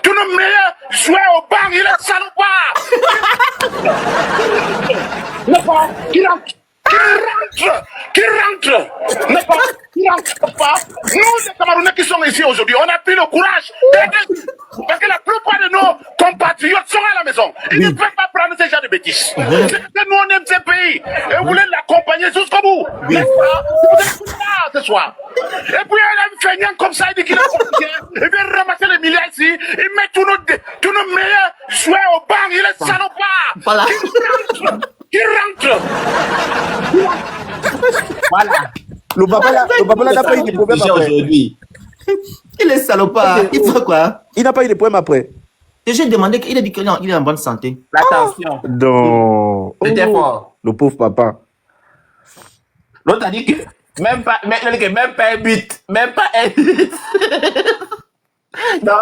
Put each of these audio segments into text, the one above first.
tous nos meilleurs joueurs au banc, il est salopard. N'est-ce pas? Qui rentre. N'est-ce pas? Qui rentre pas. Nous, les Camerounais qui sont ici aujourd'hui, on a pris le courage d'aider. Parce que la plupart de nos compatriotes sont à la maison. Ils ne peuvent pas prendre ce genre de bêtises. Nous, on aime ce pays. Et vous voulez l'accompagner jusqu'au bout. N'est-ce pas? Vous êtes là ce soir. Et puis, elle a un feignant comme ça, il dit qu'il a compliqué. Il vient ramasser les milliards ici. Il met tous nos meilleurs joueurs au banc. Il est salopard. Voilà. Qui rentre. Voilà. Le papa là n'a pas eu de problème après. Aujourd'hui. Il est salopard. Il fait quoi? Il n'a pas eu de problème après. Et j'ai demandé qu'il a dit qu'il est en bonne santé. Attention. Non. C'était fort. Le pauvre papa. L'autre a dit que même pas un but. Même pas un but. Non.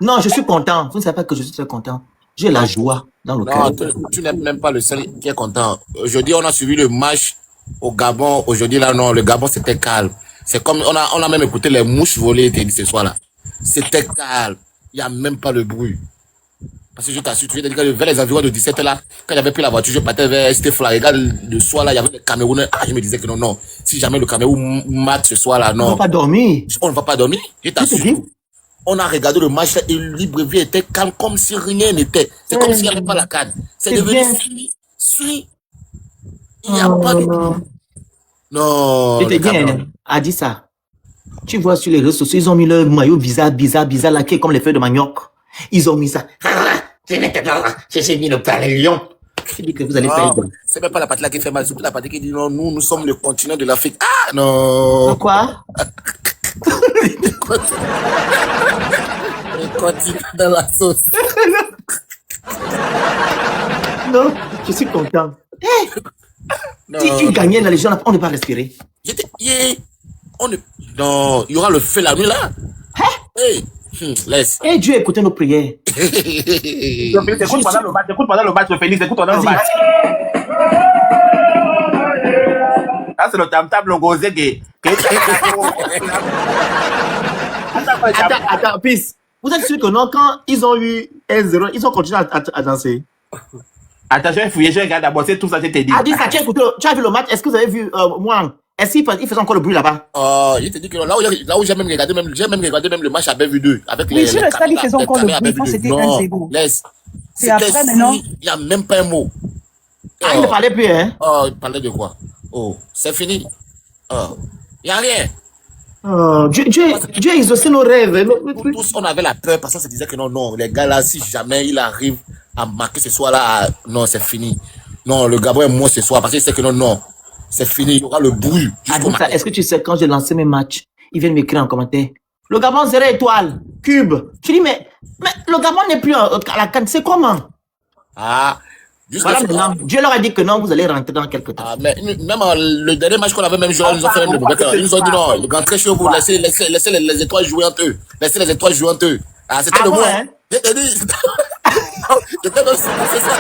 Non, je suis content. Vous ne savez pas que je suis très content. J'ai la joie dans le cœur. Non, tu n'es même pas le seul qui est content. Aujourd'hui, on a suivi le match au Gabon. Aujourd'hui, là, non, le Gabon, c'était calme. C'est comme, on a même écouté les mouches voler ce soir-là. C'était calme. Il n'y a même pas le bruit. Parce que je t'assure, tu viens de dire que vers les environs de 17 là, quand j'avais pris la voiture, je partais vers Stéphane. Regarde, le soir là, il y avait les Camerounais. Ah, je me disais que non. Si jamais le Cameroun match ce soir là, non. On ne va pas dormir. On ne va pas dormir. Je t'assure. On a regardé le match et Libreville était calme comme si rien n'était. C'est comme s'il n'y avait pas la canne. C'est devenu suit. Il n'y a pas de... Non. Je te dis, a dit ça. Tu vois sur les réseaux sociaux, ils ont mis le maillot bizarre, là, qui est comme les feuilles de manioc. Ils ont mis ça. J'ai mis le palais Lion. Je dis que vous allez faire. C'est même pas la partie là qui fait mal, c'est la partie qui dit non, nous sommes le continent de l'Afrique. Ah non. Quoi? Le continent dans la sauce. Non, je suis content. Hey, si tu gagnais là, les gens, on ne peut pas respirer. Non, il y aura le feu la nuit là. Hey, laisse. Et Dieu écoutez nos prières. Écoute pendant le match, Félix, écoute pendant le match. Ah, c'est le tam-tam, le gosé Attends, Peace. Vous êtes sûr que non, quand ils ont eu 1-0, ils ont continué à danser? Attends, je vais fouiller, je regarde d'abord, c'est tout ça, je t'ai dit. Ah, dis ça, tu as vu le match? Est-ce que vous avez vu moi? Est-ce qu'il faisait encore le bruit là-bas? Je te dis que là où j'ai même regardé le match à Bellevue 2 avec oui, sur le stade, ils faisaient encore le bruit quand c'était 1-0. Laisse. C'est après maintenant. Il n'y a même pas un mot. Il ne parlait plus, hein? Il parlait de quoi? C'est fini. Il n'y a rien. Dieu a exaucé nos rêves. Tous, on avait la peur parce qu'on se disait que non, les gars là, si jamais il arrive à marquer ce soir-là, non, c'est fini. Non, le Gabon est mort ce soir parce qu'il sait que non, c'est fini, il y aura le bruit. Est-ce que tu sais, quand j'ai lancé mes matchs, ils viennent m'écrire en commentaire. Le Gabon 0 étoile, cube. Je dis, mais le Gabon n'est plus à la canne, c'est comment? Voilà, maintenant, Dieu leur a dit que non, vous allez rentrer dans quelques temps. Mais même le dernier match qu'on avait même joué, ils nous ont fait même le mauvais cœur. Ils nous ont dit non, rentrez chez vous, laissez les étoiles jouer entre eux. Laissez les étoiles jouer entre eux. C'était le mot. Hein? J'étais dit. J'étais même c'est ça.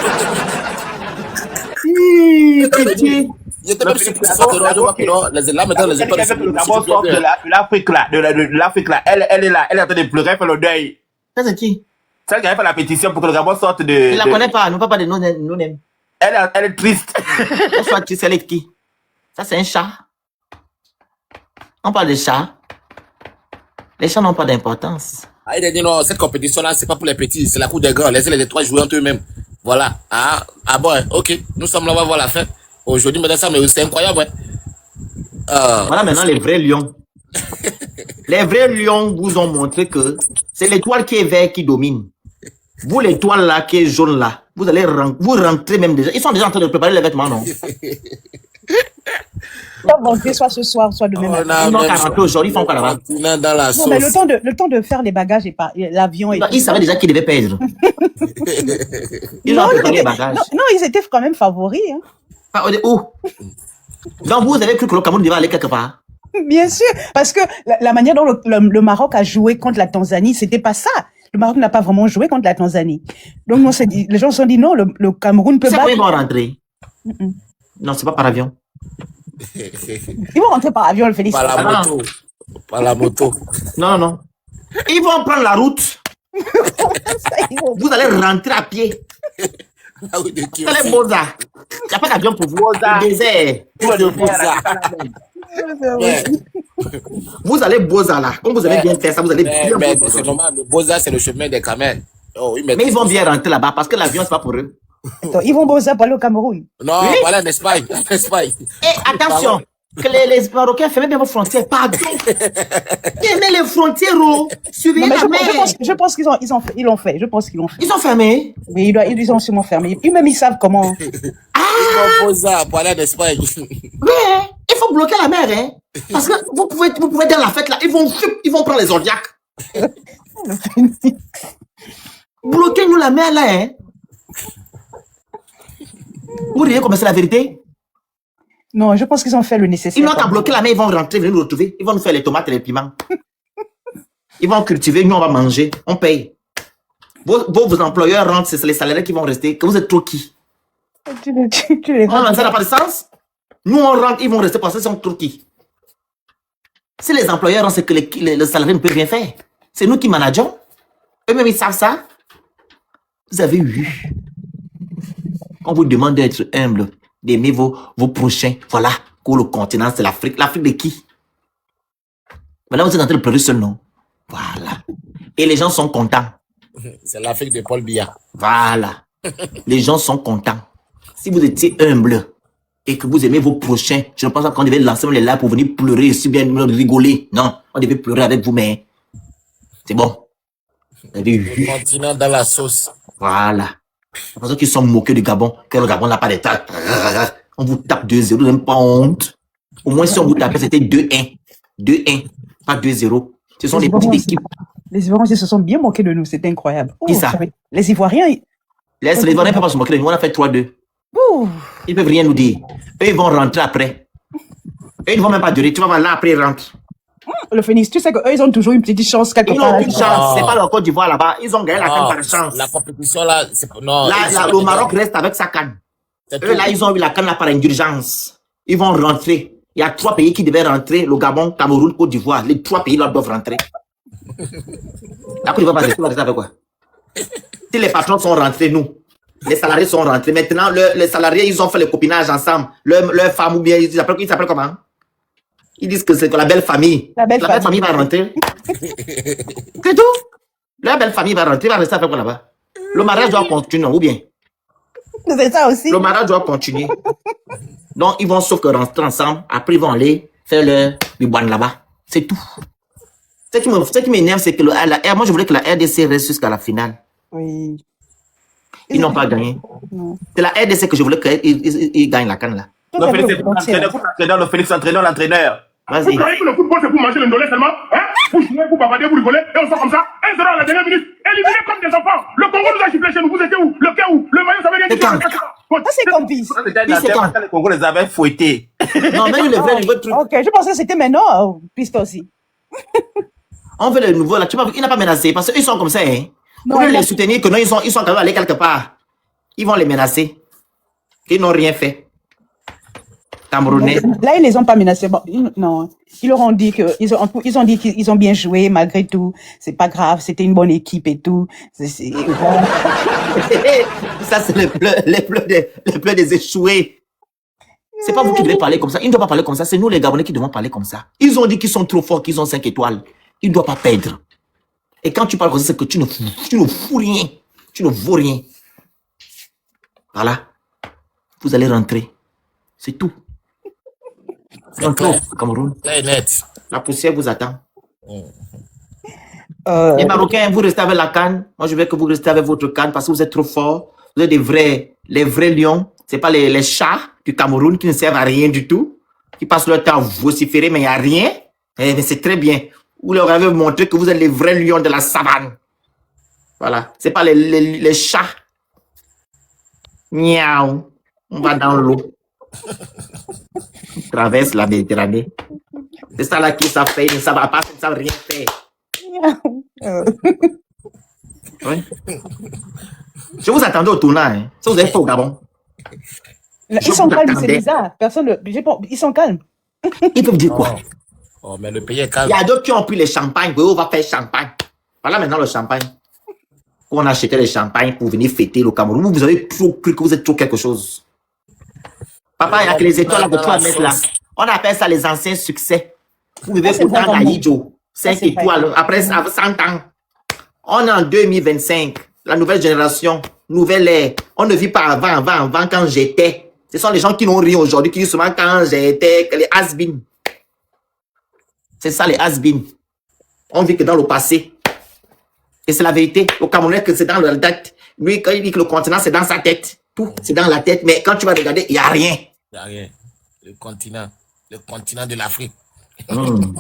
J'étais même surpris. Je vois que non, là maintenant les étoiles. Le Gabon sort de l'Afrique là, de l'Afrique là. Elle est là, elle est en train de pleurer, elle fait le deuil. Ça c'est qui? Celle qui avait fait la pétition pour que le Gabon sorte de... Je la connais pas, ne parle pas de nous-mêmes. Elle est triste. Elle soit triste, elle est qui? Ça c'est un chat. On parle de chat. Les chats n'ont pas d'importance. Il a dit non, cette compétition-là, c'est pas pour les petits, c'est la cour des grands. Laissez les étoiles jouer entre eux-mêmes. Voilà. Bon, ok. Nous sommes là, on va voir la fin. Aujourd'hui, maintenant, ça, mais c'est incroyable, ouais. Voilà maintenant les vrais lions. Les vrais lions vous ont montré que c'est l'étoile qui est vert qui domine. Vous, l'étoile là, qui est jaune là, vous allez vous rentrer même déjà. Ils sont déjà en train de préparer les vêtements, non? Ils vont rentrer soit ce soir, soit demain matin. Ils n'ont qu'à rentrer aujourd'hui, ils font quoi là-bas? Non, mais le temps de faire les bagages et l'avion. Ils savaient déjà qu'ils devaient perdre. Ils ont préparé les bagages. Non, ils étaient quand même favoris. Hein. Où? Donc vous avez cru que le Cameroun devait aller quelque part? Bien sûr, parce que la manière dont le Maroc a joué contre la Tanzanie, c'était pas ça. Le Maroc n'a pas vraiment joué contre la Tanzanie. Donc les gens se sont dit non, le Cameroun peut battre. C'est comment ils vont rentrer? Non, c'est pas par avion. Ils vont rentrer par avion, le Félix. Par la moto. Non. Ils vont prendre la route. Vous allez rentrer à pied. Ah oui, de qui Vous allez Boza. Il n'y a pas d'avion pour vous. Boza. Le désert. de Boza. Mais, Vous allez Boza là. Comme vous allez bien faire ça, vous allez bien mais Boza. c'est normal, le Boza, c'est le chemin des camels. Oh, oui, Mais ils vont bien rentrer là-bas parce que l'avion, c'est pas pour eux. Attends, ils vont bosser pour aller au Cameroun. Non, Oui. voilà en Espagne. En Espagne. Et attention, que les Marocains ferment bien vos frontières. Pardon. Fermez les frontières, oh. Surveillez Non, mais la mer. je pense qu'ils l'ont fait. Je pense qu'ils l'ont fait. Ils ont fermé. Mais ils ont sûrement fermé. Eux-mêmes, ils savent comment. Ils vont Boza pour aller en Espagne. Mais il faut bloquer la mer, hein. Parce que vous pouvez dans la fête là, ils vont prendre les Zodiacs. Bloquez-nous la mer là, hein. Vous riez comme c'est la vérité. Non, je pense qu'ils ont fait le Ils nécessaire. n'ont qu'à bloquer la mer, ils vont rentrer, venir nous retrouver. Ils vont nous faire les tomates et les piments. Ils vont cultiver, nous on va manger, on paye. Vos employeurs rentrent, c'est les salariés qui vont rester. Que vous êtes trop qui? Tu les Non, mais ça n'a pas de sens. Nous on rentre, ils vont rester parce qu'ils sont trop qui? Si les employeurs rentrent, c'est que le salarié ne peut rien faire. C'est nous qui manageons. Eux-mêmes ils savent ça. Vous avez eu. On vous demande d'être humble, d'aimer vos prochains. Voilà, que le continent, c'est l'Afrique. L'Afrique de qui? Maintenant, vous êtes en train de pleurer seul, non? Voilà. Et les gens sont contents. C'est l'Afrique de Paul Biya. Voilà. Les gens sont contents. Si vous étiez humble et que vous aimez vos prochains, je ne pense pas qu'on devait lancer les lives pour venir pleurer, si bien rigoler. Non, on devait pleurer avec vous, mais c'est bon. Vous avez Le eu. continent dans la sauce. Voilà. C'est pour ça qu'ils sont moqués du Gabon, que le Gabon n'a pas d'état. On vous tape 2-0, vous n'avez pas honte. Au moins, si on vous tapait, c'était 2-1. 2-1, pas 2-0. Ce sont des petites équipes. Les Ivoiriens se sont bien moqués de nous. C'était incroyable. Qui ça? Les Ivoiriens. Les Ivoiriens ne peuvent pas se moquer de nous. On a fait 3-2. Ouh. Ils ne peuvent rien nous dire. Eux, ils vont rentrer après. Eux, ils ne vont même pas durer. Tu vas voir là, après, ils rentrent. Le Phoenix, tu sais qu'eux, ils ont toujours une petite chance quelque Ils part. n'ont aucune chance. C'est pas leur Côte d'Ivoire là-bas. Ils ont gagné la canne par chance. La compétition là, c'est non. Là, le Maroc reste avec sa canne. Eux, là, ils ont eu la canne là par indulgence. Ils vont rentrer. Il y a 3 pays qui devaient rentrer. Le Gabon, Cameroun, Côte d'Ivoire. Les 3 pays là doivent rentrer. La Côte d'Ivoire va rester avec quoi? Si les patrons sont rentrés, nous. Les salariés sont rentrés. Maintenant, les salariés, ils ont fait le copinage ensemble. Leur femme ou bien, ils s'appellent comment? Ils disent que c'est la belle famille. La belle famille va rentrer. C'est tout. La belle famille va rentrer, va rester avec quoi là-bas? Le mariage doit continuer, ou bien? C'est ça aussi. Le mariage doit continuer. Donc, ils vont sauf que rentrer ensemble. Après, ils vont aller faire le bibouane là-bas. C'est tout. Ce qui m'énerve, c'est que moi, je voulais que la RDC reste jusqu'à la finale. Oui. Ils n'ont pas gagné. Non. C'est la RDC que je voulais qu'ils gagnent la canne là. Le Félix, c'est pour l'entraîneur, le Félix, l'entraîneur. Vous Vas-y. croyez que le football c'est pour manger le ndolé seulement? Hein? Vous jouez, vous bavarder, vous rigolez, et on sort comme ça, 1-0 à la dernière minute, éliminés comme des enfants. Le Congo nous a giflé chez nous, vous étiez où? Le quai où? Le maillot, ça veut rien dire. Ça, c'est comme pisse. Ça, c'était un affaire quand le Congo les avait fouettés. Non, mais le vrai nouveau truc. Ok, je pensais que c'était maintenant. Oh, piste aussi. On veut le nouveau là. Tu vois, il n'a pas menacé parce qu'ils sont comme ça. Hein. Non, Pour il a- les soutenir que non, ils sont quand même allés quelque part. Ils vont les menacer. Ils n'ont rien fait. Camerounais. Là, ils les ont pas menacés. Bon, non, ils leur ont dit ils ont dit qu'ils ont bien joué malgré tout. C'est pas grave, c'était une bonne équipe et tout. Voilà. Ça, c'est les pleurs des échoués. C'est pas vous qui devez parler comme ça. Ils ne doivent pas parler comme ça. C'est nous, les Gabonais, qui devons parler comme ça. Ils ont dit qu'ils sont trop forts, qu'ils ont 5 étoiles. Ils ne doivent pas perdre. Et quand tu parles comme ça, c'est que tu ne fous rien. Tu ne vaux rien. Voilà. Vous allez rentrer. C'est tout. Rentrez au Cameroun. Là est net. La poussière vous attend. Euh, Les Marocains, vous restez avec la canne. Moi, je veux que vous restez avec votre canne parce que vous êtes trop forts. Vous êtes les vrais lions. C'est pas les chats du Cameroun qui ne servent à rien du tout. Qui passent leur temps à vociférer, mais il n'y a rien. Mais c'est très bien. Vous leur avez montré que vous êtes les vrais lions de la savane. Voilà. C'est pas les chats. Miaou. On va dans l'eau. On traverse la Méditerranée. C'est ça là qui savent faire. Ils ne savent pas, ils ne savent rien faire. Oui. Je vous attendais au tournant. Hein. Ça, vous avez fait au Gabon. Ils Je sont vous calmes, c'est attendais. bizarre. Ils sont calmes. Ils peuvent dire quoi? Oh, mais le pays est Il calme. y a d'autres qui ont pris les champagnes. Oui, on va faire champagne. Voilà maintenant le champagne. qu'on achetait les champagnes pour venir fêter le Cameroun. Vous avez trop cru que vous êtes trop quelque chose. Papa, il y a que les étoiles là, que tu vas mettre là. On appelle ça les anciens succès. Vous vivez c'est pourtant vraiment- d'Aïdjo. 5 c'est pas étoiles. Après 100 ans. On est en 2025. La nouvelle génération. Nouvelle ère. On ne vit pas avant quand j'étais. Ce sont les gens qui n'ont rien aujourd'hui, qui disent seulement quand j'étais, les has-been. C'est ça les has-been. On vit que dans le passé. Et c'est la vérité. Au Camerounais, que c'est dans la tête. Lui, quand il dit que le continent, c'est dans sa tête. Tout, c'est dans la tête. Mais quand tu vas regarder, il n'y a rien. Il n'y a rien. Le continent de l'Afrique. Le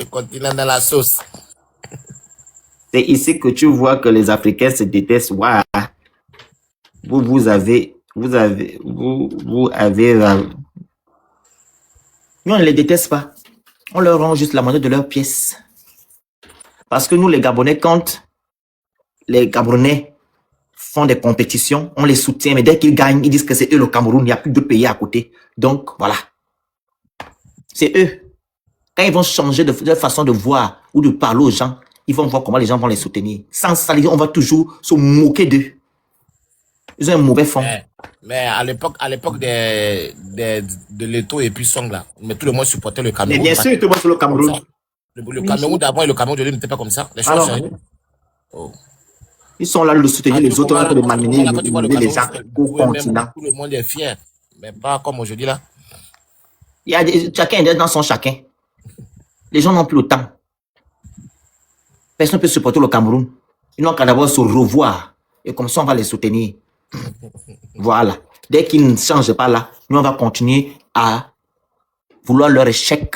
continent dans la sauce. C'est ici que tu vois que les Africains se détestent. Waouh. Vous avez. Nous, on ne les déteste pas. On leur rend juste la monnaie de leur pièce. Parce que nous, les Gabonais, quand les Gabonais font des compétitions, on les soutient, mais dès qu'ils gagnent, ils disent que c'est eux le Cameroun, il n'y a plus d'autres pays à côté. Donc, voilà. C'est eux. Quand ils vont changer de façon de voir ou de parler aux gens, ils vont voir comment les gens vont les soutenir. Sans ça, on va toujours se moquer d'eux. Ils ont un mauvais fond. Mais à l'époque de Leto et puis Song là, mais tout le monde supportait le Cameroun. Mais bien sûr, tout le monde sur le Cameroun. Le Cameroun d'avant et le Cameroun de lui n'était pas comme ça. Les choses Alors, changent. Oh. ils sont là de soutenir les autres, de malmener les gens au continent. Tout le monde est fier, mais pas comme aujourd'hui là. Il y a chacun est dans son chacun. Les gens n'ont plus le temps. Personne ne peut supporter le Cameroun. Ils n'ont qu'à d'abord se revoir. Et comme ça, on va les soutenir. Voilà. Dès qu'ils ne changent pas là, nous, on va continuer à vouloir leur échec.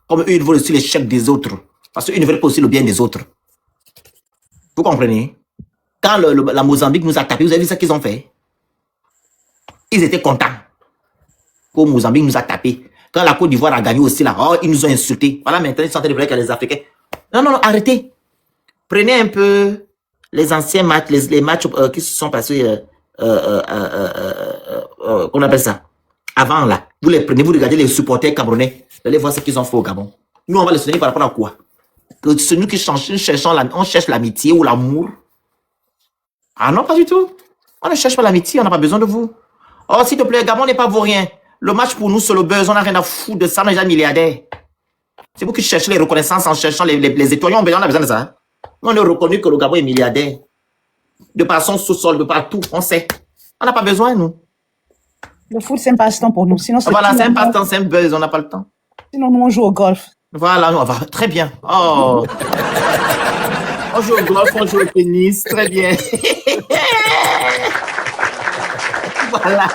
Comme eux, ils veulent aussi l'échec des autres. Parce qu'ils ne veulent pas aussi le bien des autres. Vous comprenez? Quand la Mozambique nous a tapé, vous avez vu ce qu'ils ont fait? Ils étaient contents. Au Mozambique nous a tapé. Quand la Côte d'Ivoire a gagné aussi là, oh, ils nous ont insultés. Voilà, maintenant, ils sont en train de dire qu'il y a les Africains. Non, arrêtez. Prenez un peu les anciens matchs, les matchs qui se sont passés, qu'on appelle ça, avant là. Vous les prenez, vous regardez les supporters camerounais. Vous allez voir ce qu'ils ont fait au Gabon. Nous, on va les soutenir par rapport à quoi? C'est nous qui on cherche l'amitié ou l'amour. Ah non, pas du tout. On ne cherche pas l'amitié, on n'a pas besoin de vous. Oh, s'il te plaît, Gabon n'est pas vaurien. Le match pour nous, c'est le buzz. On n'a rien à foutre de ça, on est déjà milliardaires. C'est vous qui cherchez les reconnaissances en cherchant les étoiles. On a besoin de ça. Hein? On est reconnu que le Gabon est milliardaire. De par son sous-sol, de partout, on sait. On n'a pas besoin, nous. Le foot, c'est un passe-temps pour nous. Sinon, Voilà, c'est un passe-temps, c'est un buzz, on n'a pas le temps. Sinon, nous, on joue au golf. Voilà, on va très bien. Oh. On joue au golf, on joue au tennis, très bien. Voilà.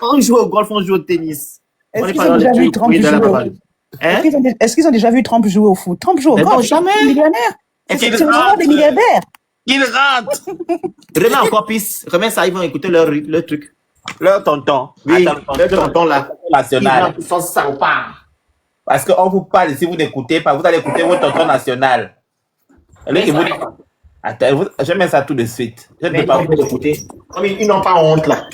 On joue au golf, on joue au tennis. Est-ce qu'ils ont déjà vu Trump jouer au foot? Est-ce qu'ils ont déjà vu Trump jouer au foot? Trump joue au golf. Non, jamais. Millionnaire. C'est qu'il vraiment des milliardaires. Il rentre. Remets encore plus. Remets ça, ils vont écouter leur truc. Leur tonton. Oui, Attends, leur tonton là. national. Ils sont salopards. Parce qu'on vous parle, si vous n'écoutez pas, vous allez écouter votre tonton national. Lui qui vous dit, attends, je mets ça tout de suite. Je ne Mais peux pas ils vont écouter. Comme ils n'ont pas honte là.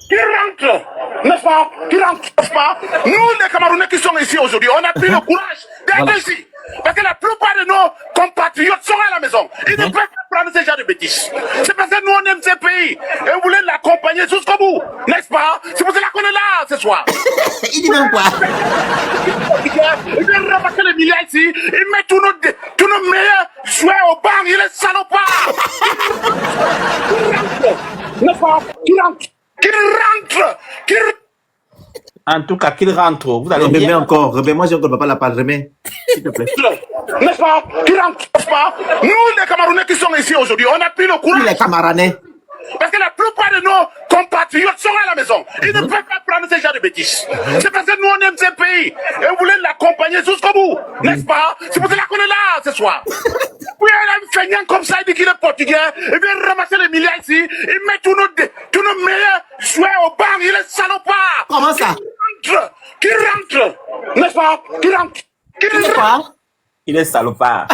Qui rentre, n'est-ce pas? Qui rentre, n'est-ce pas? Nous, les Camerounais qui sont ici aujourd'hui, on a pris le courage d'être ici. Parce que la plupart de nos compatriotes sont à la maison. Ils ne peuvent pas prendre ce genre de bêtises. C'est parce que nous, on aime ce pays. Et on voulait l'accompagner jusqu'au bout. N'est-ce pas? C'est pour cela qu'on est là ce soir. Il dit même quoi? Ils viennent ramasser les milliards ici. Ils mettent tous nos meilleurs joueurs au banc. Ils les salopards. N'est-ce pas? Qui rentre? Qui rentre? En tout cas, qu'il rentre. Vous allez Remets bien. encore. Remets, moi j'ai encore papa la page. Remets. S'il te plaît. N'est-ce pas? Qui rentre, n'est-ce pas? Nous, les Camerounais qui sont ici aujourd'hui, on a pris le Il courage. est camaranais. Parce que la plupart de nos compatriotes sont à la maison. Ils ne peuvent pas prendre ce genre de bêtises. C'est parce que nous, on aime ce pays. Et on voulait l'accompagner jusqu'au bout. N'est-ce pas? C'est pour cela qu'on est là ce soir. Puis un feignant comme ça, il dit qu'il est portugais. Il vient ramasser les milliards ici. Il met tous nos meilleurs joueurs au banc. Il est salopard. Comment ça? Qui rentre? N'est-ce pas? Qui rentre? Qui Tu sais rentre? quoi? Il est salopard.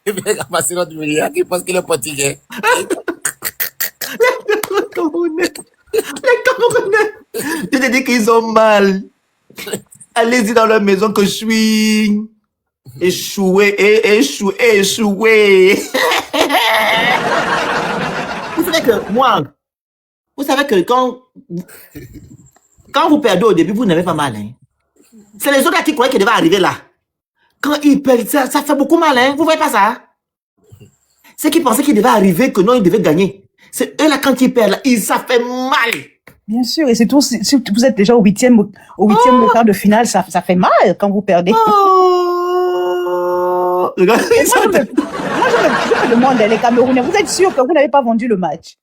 Il vient ramasser notre milliard qui pense qu'il est portugais. Les Camerounais. Les Camerounais. Je te dis qu'ils ont mal. Allez-y dans leur maison que je suis. Échoué. Vous savez que moi, vous savez que quand vous perdez au début, vous n'avez pas mal. Hein. C'est les autres qui croyaient qu'ils devaient arriver là. Quand ils perdent, ça fait beaucoup mal. Hein. Vous voyez pas ça? Ceux qui pensaient qu'ils devaient arriver, que non, ils devaient gagner. C'est eux là, quand ils perdent, là, ça fait mal. Bien sûr, et c'est tout. Si vous êtes déjà au huitième de quart de finale, ça fait mal quand vous perdez. Regarde, Et je me demande, les Camerounais, vous êtes sûr que vous n'avez pas vendu le match?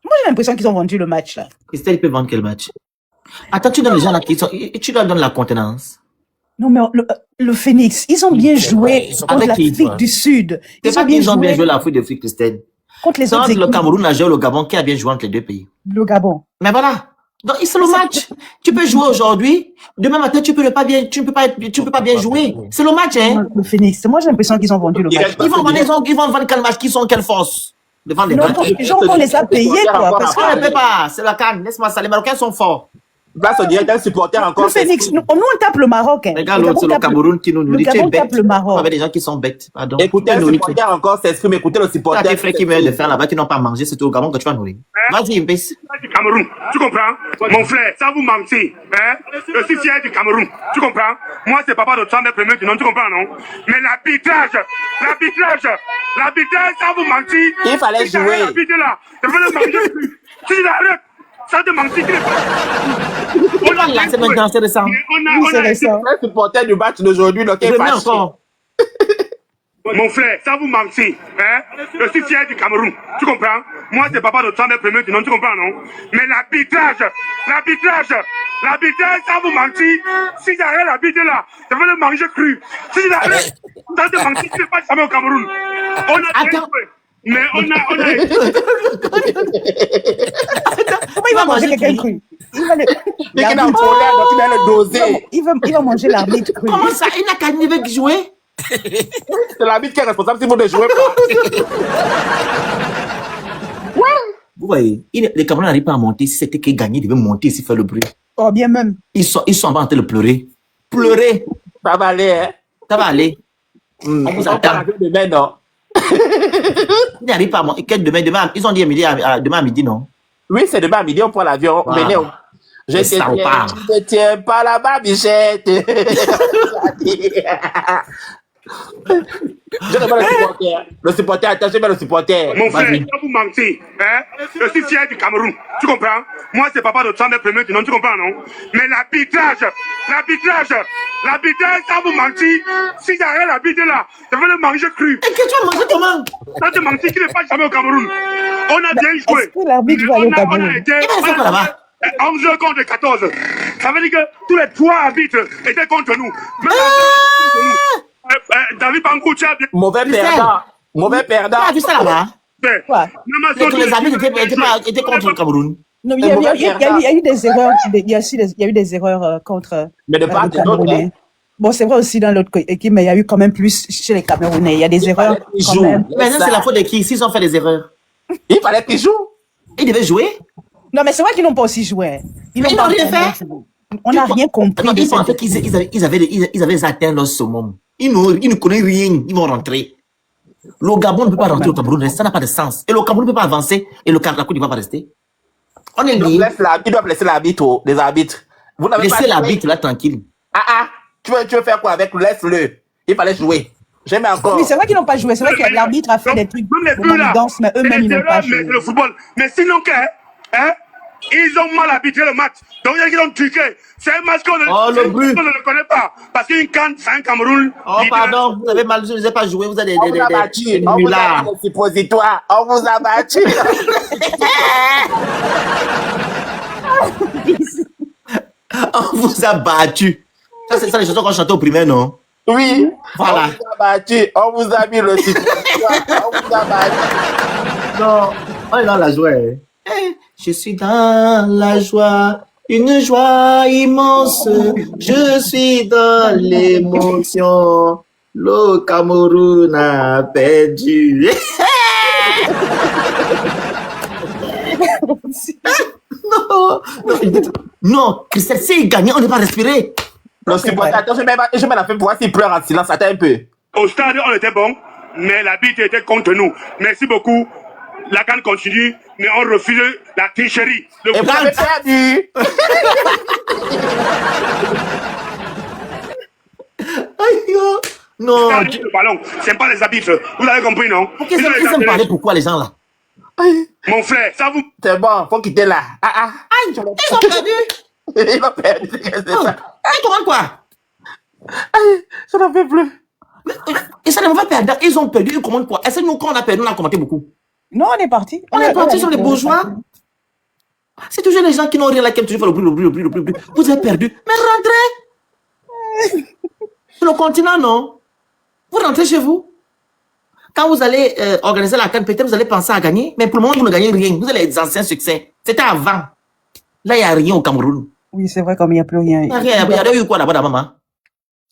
Moi, j'ai l'impression qu'ils ont vendu le match, là. Christelle, il peut vendre quel match? Attends, tu donnes les gens là qui sont, tu dois donner la contenance. Non, mais le Phoenix, ils ont bien joué Ils sont contre avec qui, l'Afrique toi? du Sud. C'est pas qu'ils ont bien joué l'Afrique d'Afrique, Christelle. contre les C'est autres entre le équipes. Cameroun, a joué le Gabon, qui a bien joué entre les deux pays. Le Gabon. Mais voilà. Donc, c'est le match. Tu peux jouer aujourd'hui. Demain matin, tu peux pas bien jouer. C'est le match, hein. Le Phoenix. Moi, j'ai l'impression qu'ils ont vendu le match. Ils vont vendre quel match, qui sont quelle force devant les Non, Marocains. les gens, on les a payés, quoi. Parce On ne que peut pas. C'est la canne. Laisse-moi ça. Les Marocains sont forts. Place au direct d'un supporter encore. le Phoenix, nous, on tape le Maroc. Hein. Regarde l'autre, c'est le Cameroun qui nous le dit tu es Gabon bête. tape le Maroc. Avec des gens qui sont bêtes. Pardon. Écoutez, le Tu es nourri. supporter encore s'exprime. Écoutez le Tu as supporter. des frères qui veulent le faire là-bas, qui n'ont pas mangé. C'est au Gabon que tu vas nourrir. Vas-y, imbécile. Du Cameroun, tu comprends? Mon frère, ça vous mentir. Hein? Je suis fier du Cameroun, tu comprends? Moi, c'est papa de 30 premiers du nom, tu comprends, non? Mais l'arbitrage, ça vous mentir. Il fallait Si t'arrêtes jouer. l'arbitre là, je vais le manger plus. Si tu l'arrêtes, ça te mentir qu'il est pas. On a Là, c'est maintenant, c'est récent. Oui, on c'est a récent. Le supporter du match d'aujourd'hui, donc il Je est mets fâché. encore. Mon frère, ça vous mentir. Hein? Je suis fier du Cameroun, tu comprends? Moi, c'est papa de 30 premiers du nom, tu comprends, non? Mais l'arbitrage, ça vous mentir. Si j'arrête l'arbitre là, je vais le manger cru. Si j'arrête, ça te mentir qu'il n'est pas jamais au Cameroun. On a bien Attends. joué. Mais on a Comment il va manger quelqu'un cru? Il va le... Dès qu'il a un l'arbitre- problème, donc il va le doser. il va manger l'arbitre cru. Comment ça? Il n'a qu'à niveau jouer. C'est l'arbitre qui est responsable si vous ne jouez pas. Vous voyez, les Camerounais n'arrivent pas à monter. Si c'était qu'ils gagnaient, ils devaient monter ici, faire le bruit. Oh, bien même. Ils sont en train de pleurer. Pleurer. Ça va aller, hein. Ça va aller. On Vous vous en attend. parle demain, non? Ils n'arrivent pas à monter. Demain, ils ont dit demain à midi, non? Oui, c'est demain à midi, on prend l'avion. Voilà. Venez, je Les te tiens, salopards. je te tiens pas là-bas, Bichette. Je demande le supporter. Le supporter, attention, le supporter. Mon frère, Vas-y. ça vous mentir. Hein? Je suis fier du Cameroun, tu comprends? Moi, c'est papa de 30 premiers du nom, tu comprends, non? Mais l'arbitrage, ça vous mentir. Si j'arrête l'arbitre là, je vais le manger cru. Et que tu as mangé comment? Ça te mentir qu'il n'est pas jamais au Cameroun. On a bien joué. Est-ce que l'arbitre va aller au On Cameroun? a été Il va faire quoi là-bas? 11 contre 14. Ça veut dire que tous les 3 arbitres étaient contre nous. Même contre nous. David Bankou, tu as bien Mauvais perdant. Mauvais perdant. Tu as vu ça là-bas? fait. Quoi? Les amis étaient contre le Cameroun. Non, il y a eu des erreurs. Il y a eu des erreurs contre Mais de part les et d'autre, Camerounais. Bon, c'est vrai aussi dans l'autre équipe, mais il y a eu quand même plus chez les Camerounais. Il y a des erreurs qu'ils quand jouent. même. Maintenant, c'est la faute de qui? S'ils ont fait des erreurs. Il fallait qu'ils jouent. Ils devaient jouer. Non, mais c'est vrai qu'ils n'ont pas aussi joué. Ils pas n'ont rien vraiment fait. joué. On n'a rien compris. Attends, de ils pensaient cette- qu'ils avaient atteint leur summum. Ils ne connaissent rien. Ils vont rentrer. Le Gabon ne peut pas rentrer au Cameroun. Ça n'a pas de sens. Et le Cameroun ne peut pas avancer. Et la Côte d'Ivoire va rester. On est liés. Ils doivent laisser l'arbitre, les arbitres. Vous n'avez pas Laissez joué. l'arbitre là tranquille. Tu veux faire quoi avec? Laisse-le. Il fallait jouer. J'aime encore. Oui, c'est vrai qu'ils n'ont pas joué. C'est vrai que l'arbitre a fait des trucs Même les de buts là, manigance, mais eux-mêmes, ils n'ont pas mais joué. c'est le football. Mais sinon, ils ont mal arbitré le match. Donc, ils ont truqué. C'est un match qu'on Oh, le but. ne connaît pas. Parce qu'une canne, c'est un Cameroun. Oh, pardon. Vous avez mal, vous n'avez pas joué. Vous avez On vous a battu. des On vous a nullards. battu. Suppositoire. On vous a battu. On vous a battu. Ça, c'est ça les chansons qu'on chantait au primaire, non? Oui. Voilà. On vous a battu. On vous a mis le suppositoire. On vous a battu. Non, on est dans la joie. Hein. Je suis dans la joie, une joie immense. Je suis dans l'émotion. Le Cameroun a perdu. Non, non, Christelle, s'il gagnait, on ne va pas respirer. Le supporter, attends, je mets la fin pour voir s'il pleure en silence. Attends un peu. Au stade, on était bon, mais l'arbitre était contre nous. Merci beaucoup. La CAN continue, mais on refuse la tricherie. Et vous avez perdu. Aïe, oh. Non. Le ballon, c'est pas les arbitres. Vous avez compris, non? Ok, ils aiment parler pourquoi les gens là? Mon frère, ça vous... C'est bon, faut quitter là. Aïe, ils ont perdu. Il a perdu. C'est ça. Aïe, comment quoi? Aïe, je n'en peux plus. Et ça ne va pas perdre. Ils ont perdu, ils commandent quoi? Est-ce que nous, quand on a perdu, on a commenté beaucoup? Non, on est parti. On est parti sur les bourgeois. C'est toujours les gens qui n'ont rien là qui aiment toujours faire le bruit. Vous avez perdu. Mais rentrez. Sur le continent, non? Vous rentrez chez vous. Quand vous allez organiser la CAN, peut-être vous allez penser à gagner. Mais pour le moment, vous ne gagnez rien. Vous avez les anciens succès. C'était avant. Là, il n'y a rien au Cameroun. Oui, c'est vrai, comme il n'y a plus rien. Il n'y a rien. Il y a eu quoi là-bas, maman?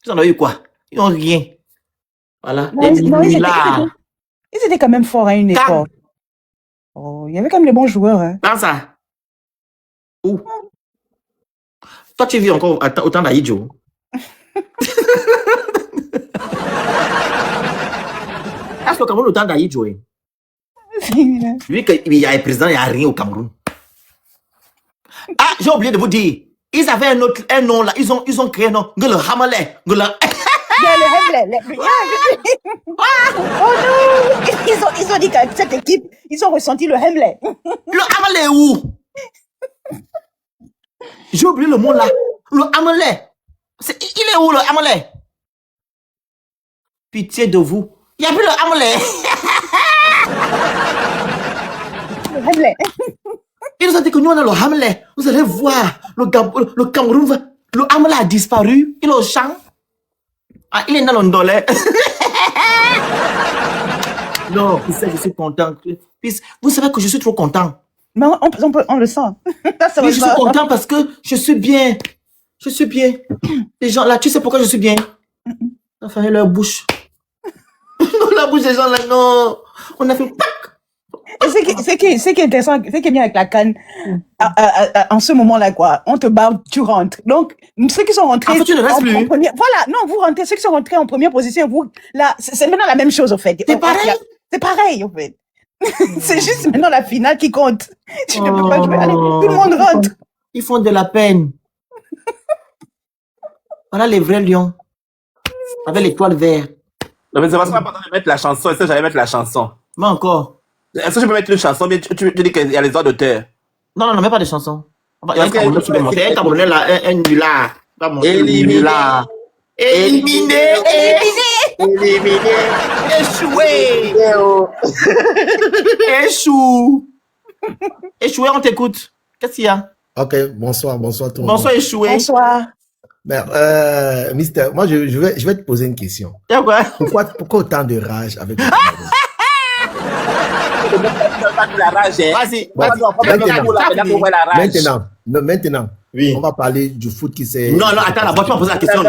Ils en ont eu quoi? Ils n'ont rien. Voilà. Non, ils étaient quand même forts à une époque. Oh, il y avait quand même des bons joueurs. Hein. Dans ça. Où? Toi, tu vis encore au temps d'Aïdjo. Est-ce qu'au Cameroun, au temps d'Aïdjo, lui, il y a un président, il n'y a rien au Cameroun. Ah, j'ai oublié de vous dire. Ils avaient un nom là. Ils ont créé un nom. Le Hamalais. Le Hemley. Oh non! Ils ont dit qu'avec cette équipe, ils ont ressenti le Hemley. Le Hamalais où? J'ai oublié le mot là. Le Hamalais. Il est où le Hamalais? Pitié de vous. Il n'y a plus le Hamalais. Le Hemley. Ils nous ont dit que nous on a le Hamalais. Vous allez voir. Le Cameroun va. Le Hamalais a disparu. Il est au champ. Ah, il est dans l'ondolé. Non, je suis content. Vous savez que je suis trop content. Mais on le sent. Oui, je suis content parce que je suis bien. Je suis bien. Les gens là, tu sais pourquoi je suis bien? On a fermé leur bouche. La bouche des gens là, non. On a fait pac. Et ce qui est intéressant, ce qui est bien avec la CAN, en ce moment-là, quoi, on te barre, tu rentres. Donc, ceux qui sont rentrés. En fait, tu ne restes plus. Voilà, non, vous rentrez, ceux qui sont rentrés en première position, vous, là, c'est maintenant la même chose, au fait. C'est pareil. C'est pareil, au fait. C'est juste maintenant la finale qui compte. Tu ne peux pas jouer. Allez, tout le monde rentre. Ils font de la peine. Voilà les vrais lions. Avec l'étoile verte. Non, mais c'est parce qu'on a pas besoin de mettre la chanson. Est-ce que j'allais mettre la chanson? Mais encore. Est-ce que je peux mettre une chanson? Mais tu dis qu'il y a les droits d'auteur. Non, mets pas de chanson. Il y a un Camerounais là, un nulard. Éliminé. Échoué. Échoué, on t'écoute. Qu'est-ce qu'il y a? Ok, bonsoir tout le monde. Bonsoir, échoué. Bonsoir. Ben, Mister, moi je vais te poser une question. Pourquoi autant de rage avec le Cameroun? Vas-y. Maintenant, oui. On va parler du foot qui s'est... Non, attends, là, tu vas poser la question.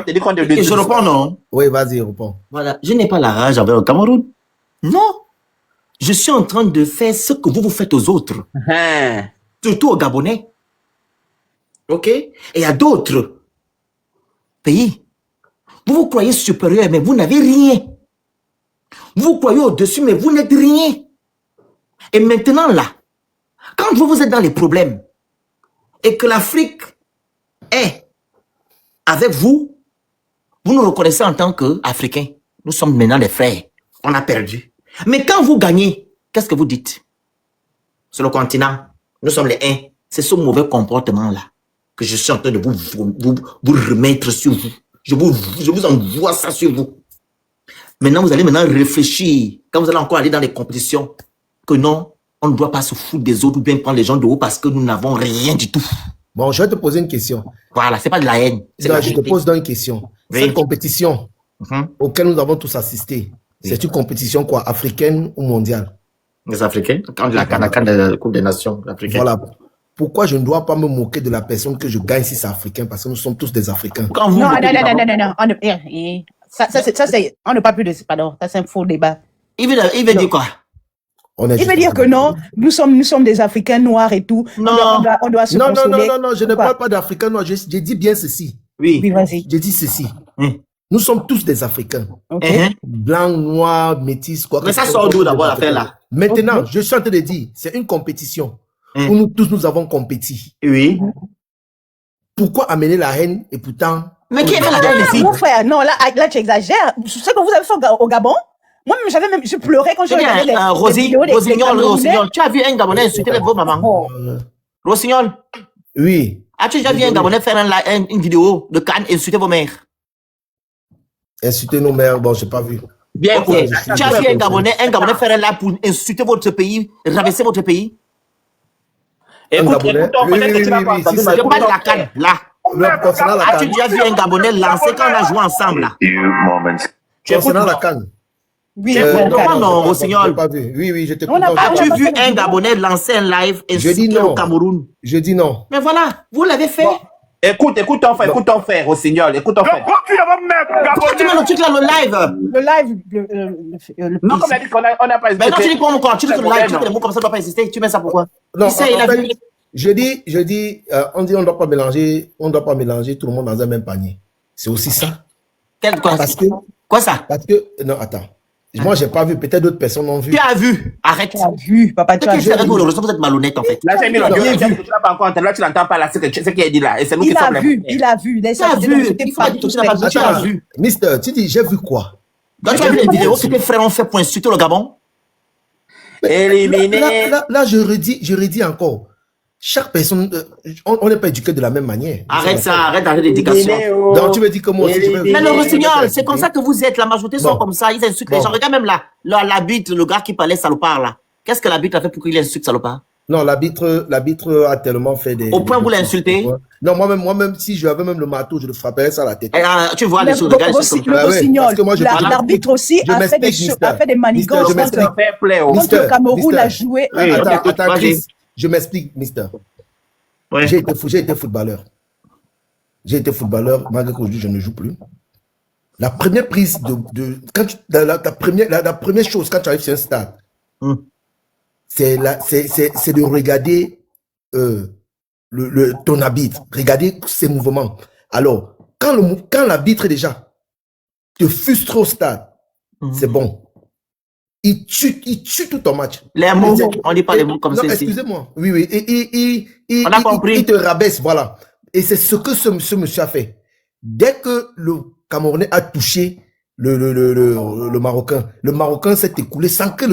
Et je réponds, non? Oui, vas-y, réponds. Voilà, je n'ai pas la rage avec le Cameroun. Non. Je suis en train de faire ce que vous faites aux autres. Surtout aux Gabonais. Ok? Et il y a d'autres pays. Vous vous croyez supérieur, mais vous n'avez rien. Vous croyez au-dessus, mais vous n'êtes rien. Et maintenant, là, quand vous êtes dans les problèmes et que l'Afrique est avec vous, vous nous reconnaissez en tant qu'Africains. Nous sommes maintenant les frères. On a perdu. Mais quand vous gagnez, qu'est-ce que vous dites? Sur le continent, nous sommes les uns. C'est ce mauvais comportement-là que je suis en train de vous remettre sur vous. Je vous envoie ça sur vous. Maintenant, vous allez réfléchir, quand vous allez encore aller dans les compétitions, que non, on ne doit pas se foutre des autres ou bien prendre les gens de haut parce que nous n'avons rien du tout. Bon, je vais te poser une question. Voilà, c'est pas de la haine. Non, je te pose donc une question. Oui. Cette compétition auquel nous avons tous assisté, c'est une compétition quoi, africaine ou mondiale? Les Africains, quand la Coupe des Nations africaine. Voilà. Pourquoi je ne dois pas me moquer de la personne que je gagne si c'est africain? Parce que nous sommes tous des Africains. Non. Ça, c'est, on ne parle plus de ça, pardon. Ça, c'est un faux débat. Il veut dire quoi? Il veut dire que non, nous sommes des Africains noirs et tout. Non. On doit se consoler. Non, je ne parle pas d'Africains noirs. J'ai dit bien ceci. Oui, vas-y. J'ai dit ceci. Nous sommes tous des Africains. Ok. Blancs, noirs, métis, quoi. Mais ça sort d'où d'abord l'affaire là? Maintenant, je suis en train de dire, c'est une compétition où nous tous nous avons compétit. Oui. Pourquoi amener la haine et pourtant... Mais qui est la haine ici? Mon frère, non, là tu exagères. Ce que vous avez fait au Gabon, moi-même, je pleurais quand je regardais les Rossignol, Camerounais. tu as vu un Gabonais insulter les beaux mamans? Rossignol, Oui. as-tu déjà vu un Gabonais faire une vidéo de Cannes insulter vos mères? Insulter nos mères, bon, j'ai pas vu. Bien, Ok. Tu as vu un Gabonais faire un live pour insulter votre pays, rabaisser votre pays? Écoute, Gabonais. on connaît que tu vas pas Oui, entendre, si mais c'est- Je parle de la Cannes, là. Concernant la As-tu canne. déjà vu un Gabonais lancer quand on a joué ensemble, là? Concernant la canne. Oui, Comment non, J'ai Rossignol? pas vu. Oui, je te On n'a pas- As-tu vu un Gabonais lancer un live dis insulter non. le Cameroun? Je dis non. Mais voilà, vous l'avez fait. Écoute ton frère, Rossignol, écoute ton Donc, frère. quand tu vas mettre Pourquoi tu mets le truc là, le live? le live, Non, comme il a dit qu'on n'a pas Mais non, tu dis pas encore, tu dis que le live, tu non. fais les mots comme ça, tu dois pas insister. Tu mets ça pourquoi? Non, Il sait, il a en fait, vu. je dis, on dit on ne doit pas mélanger tout le monde dans un même panier. C'est aussi ça. Quoi? Quoi ça? Parce que, non, attends. Moi, j'ai pas vu. Peut-être d'autres personnes ont vu. Tu as vu. Arrête. tu as vu, papa, tu as Qu'est-ce que vu. c'est que vous êtes malhonnête en fait? Là, j'ai mis l'audio, tu l'as pas encore entendu, là, tu l'entends pas, là, c'est ce qu'il a dit là, et c'est nous qui Il a sommes vu, il a vu. Tu as vu. Il faut pas dire que tu n'as pas vu. Tu as vu. Mister, tu dis, j'ai vu quoi? Donc tu as vu les vidéos que tes frères ont fait pour insulter le Gabon? éliminé. Là, je redis encore. Chaque personne, on n'est pas éduqué de la même manière. Arrête ça, arrête l'éducation. Donc, tu me dis que moi aussi, je vais- Mais le Rossignol, c'est comme ça que vous êtes. La majorité sont Bon. comme ça. Ils insultent les Bon. gens. Regarde même là. L'arbitre, le gars qui parlait salopard là. Qu'est-ce que l'arbitre a fait pour qu'il insulte salopard? Non, l'arbitre a tellement fait des... Au point où vous l'insultez? Non, moi-même, si j'avais même le marteau, je le frapperais ça à la tête. Tu vois les choses. Le Regarde les choses comme ça. Bah ouais, Rossignol, parce que moi, je parle- l'arbitre aussi Je a fait des m'explique, choses, a fait des manigances Mister, je contre m'explique. Fair play, oh. contre le Cameroun a joué. Oui, Attends, ok, vas-y. Chris, je m'explique, mister. Ouais. J'ai été footballeur. J'ai été footballeur, malgré qu'aujourd'hui, je ne joue plus. La première prise la première chose quand tu arrives sur un stade, c'est de regarder ton arbitre, regarder ses mouvements. Alors, quand l'arbitre déjà te frustre au stade, c'est bon. Il tue tout ton match. Les mots, on dit pas les mots comme non, ça ici. excusez-moi. Oui. On a compris. Il te rabaisse, voilà. Et c'est ce que ce monsieur a fait. Dès que le Camerounais a touché le Marocain s'est écoulé sans que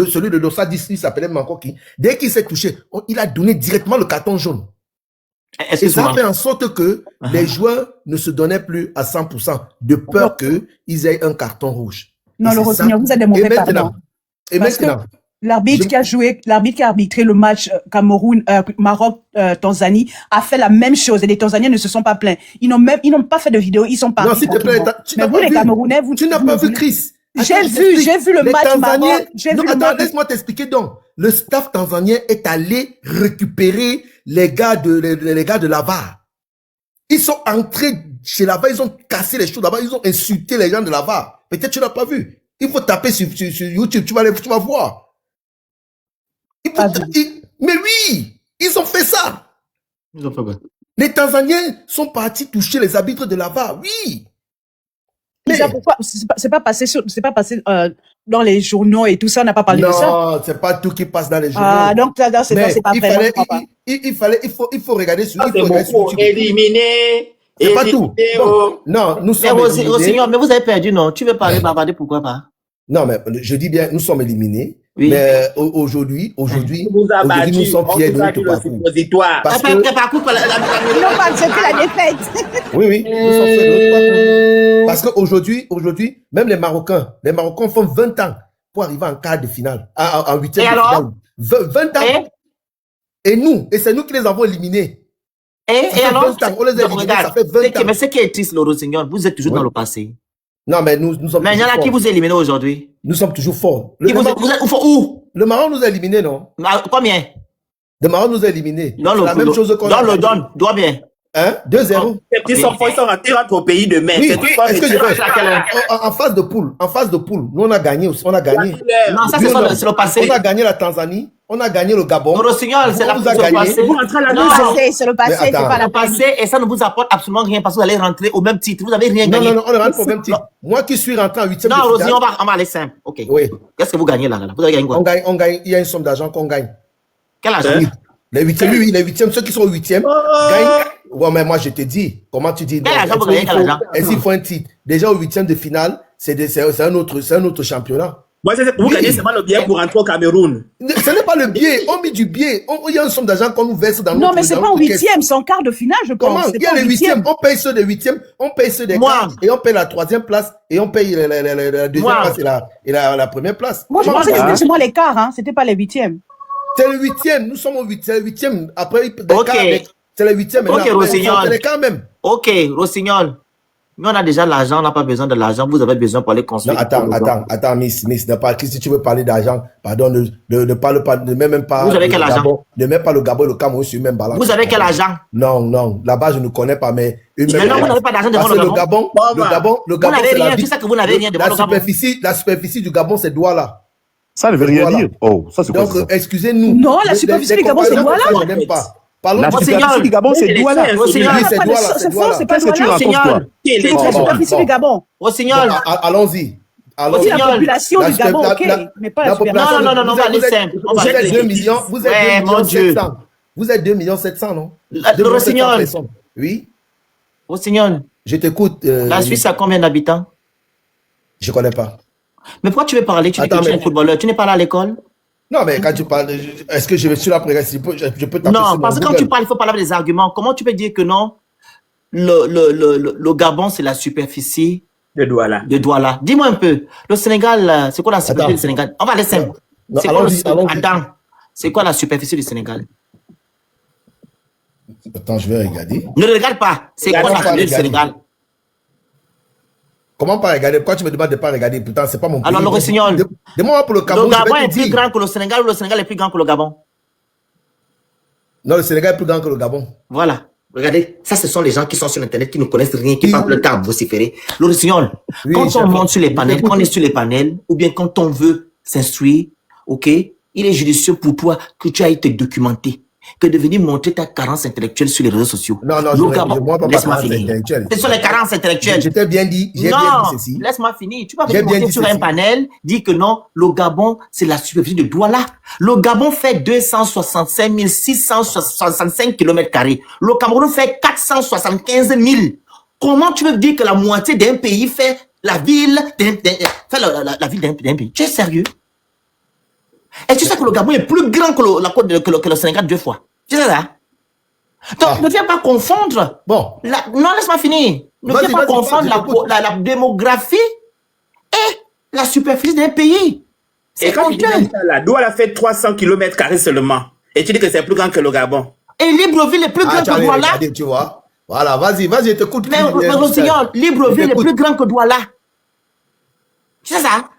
celui de Dossa dise, il s'appelait Mankoki. Dès qu'il s'est touché, il a donné directement le carton jaune. Et ça a fait en sorte que les joueurs ne se donnaient plus à 100% de peur qu'ils aient un carton rouge. Non, le Rossignol, vous êtes des mauvais perdants. Et Parce que maintenant, l'arbitre qui a arbitré le match Maroc-Tanzanie a fait la même chose et les Tanzaniens ne se sont pas plaints. Ils n'ont pas fait de vidéo, ils sont partis. non, s'il te plaît, Mais vous, les Camerounais, tu n'as pas vu Chris. J'ai vu le match Maroc. Laisse-moi t'expliquer donc. Le staff tanzanien est allé récupérer les gars de la VAR. Ils sont entrés chez la VAR, ils ont cassé les choses là-bas, ils ont insulté les gens de la VAR. Peut-être tu n'as pas vu. Il faut taper sur YouTube, tu vas voir. Mais oui, ils ont fait ça. Ils ont fait quoi? Les Tanzaniens sont partis toucher les arbitres de la VAR, oui. Mais pourquoi c'est pas passé dans les journaux et tout ça, on n'a pas parlé de ça. Non, c'est pas tout qui passe dans les journaux. Ah, donc c'est pas vrai. Il faut regarder sur Ah, c'est beaucoup. Éliminé. C'est pas tout. Bon, non, nous sommes éliminés. Rossignol, mais vous avez perdu, non? Tu veux parler, bavarder, pourquoi pas? Non, mais je dis bien, nous sommes éliminés. Oui. Mais aujourd'hui, nous sommes fiers de notre parcours. Parce que, Ils n'ont pas accepté la défaite. oui, nous sommes fiers de notre parcours. Parce qu'aujourd'hui, même les Marocains font 20 ans pour arriver en quart de finale, en huitième de finale. 20 ans. Et c'est nous qui les avons éliminés. Et alors? On les a éliminés, ça fait 20 ans. Mais ce qui est triste, le Rossignol, vous êtes toujours dans le passé. Non, mais nous sommes Mais il y en a qui vous éliminent aujourd'hui. Nous sommes toujours forts. Vous êtes où? Le Maroc nous a éliminés, non? Combien? Le Maroc nous a éliminés. C'est la même chose qu'on a. Donne, dois bien. Hein? 2-0. Les petits sont forts, ils sont rentrés au pays de mer. Oui, est-ce que je fais? En phase de poule, nous on a gagné aussi, on a gagné. Non, ça c'est le passé. On a gagné la Tanzanie, On a gagné le Gabon. Rossignol, c'est la On vous a chose gagné. passée. Vous rentrez à la Non, maison. C'est le passé, Mais c'est attends. pas la le passé, et ça ne vous apporte absolument rien parce que vous allez rentrer au même titre. Vous n'avez rien Non, gagné. non, non, on ne rentre pas au même titre. Moi qui suis rentré en 8e Non, de Rossignol, finale. on va aller simple. Ok. Oui, Qu'est-ce que vous gagnez là? Vous avez gagné quoi? on gagne. Il y a une somme d'argent qu'on gagne. Quel argent? Oui. Les 8e, oui, les 8e, ceux qui sont au 8e gagnent. Ouais, mais moi je te dis, comment tu dis? Quel argent vous gagnez, quel argent? Est-ce qu'il faut un titre? Déjà au 8e de finale, c'est un autre championnat. Moi, vous gagnez seulement le billet pour rentrer au Cameroun. Ce n'est pas le billet, on met du billet. Il y a une somme d'argent qu'on nous verse dans notre Non, mais c'est dans pas en notre caisse. 8e, c'est en quart de finale, je pense. Comment? C'est Il y a pas en les 8e, huitième. on paye ceux des 8e, on paye ceux des Moi. quarts, et on paye la 3e place, et on paye la deuxième Moi. place et la première place. Moi, je Comment pensais que ça? c'était seulement les quarts, hein. C'était pas les 8e. C'est le 8e, nous sommes au 8e. Après, des Ok. quarts, c'est le 8e. Ok, Rossignol. C'est les quarts même. Ok, Rossignol. Nous, on a déjà l'argent, on n'a pas besoin de l'argent. Vous avez besoin pour aller Non, construire. attends, Miss, si tu veux parler d'argent, pardon, ne parle pas, ne mets même pas. Vous avez le quel argent? Gabon, ne mets pas le Gabon et le Cameroun sur le même balance. Vous avez quel argent? Non, là-bas, je ne connais pas, mais une Mais même non, vous balance. n'avez pas d'argent devant Parce le que Gabon. le Gabon, n'avez c'est la rien, ville- tu sais que vous n'avez rien devant le Gabon. La superficie du Gabon, c'est Douala. Ça ne veut rien Voilà. dire. Oh, ça c'est quoi Donc, ça? excusez-nous. Non, la superficie du Gabon, c'est comparaisons, Douala. ça, je n'aime pas. Parlons La du- Rossignol. superficie du Gabon, c'est Douala. Rossignol. Oui, c'est Pas de- Douala, C'est c'est faux, Douala. c'est pas Qu'est-ce que tu Douala. racontes, toi? Rossignol. Tu dis la Bon, superficie bon. du Gabon. Rossignol. Allons-y. On dit la population La du Gabon, super- ok, la- mais pas la la population- superficie. Non, on va aller vous êtes- simple. On va Vous aller êtes 2 millions, vous êtes Ouais, 2 mon millions Dieu. 700. Vous êtes 2 millions 700, non? Le 2 millions 700 Rossignol. personnes. Oui, Rossignol. je t'écoute. La Suisse a combien d'habitants? Je connais pas. Mais pourquoi tu veux parler? Tu dis que Attends, tu es un mais- footballeur. Tu n'es pas là à l'école? Non, mais quand tu parles, est-ce que je suis là pour je peux taper Non, sur parce mon que quand Google. tu parles, il faut parler avec des arguments. Comment tu peux dire que non? Le Gabon, c'est la superficie De Douala. de Douala. Dis-moi un peu. Le Sénégal, c'est quoi la superficie Attends. du Sénégal? On va aller simple. Non, C'est quoi allons-y, allons-y. Attends. C'est quoi la superficie du Sénégal? Attends, je vais regarder. Ne regarde pas. C'est quoi Regarde la pas, superficie du regarde. Sénégal? Comment pas regarder? Pourquoi tu me demandes de pas regarder? Pourtant, c'est pas mon pays. Alors, le Rossignol. Demande-moi pour le Le Cameroun. je Gabon vais est te plus dire. grand que le Sénégal ou le Sénégal est plus grand que le Gabon? Non, le Sénégal est plus grand que le Gabon. Voilà. Regardez, ça, ce sont les gens qui sont sur Internet, qui ne connaissent rien, qui Oui. parlent le temps à vociférer. Le Rossignol, Oui, quand chef. on monte sur les panels, J'écoute. quand on est sur les panels, ou bien quand on veut s'instruire, ok, il est judicieux pour toi que tu ailles te documenter, que de venir montrer ta carence intellectuelle sur les réseaux sociaux. Non, non, Le je Gabon, vois pas ma laisse-moi carence finir. intellectuelle. Ce sont les carences intellectuelles. Je t'ai bien dit, j'ai bien Non, dit ceci. laisse-moi finir. Tu vas J'ai venir bien monter dit sur un ceci. panel, dire que non, le Gabon, c'est la superficie de Douala. Le Gabon fait 265 665 km². Le Cameroun fait 475 000. Comment tu veux dire que la moitié d'un pays fait la ville la ville d'un pays? Tu es sérieux? Et tu sais que le Gabon est plus grand que le Sénégal 2 fois. Tu sais ça? Donc, Ah. ne viens pas confondre. Bon, Non, laisse-moi finir. Ne Vas-y, viens pas vas-y, confondre vas-y, j'écoute. la démographie et la superficie d'un pays. Et C'est quand tu dis honteux. ça, là, Douala fait 300 km² seulement. Et tu dis que c'est plus grand que le Gabon. Et Libreville est plus grand tu que allais Douala. regarder, tu vois. Voilà, vas-y, je t'écoute. Mais Rossignol, Libreville est J'écoute. plus grand que Douala. C'est ça?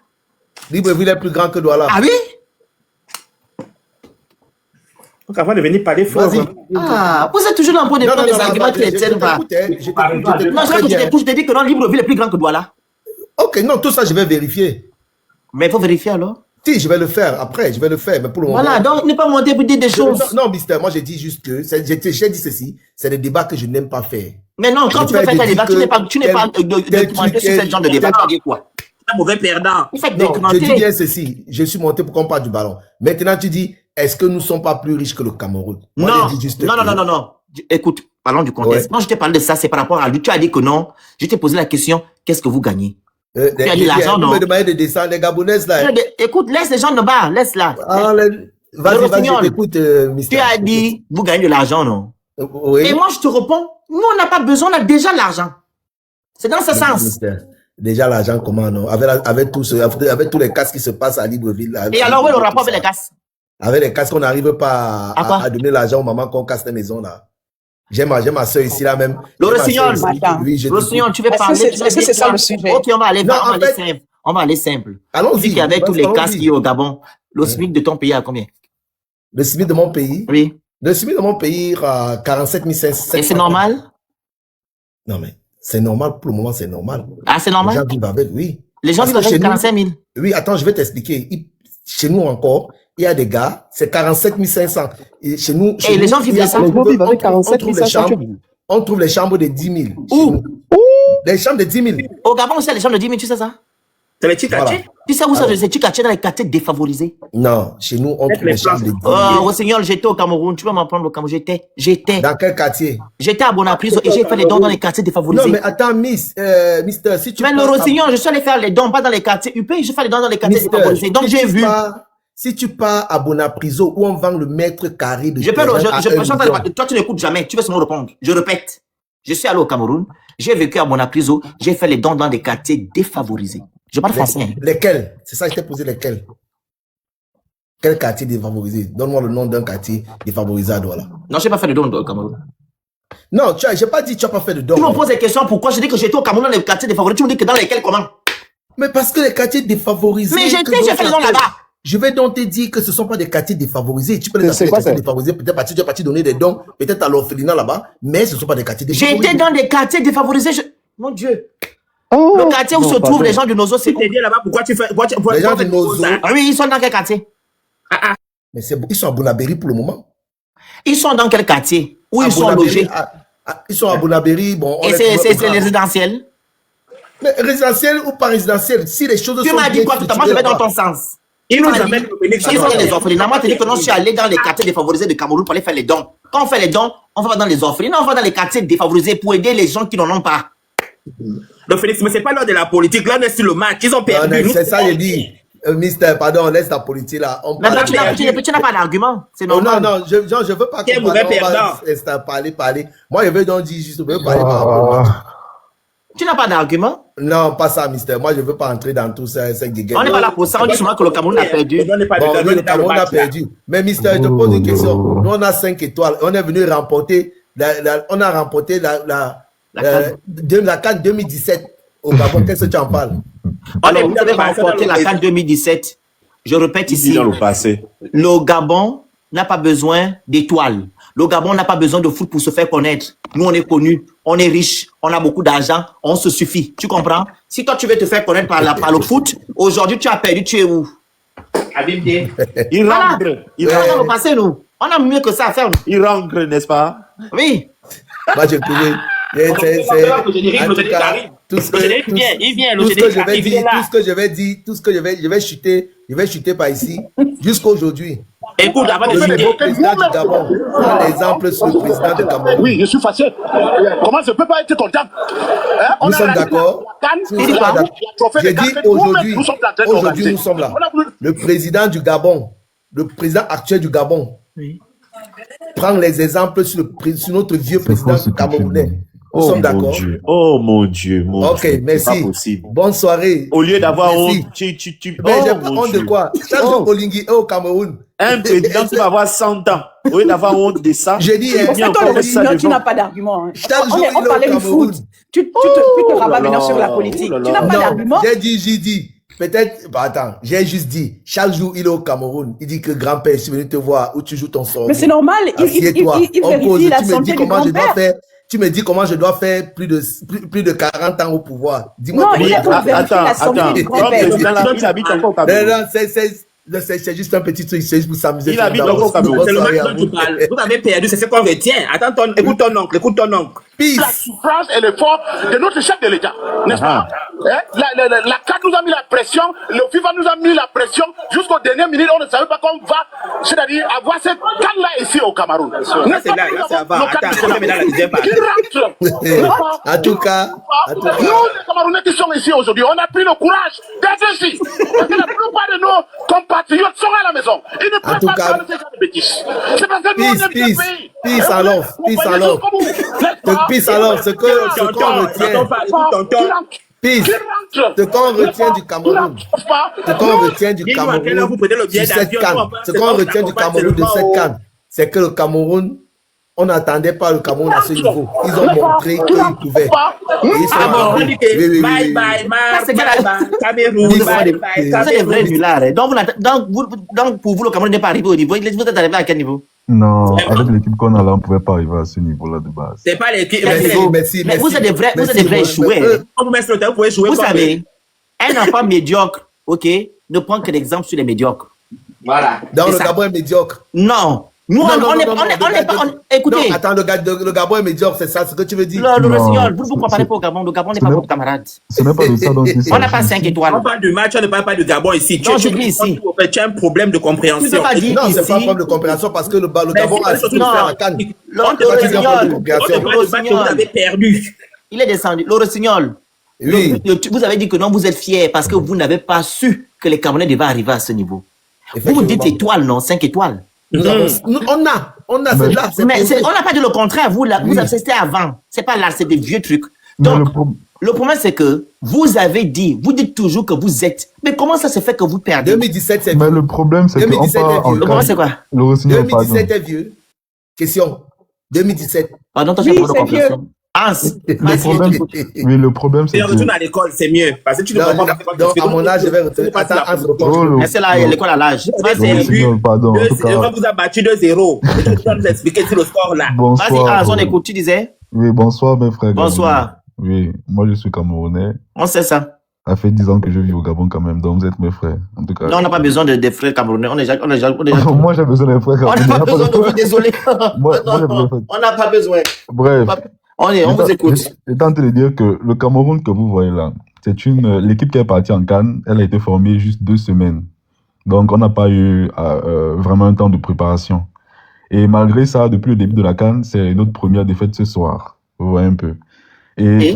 Libreville est plus grand que Douala. Ah oui? Donc avant de venir parler fort. Vas-y. Ah, vous êtes toujours dans le point de prendre des arguments qui ne tiennent pas. je t'écoute Non, je très crois que bien. je t'ai dit que non, Libreville est plus grand que Douala. Ok, non, tout ça, je vais vérifier. Mais il faut vérifier alors. Si, je vais le faire après, je vais le faire, mais pour le moment. Voilà, donc ne pas monter pour dire des choses. Non, Mister, moi j'ai dit juste que, j'ai dit ceci, c'est des débats que je n'aime pas faire. Mais non, quand Je tu veux vais faire te un débat, dire tu n'es pas tel documenté sur truc, ce genre de débat. Tu dis quoi? Un mauvais perdant. Il fait Non, je dis documenter. bien ceci, je suis monté pour qu'on parle du ballon. Maintenant, tu dis, est-ce que nous ne sommes pas plus riches que le Cameroun? Moi, Non, j'ai dit juste non, que- non, non, non, non. Écoute, parlons du contexte. Ouais. Quand je t'ai parlé de ça, c'est par rapport à lui. Tu as dit que non. Je t'ai posé la question, qu'est-ce que vous gagnez? Tu as dit l'argent, vous non? me demandez de descendre les Gabonaises là. Écoute, laisse les gens de bas, laisse là. Ah, vas-y, Rossignol, je t'écoute, Mister. Tu as dit, vous gagnez de l'argent, non? Oui. Et moi, je te réponds, nous, on n'a pas besoin, on a déjà l'argent. C'est dans ce sens. Mister, déjà, l'argent, comment, non? Avec tous les casses qui se passent à Libreville. Là, Et alors, où est le rapport avec les casses? Avec les casses, on n'arrive pas À quoi? à donner l'argent au moment qu'on casse les maisons, là. J'ai ma soeur ici, là, même. Le J'ai ma Rossignol. sœur ici. Attends. Oui, je Rossignol, tu veux Est-ce que parler? c'est- tu vas est-ce que dire c'est ça quoi? le sujet? Ok, on va aller, Non, on va en aller fait- simple. On va aller simple. Allons-y. Vu qu'avec tous les Allons-y. casses qui est au Gabon, le SMIC de ton pays à combien? Le SMIC de mon pays. Oui. Le SMIC de mon pays à 47 500. Et c'est normal? Non, mais c'est normal. Pour le moment, c'est normal. Ah, c'est Les gens normal? vivent avec, oui. Les gens Parce vivent que avec chez nous- 45 000. Oui, attends, je vais t'expliquer. Chez nous encore, il y a des gars, c'est 47 500. Et chez nous, Et les gens vivent de ça. Les gens vivent avec 47 trouve 500. on trouve les chambres de 10 000. Où? Les chambres de 10 000. Au Gabon, c'est les gens de 10 000, tu sais ça? C'est les Tchikaché. Voilà. Tu sais où ça, c'est Tchikaché dans les quartiers défavorisés? Non, chez nous, on trouve les les chambres de 10 000. Oh, Rossignol, j'étais au Cameroun. Tu vas m'en prendre au Cameroun. J'étais. Dans quel quartier? J'étais à Bonapriso et j'ai fait les dons dans les quartiers défavorisés. Non, mais attends, Mister, si tu Mais le pars à- Rossignol, je suis allé faire les dons, pas dans les quartiers UP, je fais les dons dans les quartiers Mister, défavorisés. Donc si j'ai tu vu. si tu pars à Bonapriso où on vend le mètre carré de Je peux, terrain à je 1 million. toi, tu n'écoutes jamais. Tu veux seulement répondre. Je répète. Je suis allé au Cameroun. J'ai vécu à Bonapriso. J'ai fait les dons dans des quartiers défavorisés. Je parle français. Hein. Lesquels? C'est ça, je t'ai posé lesquels? Quel quartier défavorisé? Donne-moi le nom d'un quartier défavorisé à Douala. Non, je n'ai pas fait de dons au Cameroun. Non, j'ai pas dit que tu n'as pas fait de don. Tu me poses des questions. Pourquoi je dis que j'étais au Cameroun dans les quartiers défavorisés? Tu me dis que dans lesquels comment? Mais parce que les quartiers défavorisés. Mais j'ai fait les dons là-bas. Je vais donc te dire que ce ne sont pas des quartiers défavorisés. Tu peux les C'est appeler quoi quartiers ça? défavorisés, peut-être parce que tu es parti donner des dons, peut-être à l'orphelinat là-bas, mais ce ne sont pas des quartiers défavorisés. J'étais dans des quartiers défavorisés. Mon Dieu. Oh, Le quartier où non, se trouvent pardon. les gens du Nozo, c'est Si où? t'es bien là-bas, pourquoi tu fais. Les gens du Nozo. Ah oui, ils sont dans quel quartier? Mais ils sont à Bonabéry pour le moment. Ils sont dans quel quartier? Où À ils sont Bonabéry, logés? ils sont à Bonabéry. Bon, Et c'est les résidentiels? Mais résidentiel ou pas résidentiel, si les choses Tu sont m'as dit bien quoi tout à l'heure? Moi, je vais dans ton sens. Ils nous Tu m'as dit, amènent le Phoenix. ils sont les orphelinats. Moi, tu dis que non, je suis allé dans les quartiers défavorisés de Cameroun pour aller faire les dons. Quand on fait les dons, on va dans les orphelinats, on va dans les quartiers défavorisés pour aider les gens qui n'en ont pas. Le Phoenix, mais c'est pas l'heure de la politique. Là, on est sur le match. Ils ont Non, perdu. non, c'est ça, j'ai dit. Mister, pardon, laisse la politique là. On Mais parle toi, tu n'as pas d'argument. C'est Oh, normal. non, je veux pas Quel qu'on mauvais parler. Moi, je veux donc dire juste, je veux parler par rapport au match. Tu n'as pas d'argument. Non, pas ça, Mister. Moi, je veux pas entrer dans tout ça, cette guéguerre. On n'est pas là pour ça. On dit souvent que le Cameroun a perdu. On n'est pas Bon, dedans, le Cameroun a perdu. Mais Mister, je te pose une question. Nous, on a 5 étoiles. On est venu remporter, on a remporté la CAN 2017 au Gabon. Qu'est-ce que tu en parles? Alors, vous avez remporté la CAN 2017. Je répète ici. Dans le passé. Le Gabon n'a pas besoin d'étoiles. Le Gabon n'a pas besoin de foot pour se faire connaître. Nous, on est connus, on est riches, on a beaucoup d'argent, on se suffit. Tu comprends? Si toi, tu veux te faire connaître par le foot, aujourd'hui, tu as perdu, tu es où? Abimdé. Il Voilà. rentre. Il On va rentre. le passer, nous. On a mieux que ça à faire. nous. Il rentre, n'est-ce pas? Oui. Moi, je trouvais. En tout cas, tout ce que je vais chuter par ici jusqu'aujourd'hui. Écoute, avant de Le nouveau chuter, président du Gabon, prend l'exemple sur le président de Cameroun. Oui, je suis fâché. Comment je ne peux pas être content? Hein? Nous sommes d'accord. J'ai dit aujourd'hui, nous sommes là. Le président du Gabon, le président actuel du Gabon, prend les exemples sur notre vieux président camerounais. Nous sommes d'accord. Oh mon Dieu, mon Ok, Dieu. C'est merci. pas possible. Bonne soirée. Au lieu d'avoir Merci. honte, tu... Mais j'ai Oh pas mon honte de Dieu. quoi? Chaque jour au Lingui et au Cameroun. Un président qui va avoir 100 ans. Au lieu d'avoir honte de ça. J'ai dit, Pour ça, toi, le Signor, tu n'as pas d'argument. Hein. Chaque jour, On il est parlait au du Cameroun. foot. Tu te rabats maintenant sur la politique. Tu n'as pas Non, d'argument. j'ai dit. Peut-être, bah attends, j'ai juste dit, chaque jour il est au Cameroun, il dit que grand-père, je suis venu te voir où tu joues ton sort. Mais c'est normal, Assieds-toi. il On vérifie pose, la tu me santé dis du comment je dois grand-père. faire. Tu me dis comment je dois faire plus de 40 ans au pouvoir. Dis-moi Non, comment il je est dois pour vérifier la santé du grand-père. Président, il habite encore au Cameroun. Non, c'est juste un petit truc, c'est juste pour s'amuser. Il habite encore au Cameroun. c'est le match dont tu parles. Vous avez perdu, c'est ce qu'on retient. Attends, écoute ton oncle. La souffrance et l'effort de notre chef de l'État, n'est-ce pas? Hein? La CAD nous a mis la pression, le FIFA nous a mis la pression, jusqu'au dernier minute, on ne savait pas qu'on va, c'est-à-dire avoir cette CAD-là ici au Cameroun. Là, c'est là, ça va. Attends, on est dans la deuxième partie. Qui rentre. En tout cas, Nous, les Camerounais qui sont ici aujourd'hui, on a pris le courage d'être ici. Parce que la plupart de nos compatriotes sont à la maison. Ils ne En peuvent tout pas cas, faire ce genre de bêtises. C'est parce que nous, on aime le pays. peace and love, peace and love. Peace and love, ce qu'on retient. Peace. Ce qu'on retient du Cameroun. Ce qu'on retient du Cameroun sur cette canne. Ce qu'on retient du Cameroun de cette canne, c'est que le Cameroun, on n'attendait pas le Cameroun à ce niveau. Ils ont montré qu'ils pouvaient. Et ils sont arrivés. Oui. Bye bye, Cameroun, Vous bye êtes bye, des vrais nullards. hein. Donc, pour vous, le Cameroun n'est pas arrivé au niveau. Vous êtes arrivé à quel niveau? Non, avec l'équipe qu'on a là, on ne pouvait pas arriver à ce niveau-là de base. C'est pas l'équipe. Merci. Mais vous êtes des vrais échoués. hein. On vous met sur le terrain, vous pouvez jouer. Vous comme savez, un enfant médiocre, ok, ne prend que l'exemple sur les médiocres. Voilà. Donc C'est le ça. Gabon est médiocre. Non. Nous, on n'est pas. Écoutez. Non, attends, le Gabon est médiocre, c'est ça ce que tu veux dire? Le Non, Rossignol, vous ne comparez pas au Gabon. Le Gabon n'est ce pas n'est- votre camarade. Ce n'est pas de ça dont il On n'a pas s'agit. 5 On étoiles. parle du match, on ne parle pas du Gabon ici. Non, je dis ici. Tu as un problème de Tu ne compréhension. peux pas dire Non, c'est ici. pas un problème de compréhension parce que le Mais Gabon c'est a pas surtout surtout fait ça. la canne. On Le te parle du Rossignol. match, Le on te parle du match que vous Rossignol. avez perdu. Il est descendu. Le Rossignol. Oui, Vous avez dit que non, vous êtes fiers parce que vous n'avez pas su que les Camerounais devaient arriver à ce niveau. Vous vous dites effectivement. étoile, non? 5 étoiles. On a, c'est là, c'est Mais posé. on n'a pas dit le contraire. Vous, là, Oui. vous avez c'était avant. C'est pas là, c'est des vieux trucs. Mais Donc, le pro- le problème, c'est que vous avez dit, vous dites toujours que vous êtes. Mais comment ça se fait que vous perdez? 2017, c'est mais vieux. le problème, c'est qu'on 2017 part est en vieux. Le problème, CAN. c'est quoi? Le Rossignol, pardon. 2017 est vieux. Question. 2017. Pardon, toi, tu Oui, as pas de c'est compréhension. Hans, Le vas-y, problème, écoute. oui, le problème, c'est Et que... retourne à l'école, c'est mieux. Parce que tu ne comprends pas. Donc, à mon âge, je vais retourner. Attends, Oh, le- Mais c'est là, l'école à l'âge. Vous avez le perdu. Rossignol, pardon. En tout On cas, vous a battu 2-0. Et tu dois nous expliquer sur le score là. Vas-y, bonsoir. Hans, on écoute, tu disais. Oui, bonsoir, mes frères. Bonsoir. Oui, moi, je suis Camerounais. On sait ça. Ça fait 10 ans que je vis au Gabon quand même, donc vous êtes mes frères. En tout cas. Non, on n'a pas besoin de frères camerounais. On est déjà. Moi, j'ai besoin des frères On n'a camerounais. pas besoin de vous, désolé. Moi, j'ai besoin de- On n'a pas besoin. Bref. On vous écoute. J'étais en train de dire que le Cameroun que vous voyez là, c'est l'équipe qui est partie en Cannes, elle a été formée juste 2 semaines. Donc, on n'a pas eu vraiment un temps de préparation. Et malgré ça, depuis le début de la Cannes, c'est notre première défaite ce soir. Vous voyez un peu. Et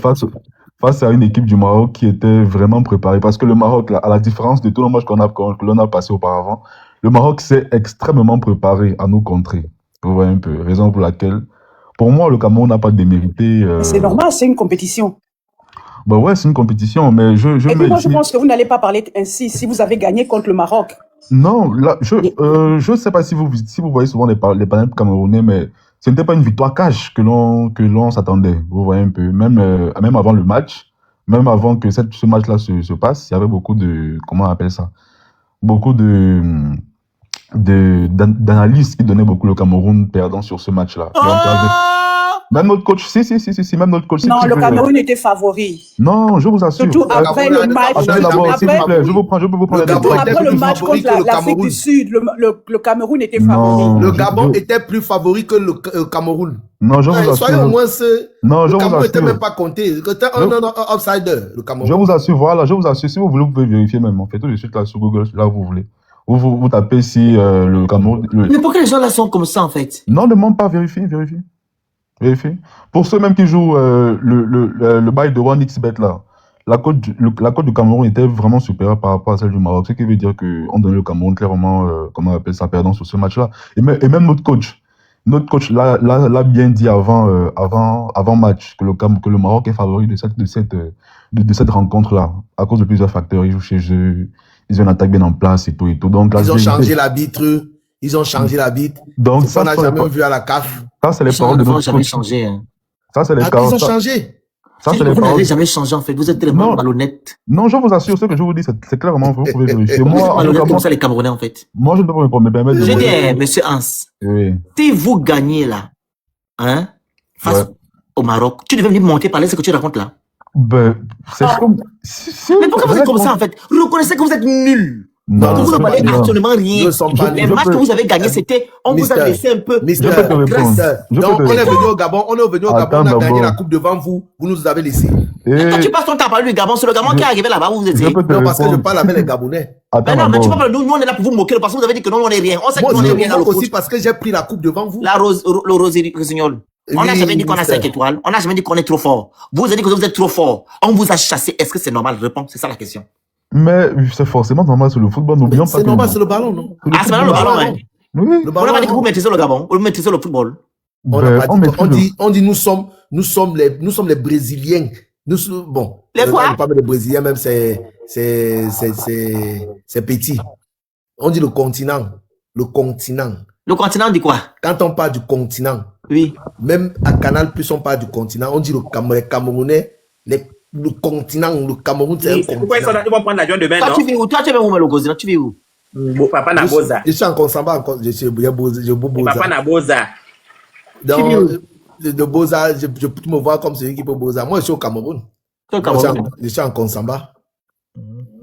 face à une équipe du Maroc qui était vraiment préparée, parce que le Maroc, là, à la différence de tous les matchs que l'on a passé auparavant, le Maroc s'est extrêmement préparé à nous contrer. Vous voyez un peu. Raison pour laquelle, pour moi, le Cameroun n'a pas démérité. C'est normal, c'est une compétition. Bah ouais, c'est une compétition, mais je Et puis mets moi, ici... je pense que vous n'allez pas parler ainsi si vous avez gagné contre le Maroc. Non, là, je sais pas si vous voyez souvent les panels camerounais, mais ce n'était pas une victoire cash que l'on s'attendait. Vous voyez un peu, même avant le match, même avant que ce match-là se passe, il y avait beaucoup de, comment on appelle ça, beaucoup d'analystes qui donnaient beaucoup le Cameroun perdant sur ce match-là. Même notre coach, si, même notre coach. Non, le Cameroun était favori. Non, je vous assure. Surtout après le match. Attendez d'abord, s'il vous plaît, je peux vous prendre les Surtout détails. après le match contre l'Afrique du Sud, le Cameroun était favori. Non, Le Gabon était plus favori que le Cameroun. Non, je vous assure. Soyons au moins Non, je le vous Cameroun n'était assure. même pas compté. C'était un outsider, le Cameroun. Je vous assure, voilà, je vous assure. Si vous voulez, vous pouvez vérifier même. On fait tout de suite là sur Google, là où vous voulez. Vous tapez si le Cameroun. Mais pourquoi les gens là sont comme ça en fait? Non, ne demande pas, vérifie. Pour ceux même qui jouent le bail de 1xBet là, la cote du Cameroun était vraiment supérieure par rapport à celle du Maroc. Ce qui veut dire qu'on donnait le Cameroun clairement, comment on appelle ça, perdant sur ce match-là. Et même notre coach l'a bien dit avant match que le Maroc est favori de cette rencontre-là à cause de plusieurs facteurs. Ils jouent chez eux, ils ont une attaque bien en place et tout. Donc, ils ont changé l'arbitre. Donc, ça, on n'a jamais vu à la CAF. Ça, c'est les paroles de notre coach. Changé, hein. Ça, c'est les paroles. Ils ont changé. Ça, c'est les vous paroles. n'avez jamais changé en fait. Vous êtes tellement malhonnête. Non, je vous assure, ce que je vous dis, c'est clairement, vous pouvez vérifier. Vous êtes malhonnête comme ça, les Camerounais en fait. Moi, je ne peux pas me permettre de... Je dis, monsieur Hans, oui. Si vous gagnez là, hein, face au Maroc, tu devais venir monter parler ce que tu racontes là. Ben, c'est comme... Mais pourquoi vous êtes comme ça en fait? Reconnaissez que vous êtes nuls. Non, vous ne valez absolument rien. Les matchs que vous avez gagnés, c'était, on vous a laissé un peu de grâce. Donc, on est venu au Gabon, on a gagné la coupe devant vous, vous nous avez laissé. Quand tu passes ton temps à parler du Gabon, c'est le Gabon qui est arrivé là-bas, vous étiez. Non, parce que je parle avec les Gabonais. Non, mais tu parles de nous, on est là pour vous moquer, parce que vous avez dit que non, on n'est rien. On sait que nous, on est rien dans le foot. aussi parce que j'ai pris la coupe devant vous. Le Rossignol. On n'a jamais dit qu'on a 5 étoiles. On n'a jamais dit qu'on est trop fort. Vous avez dit que vous êtes trop fort. On vous a chassé. Est-ce que c'est normal? Réponds. C'est ça la question. Mais c'est forcément normal sur le football. N'oublions pas. C'est normal sur le ballon, non? Ah, c'est normal le ballon, hein? Oui. On n'a pas dit que vous maîtrisez le Gabon. Vous maîtrisez le football. On dit nous sommes les Brésiliens. Bon. Les quoi? Pas les Brésiliens, même c'est petit. On dit le continent. Le continent. Le continent dit quoi? Quand on parle du continent, oui. Même à Canal+, on parle du continent. On dit les Camerounais, le continent, le Cameroun, c'est un continent. Pourquoi ils vont prendre l'avion demain, non? Toi, tu vis où? Toi, tu es où, le Gozi? Tu vis où? Papa Naboza. Je suis en Konsamba encore. Je suis Boza. Papa Naboza. Donc, de Boza, tu me vois comme celui qui peut Boza. Moi, je suis au Cameroun. Je suis en Konsamba.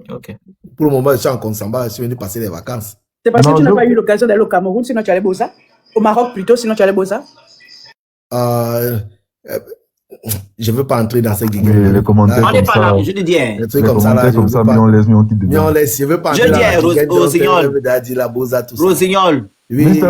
Ok. Pour le moment, je suis en Konsamba. Je suis venu passer les vacances. C'est parce que Non, tu n'as pas eu l'occasion d'aller au Cameroun, sinon tu allais Bosa. Au Maroc plutôt, sinon tu allais Bosa. Je ne veux pas entrer dans ces mais guéguerres. les commentaires On n'est comme pas là, ça, je te dis. Les les trucs comme ça, là, commentaires je comme ne ça, veux mais pas. on laisse, mais on quitte Mais on dedans. laisse, je ne veux pas Je entrer dans dis la guéguerre au Rossignol. dit la Bosa, tout ça. Rossignol. Oui,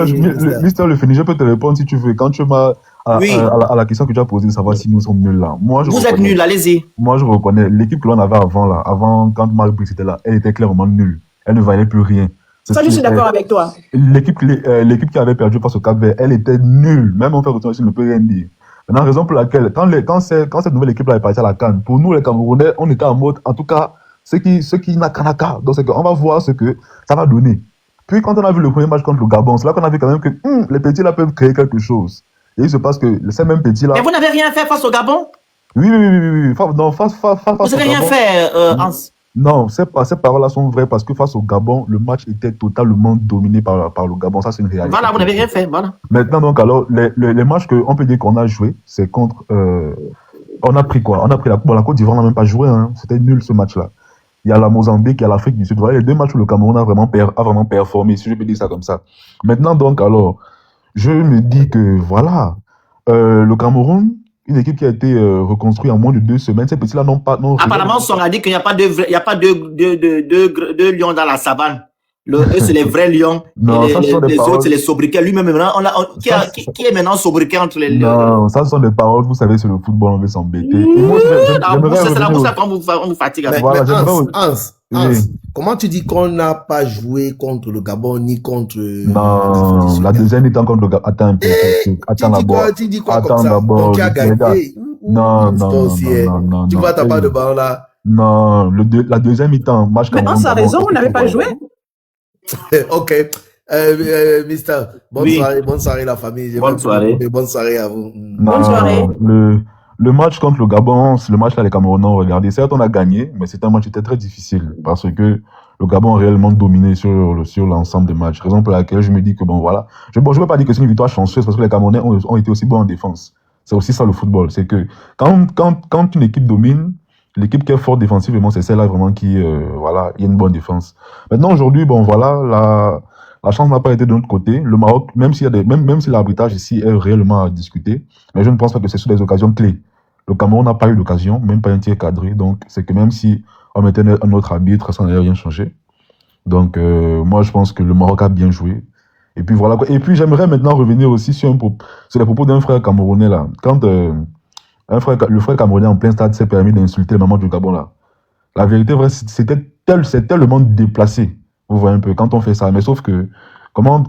Mister Le Fini, je peux te répondre si tu veux. Quand tu m'as Oui. à la question que tu as posée de savoir si nous sommes nuls là. Moi, je Vous êtes reconnais. nuls, allez-y. Moi, je reconnais. L'équipe que l'on avait avant là, avant quand Marc Brice était là, elle était clairement nulle. Elle ne valait plus rien. Ça, je suis d'accord avec toi. L'équipe qui avait perdu face au Cap-Vert, elle était nulle. Même en fait retour ici, ne peut rien dire. Maintenant, raison pour laquelle, quand cette nouvelle équipe là est partie à la CAN, pour nous les Camerounais, on était en mode, en tout cas, ceux qui n'a qu'à. Donc c'est qu'on va voir ce que ça va donner. Puis quand on a vu le premier match contre le Gabon, c'est là qu'on a vu quand même que les petits là peuvent créer quelque chose. Et il se passe que ces mêmes petits là. Mais vous n'avez rien fait face au Gabon? Oui. Non, face Vous n'avez rien fait, Hans? Non, ces paroles-là sont vraies parce que face au Gabon, le match était totalement dominé par le Gabon. Ça, c'est une réalité. Voilà, vous n'avez rien fait, voilà. Maintenant, donc, alors, les matchs qu'on peut dire qu'on a joué, c'est contre. On a pris quoi? On a pris la Côte d'Ivoire, on n'a même pas joué. Hein. C'était nul ce match-là. Il y a la Mozambique, il y a l'Afrique du Sud. Voilà, les deux matchs où le Cameroun a vraiment performé, si je peux dire ça comme ça. Maintenant, donc, alors, je me dis que voilà, le Cameroun, une équipe qui a été reconstruite en moins de 2 semaines, ces petits-là n'ont pas. Apparemment, on a dit qu'il n'y a pas de lions dans la savane. Eux, c'est les vrais lions. Non, et ça, ce sont des les paroles. autres, c'est les sobriquets. Lui-même, maintenant, qui est maintenant sobriquet entre les lions? Non, ça, ce sont des paroles, vous savez, c'est le football, on veut s'embêter. Et moi, C'est la bourse qu'on vous fatigue avec. Voilà, Hans, comment tu dis qu'on n'a pas joué contre le Gabon ni contre. Non, la deuxième mi-temps contre le Gabon. Attends un peu. Attends d'abord. Tu dis quoi Attends comme ça? d'abord. Donc tu as gagné. Non. Tu vois ta part de ballon là. Non, la deuxième mi-temps, match Mais Hans a raison, vous n'avez pas joué. Ok. Mister, bonne soirée la famille. Bonne soirée. Bonne soirée à vous. Bonne soirée. Le match contre le Gabon, le match là, les Camerounais ont regardé. Certes, on a gagné, mais c'était un match qui était très difficile parce que le Gabon a réellement dominé sur l'ensemble des matchs. Raison pour laquelle je me dis que bon, voilà. Je ne peux pas dire que c'est une victoire chanceuse parce que les Camerounais ont été aussi bons en défense. C'est aussi ça le football. C'est que quand une équipe domine, l'équipe qui est forte défensivement, c'est celle-là vraiment qui, voilà, il y a une bonne défense. Maintenant, aujourd'hui, bon, voilà, la chance n'a pas été de notre côté. Le Maroc, même si l'arbitrage ici est réellement à discuter, mais je ne pense pas que c'est sur des occasions clés. Le Cameroun n'a pas eu d'occasion, même pas un tir cadré. Donc, c'est que même si on mettait un autre arbitre, ça n'allait rien changer. Donc, moi, je pense que le Maroc a bien joué. Et puis, voilà. Et puis, j'aimerais maintenant revenir aussi sur les propos d'un frère camerounais, là. Quand le frère camerounais en plein stade s'est permis d'insulter le maman du Gabon, là. La vérité, vrai, c'est tellement déplacé. Vous voyez un peu, quand on fait ça. Mais sauf que, comment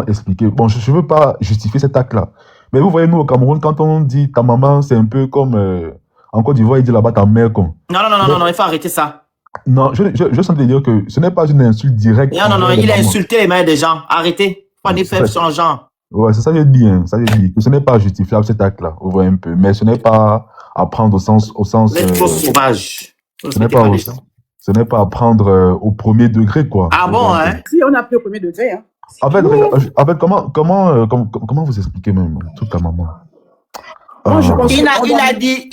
expliquer? Bon, je ne veux pas justifier cet acte-là. Mais vous voyez, nous, au Cameroun, quand on dit ta maman, c'est un peu comme en Côte d'Ivoire, il dit là-bas ta mère, con. Non, il faut arrêter ça. Non, je sens te dire que ce n'est pas une insulte directe. Non, il a insulté les mères des gens. Arrêtez. Pas des faire son genre. Ouais, c'est ça que je dis, hein. Ça je dis. Ce n'est pas justifiable cet acte-là. Vous voyez un peu. Mais ce n'est pas à prendre au sens. Vous êtes trop sauvage. Ce n'est pas à prendre au premier degré, quoi. Ah bon, hein? Si, on a pris au premier degré, hein. En fait, comment vous expliquer même toute ta maman? Il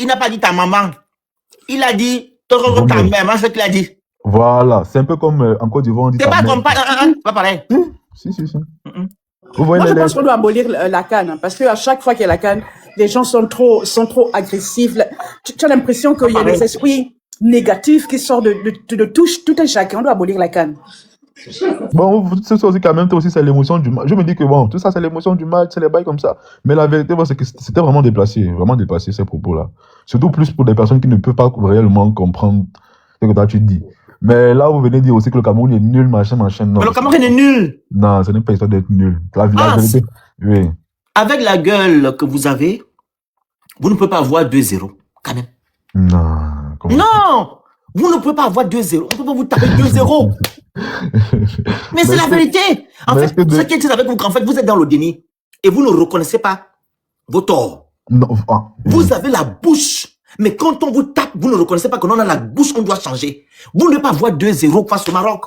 n'a pas dit ta maman. Il a dit ta mère. Moi, je te l'ai dit. Voilà, c'est un peu comme en Côte d'Ivoire, on dit. C'est pas comme pas pareil. Si. Vous voyez. Moi, je pense qu'on doit abolir la CAN, hein, parce qu'à chaque fois qu'il y a la CAN, les gens sont trop agressifs. Tu as l'impression qu'il y a des esprits négatifs qui sortent de tout un chacun. On doit abolir la CAN. Bon, c'est aussi quand même, c'est l'émotion du match. Je me dis que bon, tout ça, c'est l'émotion du match, c'est les bails comme ça. Mais la vérité, c'est que c'était vraiment déplacé ces propos-là. Surtout plus pour des personnes qui ne peuvent pas réellement comprendre ce que toi tu dis. Mais là, vous venez dire aussi que le Cameroun est nul, machin. Non, mais le Cameroun est nul. Non, ce n'est pas histoire d'être nul. La vérité, oui. Avec la gueule que vous avez, vous ne pouvez pas avoir 2-0, quand même. Non, vous ne pouvez pas avoir 2-0. On ne peut pas vous taper 2-0. Mais c'est la vérité. En fait, ce qui est avec vous, en fait, vous êtes dans le déni et vous ne reconnaissez pas vos torts. Vous avez la bouche. Mais quand on vous tape, vous ne reconnaissez pas que l'on a la bouche, on doit changer. Vous ne devez pas avoir 2-0 face au Maroc.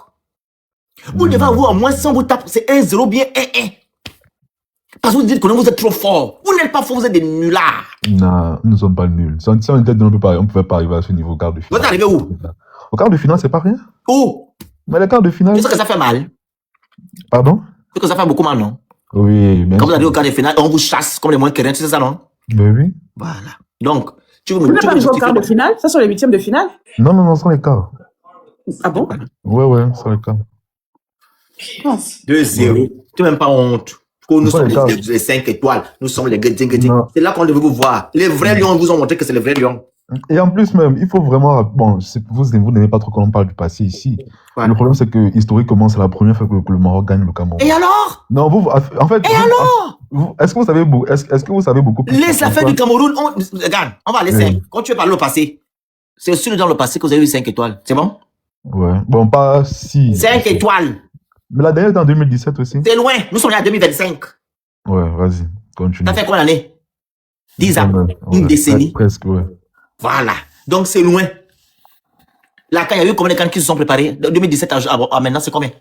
Vous devez avoir au moins, si on vous tape, c'est 1-0 bien 1-1. Parce que vous dites que vous êtes trop fort. Vous n'êtes pas fort, vous êtes des nullards. Non, nous ne sommes pas nuls. Si on était on ne pouvait pas arriver à ce niveau au quart de finale. Vous êtes arrivé où? Au quart de finale, c'est pas rien. Où? Mais le quart de finale. Est-ce que ça fait mal? Pardon? C'est que ça fait beaucoup mal, non? Oui, bien Quand vous sûr. allez au quart de finale, on vous chasse comme les moins que rien, c'est ça, non? Ben oui. Voilà. Donc, tu veux Vous me n'avez pas joué au quart de finale? Ça, sont les huitièmes de finale? Non, non, non, sans les cas. Ah bon? Ouais, sans les cas. 2-0. Tu n'as même pas honte. Nous C'est pas sommes les cas. les 5 étoiles. Nous sommes les gudins. Non. C'est là qu'on devait vous voir. Les vrais lions vous ont montré que c'est les vrais lions. Et en plus même, il faut vraiment... Bon, vous n'aimez pas trop qu'on parle du passé ici. Ouais. Le problème, c'est que historiquement, c'est la première fois que le Maroc gagne le Cameroun. Et alors? Non, en fait... Et alors? Est-ce que vous savez est-ce que vous savez beaucoup plus? Les affaires du Cameroun, regarde, on va aller Oui. 5. Quand tu veux parler au passé, c'est aussi dans le passé que vous avez eu 5 étoiles. C'est bon? Ouais. Bon, pas si. 5 étoiles. Mais la dernière était en 2017 aussi. C'est loin. Nous sommes là en 2025. Ouais, vas-y, continue. Ça fait combien d'années? 10 ans. Ouais, Une décennie. Presque, ouais. Voilà. Donc c'est loin. Là, quand il y a eu combien de cannes qui se sont préparés? De 2017 à maintenant, c'est combien?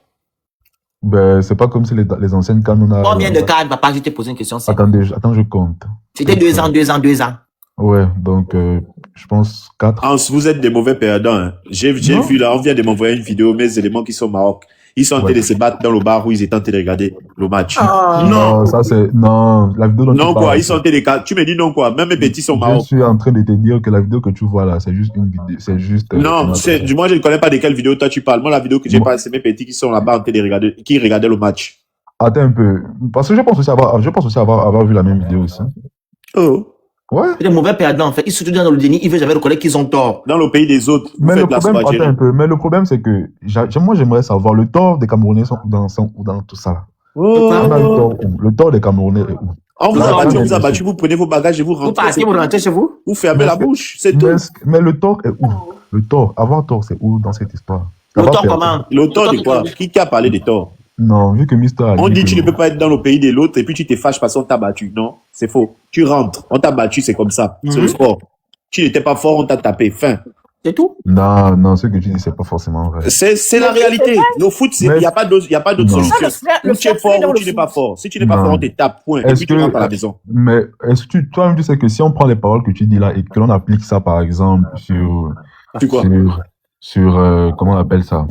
Ben, c'est pas comme si les anciennes cannes, on a... Combien de cannes, papa? Je t'ai posé une question. Attendez, je compte. C'était 2 ans, 2 ans, 2 ans. Ouais, donc, je pense 4. Hans, vous êtes des mauvais perdants. Hein. J'ai vu là, on vient de m'envoyer une vidéo, mes éléments qui sont au Maroc. Ils sont en train de se battre dans le bar où ils étaient en train de regarder le match. Non, ça c'est... Non, la vidéo dont Non tu quoi, parles, ils sont en train de... Tu me dis non quoi, même mes petits sont au je Maroc. suis en train de te dire que la vidéo que tu vois là, c'est juste une vidéo, c'est juste... Non, moi je ne connais pas de quelle vidéo toi tu parles. Moi la vidéo que j'ai parlé, c'est mes petits qui sont là-bas en train de regarder, qui regardaient le match. Attends un peu, parce que je pense aussi avoir vu la même vidéo aussi. Oh. Ouais. C'est des mauvais perdants, en fait. Ils se trouvent dans le déni, ils veulent jamais reconnaître qu'ils ont tort. Dans le pays des autres, vous Mais le faites la problème, sauvagerie. attends un peu, mais le problème c'est que moi j'aimerais savoir le tort des Camerounais sont où dans tout ça là. Oh. On a le tort où? Le tort des Camerounais est où? On vous a battu, vous prenez vos bagages et vous rentrez. Vous partez, vous rentrez chez vous? Vous fermez la bouche, c'est tout. Mais le tort est où? Le tort, avoir tort c'est où dans cette histoire? Le Avoir tort perdu. comment? Le tort de quoi? Qui a parlé de tort? Non, vu que Mister a On dit que tu ne peux pas être dans le pays de l'autre et puis tu te fâches parce qu'on t'a battu. Non, c'est faux. Tu rentres, on t'a battu, c'est comme ça. C'est le sport. Tu n'étais pas fort, on t'a tapé. Fin. C'est tout? Non, ce que tu dis c'est pas forcément vrai. C'est la réalité. Le foot, il n'y a pas d'autre Non. solution. Ou tu es fort ou tu n'es pas fort. Si tu n'es pas Non. fort, on te tape, point. Et Est-ce puis tu que- rentres à la maison. Mais est-ce que toi-même tu sais que si on prend les paroles que tu dis là et que l'on applique ça par exemple Tu quoi? sur comment on appelle ça?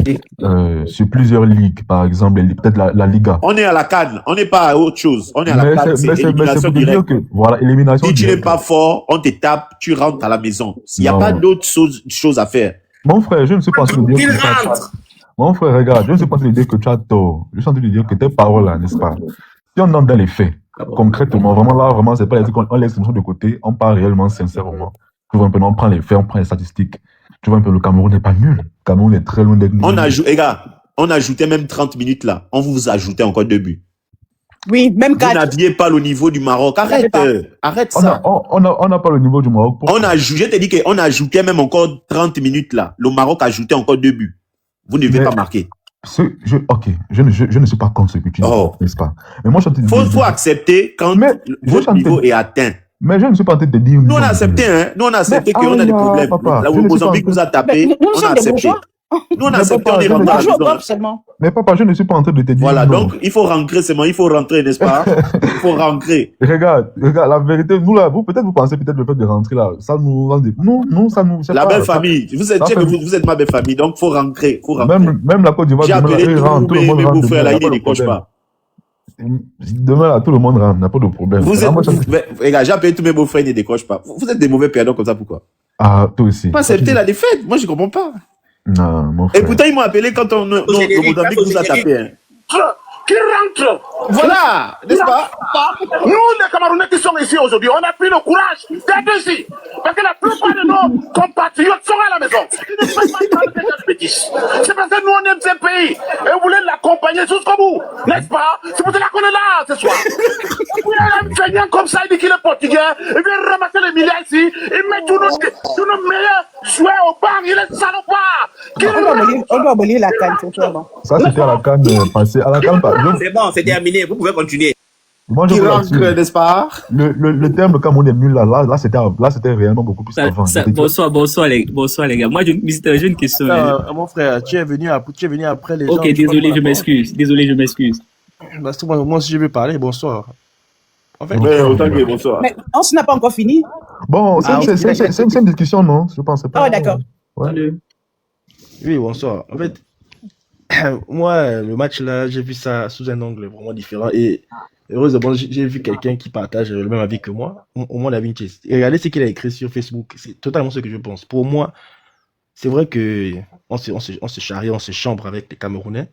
Sur plusieurs ligues, par exemple, peut-être la Liga. On est à la CAN. On n'est pas à autre chose. On est à la Mais CAN. c'est C'est mais c'est élimination pour te dire directe. que, voilà, élimination Si tu n'es directe. pas fort, on te tape, tu rentres à la maison. Il n'y a Non. pas d'autre chose à faire. Mon frère, je ne suis pas en train de dire que tu as tort. Mon frère, regarde, je ne suis pas en train de dire que tu as tort. Je suis en train de dire que tes paroles là, n'est-ce pas? Si on entre dans les faits, concrètement, vraiment, c'est pas les trucs, on laisse l'émotion de côté, on parle réellement, sincèrement. Tu vois un peu, on prend les faits, on prend les statistiques. Tu vois un peu, le Cameroun n'est pas nul. Le Cameroun est très loin d'être nul. Les gars, on ajoutait même 30 minutes là. On vous ajoutait encore 2 buts. Oui, même Vous 4. n'aviez pas le niveau du Maroc. Arrête, arrête ça. On n'a pas le niveau du Maroc. Je t'ai dit qu'on ajoutait même encore 30 minutes là. Le Maroc ajoutait encore 2 buts. Vous ne devez pas marquer. Ok, je ne suis pas contre ce que tu dis, n'est-ce pas? Mais moi, je te dis. Faut accepter quand votre niveau est atteint. Mais je ne suis pas en train de te dire. Nous, on a accepté, hein. Nous, on a accepté qu'on a des problèmes. Là où Mozambique nous a tapé, on a accepté. Nous, on a accepté, on est rentré à la maison. seulement. Mais papa, je ne suis pas en train de te dire. Voilà, non. donc il faut rentrer seulement, il faut rentrer, n'est-ce pas? Il faut rentrer. Regarde, la vérité, nous là, vous pensez peut-être le fait de rentrer là, ça nous rend des... Non, ça nous... La belle famille, vous êtes ma belle famille, donc faut rentrer, Même la Côte d'Ivoire, j'ai appelé tout le monde mes rentre. beaux-frères là, ils ne décrochent pas. Demain là, tout le monde rentre, n'a pas de problème. Regarde, j'ai appelé tous mes beaux-frères, ils ne décrochent pas. Vous êtes des mauvais perdants comme ça, pourquoi? Ah, toi aussi. Pas accepter la défaite, moi je comprends pas. Non, mon frère. Et pourtant, ils m'ont appelé quand le Mozambique nous a tapé. Hein. Qui rentre. Voilà, n'est-ce pas? Nous, les Camerounais qui sont ici aujourd'hui, on a pris le courage d'être ici. Parce que la plupart de nos compatriotes sont à la maison. Ils ne peuvent pas parler de cette bêtise. C'est parce que nous, on aime ce pays. Et vous voulez l'accompagner jusqu'au bout. N'est-ce pas? C'est pour cela qu'on est là ce soir. Vous avez un feignant comme ça, il dit qu'il est portugais. Il vient ramasser les milliards ici. Il met tous nos meilleurs souhaits au bar. Il est salopard. On doit abolir la canne, c'est bon. Ça, c'était à la canne passée. À la canne passée. C'est bon, c'est terminé. Vous pouvez continuer. Moi, je Qui veux rentre, là-dessus. n'est-ce pas? Le terme Cameroun est nul là, c'était réellement beaucoup plus avant. Bonsoir les gars. Moi, j'ai une question. Mon frère, tu es venu après les gens. Ok, désolé, je m'excuse. Moi aussi, je veux parler. Bonsoir. En fait, autant que bonsoir. Mais on n'a pas encore fini. Bon, c'est une discussion, non? Je pense pas. Ah, d'accord. Ouais. oui, bonsoir. En fait, Moi, le match là, j'ai vu ça sous un angle vraiment différent. Et heureusement, j'ai vu quelqu'un qui partage le même avis que moi, au moins David Chase. Et regardez ce qu'il a écrit sur Facebook. C'est totalement ce que je pense. Pour moi, c'est vrai que on se charrie, on se chambre avec les Camerounais,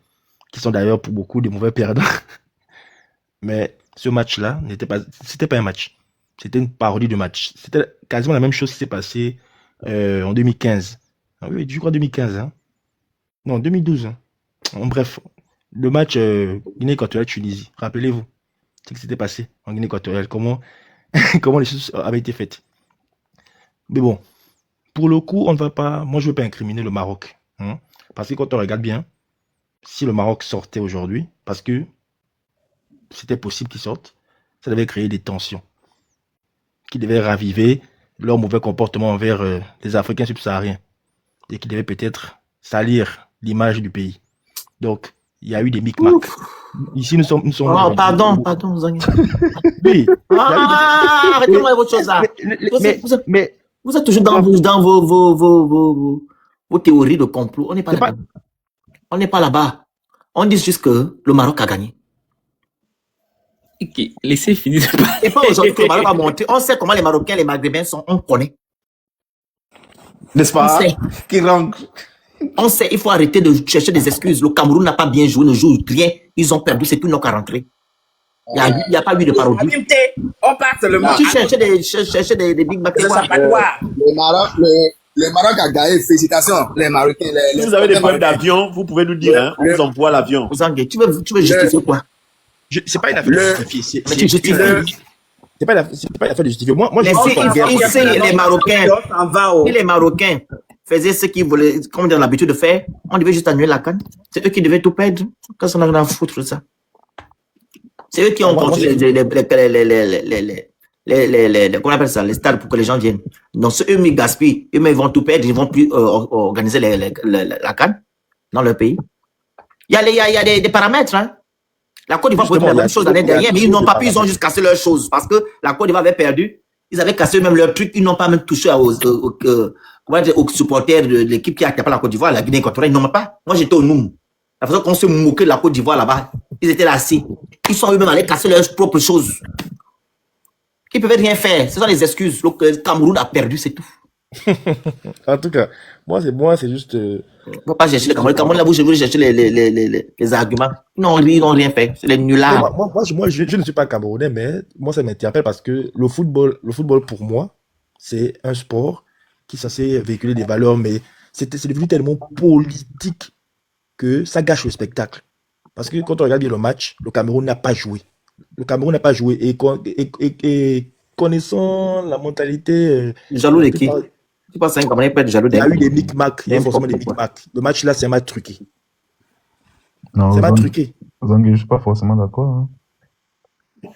qui sont d'ailleurs pour beaucoup de mauvais perdants. Mais ce match-là c'était pas un match. C'était une parodie de match. C'était quasiment la même chose qui s'est passée en 2015. Ah oui, je crois 2015. Hein. Non, 2012. Hein. En bref, le match Guinée équatoriale-Tunisie. Rappelez-vous ce qui s'était passé en Guinée équatoriale. Comment les choses avaient été faites. Mais bon, pour le coup, on ne va pas. Moi, je ne veux pas incriminer le Maroc. Hein, parce que quand on regarde bien, si le Maroc sortait aujourd'hui, parce que c'était possible qu'il sorte, ça devait créer des tensions qui devaient raviver leur mauvais comportement envers les Africains subsahariens et qui devaient peut-être salir l'image du pays. Donc, il y a eu des micmacs. Ici, nous sommes. Oh, pardon, Zangé. Oui. Arrêtez-moi votre chose là. Mais vous êtes toujours dans vos théories de complot. On n'est pas là-bas. On n'est pas là-bas. On dit juste que le Maroc a gagné. Ok, laissez finir de parler. Et pas aujourd'hui que le Maroc va monter. On sait comment les Marocains, les Maghrébins sont. On connaît. N'est-ce pas? On sait, il faut arrêter de chercher des excuses. Le Cameroun n'a pas bien joué, ne joue rien. Ils ont perdu, c'est plus qu'à rentrer. Il n'y a pas eu de parodie. On part seulement. Tu cherchais des big back. Le Maroc a gagné, félicitations, les Marocains. Si vous avez des problèmes d'avion, vous pouvez nous dire, hein, on vous envoie l'avion. Zangé, tu veux justifier quoi? C'est pas une affaire de justifier. C'est pas une affaire de justifier. Moi, les Marocains, si les Marocains faisaient ce qu'ils voulaient, comme ils ont l'habitude de faire, on devait juste annuler la CAN. C'est eux qui devaient tout perdre. Quand on a rien à foutre de ça. C'est eux qui ont construit comment on appelle ça, les stades pour que les gens viennent. Donc, eux, ils gaspillent. Eux, ils vont tout perdre. Ils ne vont plus organiser la CAN dans leur pays. Il y a des paramètres, hein. La Côte d'Ivoire pouvait faire la même chose l'année dernière, mais ils n'ont pas pu, ils ont juste cassé leurs choses. Parce que la Côte d'Ivoire avait perdu. Ils avaient cassé même leur truc. Ils n'ont pas même touché aux supporters de l'équipe qui a tapé la Côte d'Ivoire, la Guinée équatoriale. Ils n'ont pas. Moi, j'étais au Noum. La façon qu'on se moquait de la Côte d'Ivoire là-bas, ils étaient là assis. Ils sont eux-mêmes allés casser leurs propres choses. Ils ne peuvent rien faire. Ce sont des excuses. Le Cameroun a perdu, c'est tout. En tout cas, moi, c'est juste. On ne va pas chercher le Cameroun. Le Cameroun, là, vous voulez chercher les arguments. Non, ils n'ont rien fait. C'est les nullards. Moi, je ne suis pas camerounais, mais moi, ça m'interpelle parce que le football, pour moi, c'est un sport qui est censé véhiculer des valeurs, mais c'est devenu tellement politique que ça gâche le spectacle. Parce que quand on regarde bien le match, le Cameroun n'a pas joué. Et connaissant la mentalité. Jaloux de qui? Tu penses à un Camerounais peut être jaloux Il y a eu des micmacs. Il y a forcément des micmacs. Le match là, c'est un match truqué. Non, c'est un match truqué. Zangé, je ne suis pas forcément d'accord. Hein.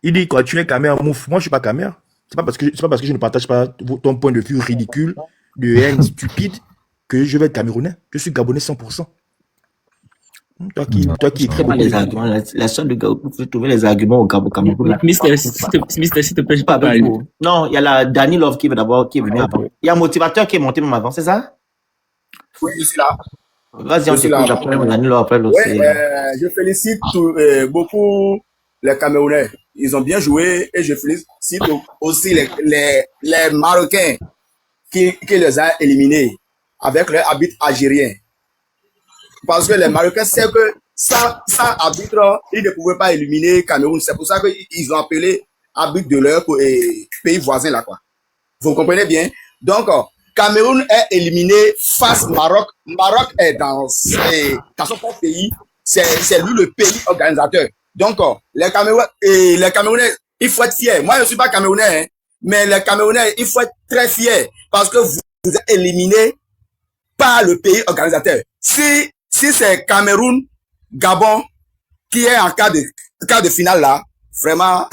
Il dit quand tu es Camer, mouf. Moi, je ne suis pas Camer. C'est pas parce que je ne partage pas ton point de vue ridicule, de haine stupide, que je vais être Camerounais. Je suis Gabonais 100%. Toi qui écris les arguments, la seule de vous pouvez trouver les arguments au Cameroun. Mister, s'il te plaît, je pas parler. Non, il y a la Danny Love qui est venu avant. Il y a un motivateur qui est monté même avant, c'est ça? Oui, je suis là. Vas-y, on s'écoute après, Danny Love après l'autre. Oui, je félicite beaucoup les Camerounais. Ils ont bien joué et je félicite aussi les Marocains qui les a éliminés avec leur arbitre algérien. Parce que les Marocains savent que sans arbitre, ils ne pouvaient pas éliminer Cameroun. C'est pour ça qu'ils ont appelé arbitre de leur pays voisin là, quoi. Vous comprenez bien? Donc, Cameroun est éliminé face Maroc. Maroc est dans son propre pays. C'est lui le pays organisateur. Donc, les Camerounais, il faut être fiers. Moi, je ne suis pas Camerounais, hein, mais les Camerounais, il faut être très fiers parce que vous êtes éliminés par le pays organisateur. Si c'est Cameroun, Gabon, qui est en cas de finale là, vraiment.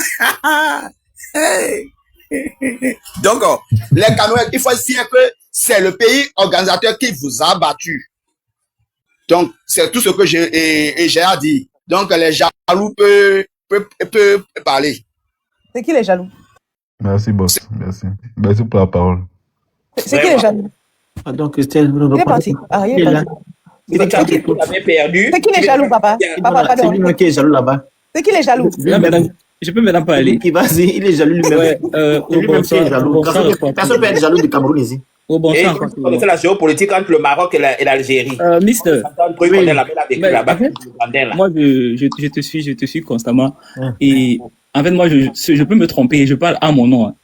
Donc, les Camerounais, il faut dire que c'est le pays organisateur qui vous a battu. Donc, c'est tout ce que j'ai à dire. Donc, les jaloux peuvent parler. C'est qui les jaloux? Merci, boss. Merci. Merci pour la parole. C'est qui les jaloux? Pardon, Christelle, il est parti. Ah, il est parti. Quand tu as dit que vous avez perdu. C'est qui les jaloux, papa? Papa, C'est pardon. lui qui est jaloux là-bas. C'est qui les jaloux? Je peux maintenant parler. Vas-y, il est jaloux lui-même. Ouais, C'est lui-même qui est jaloux. Personne ne peut être jaloux du Cameroun ici. Oh, bon Et sang, vous connaissez la géopolitique entre le Maroc et l'Algérie. Mister. Là-bas. Moi, je te suis constamment. Et en fait, moi, je peux me tromper. Je parle à mon nom. Hein.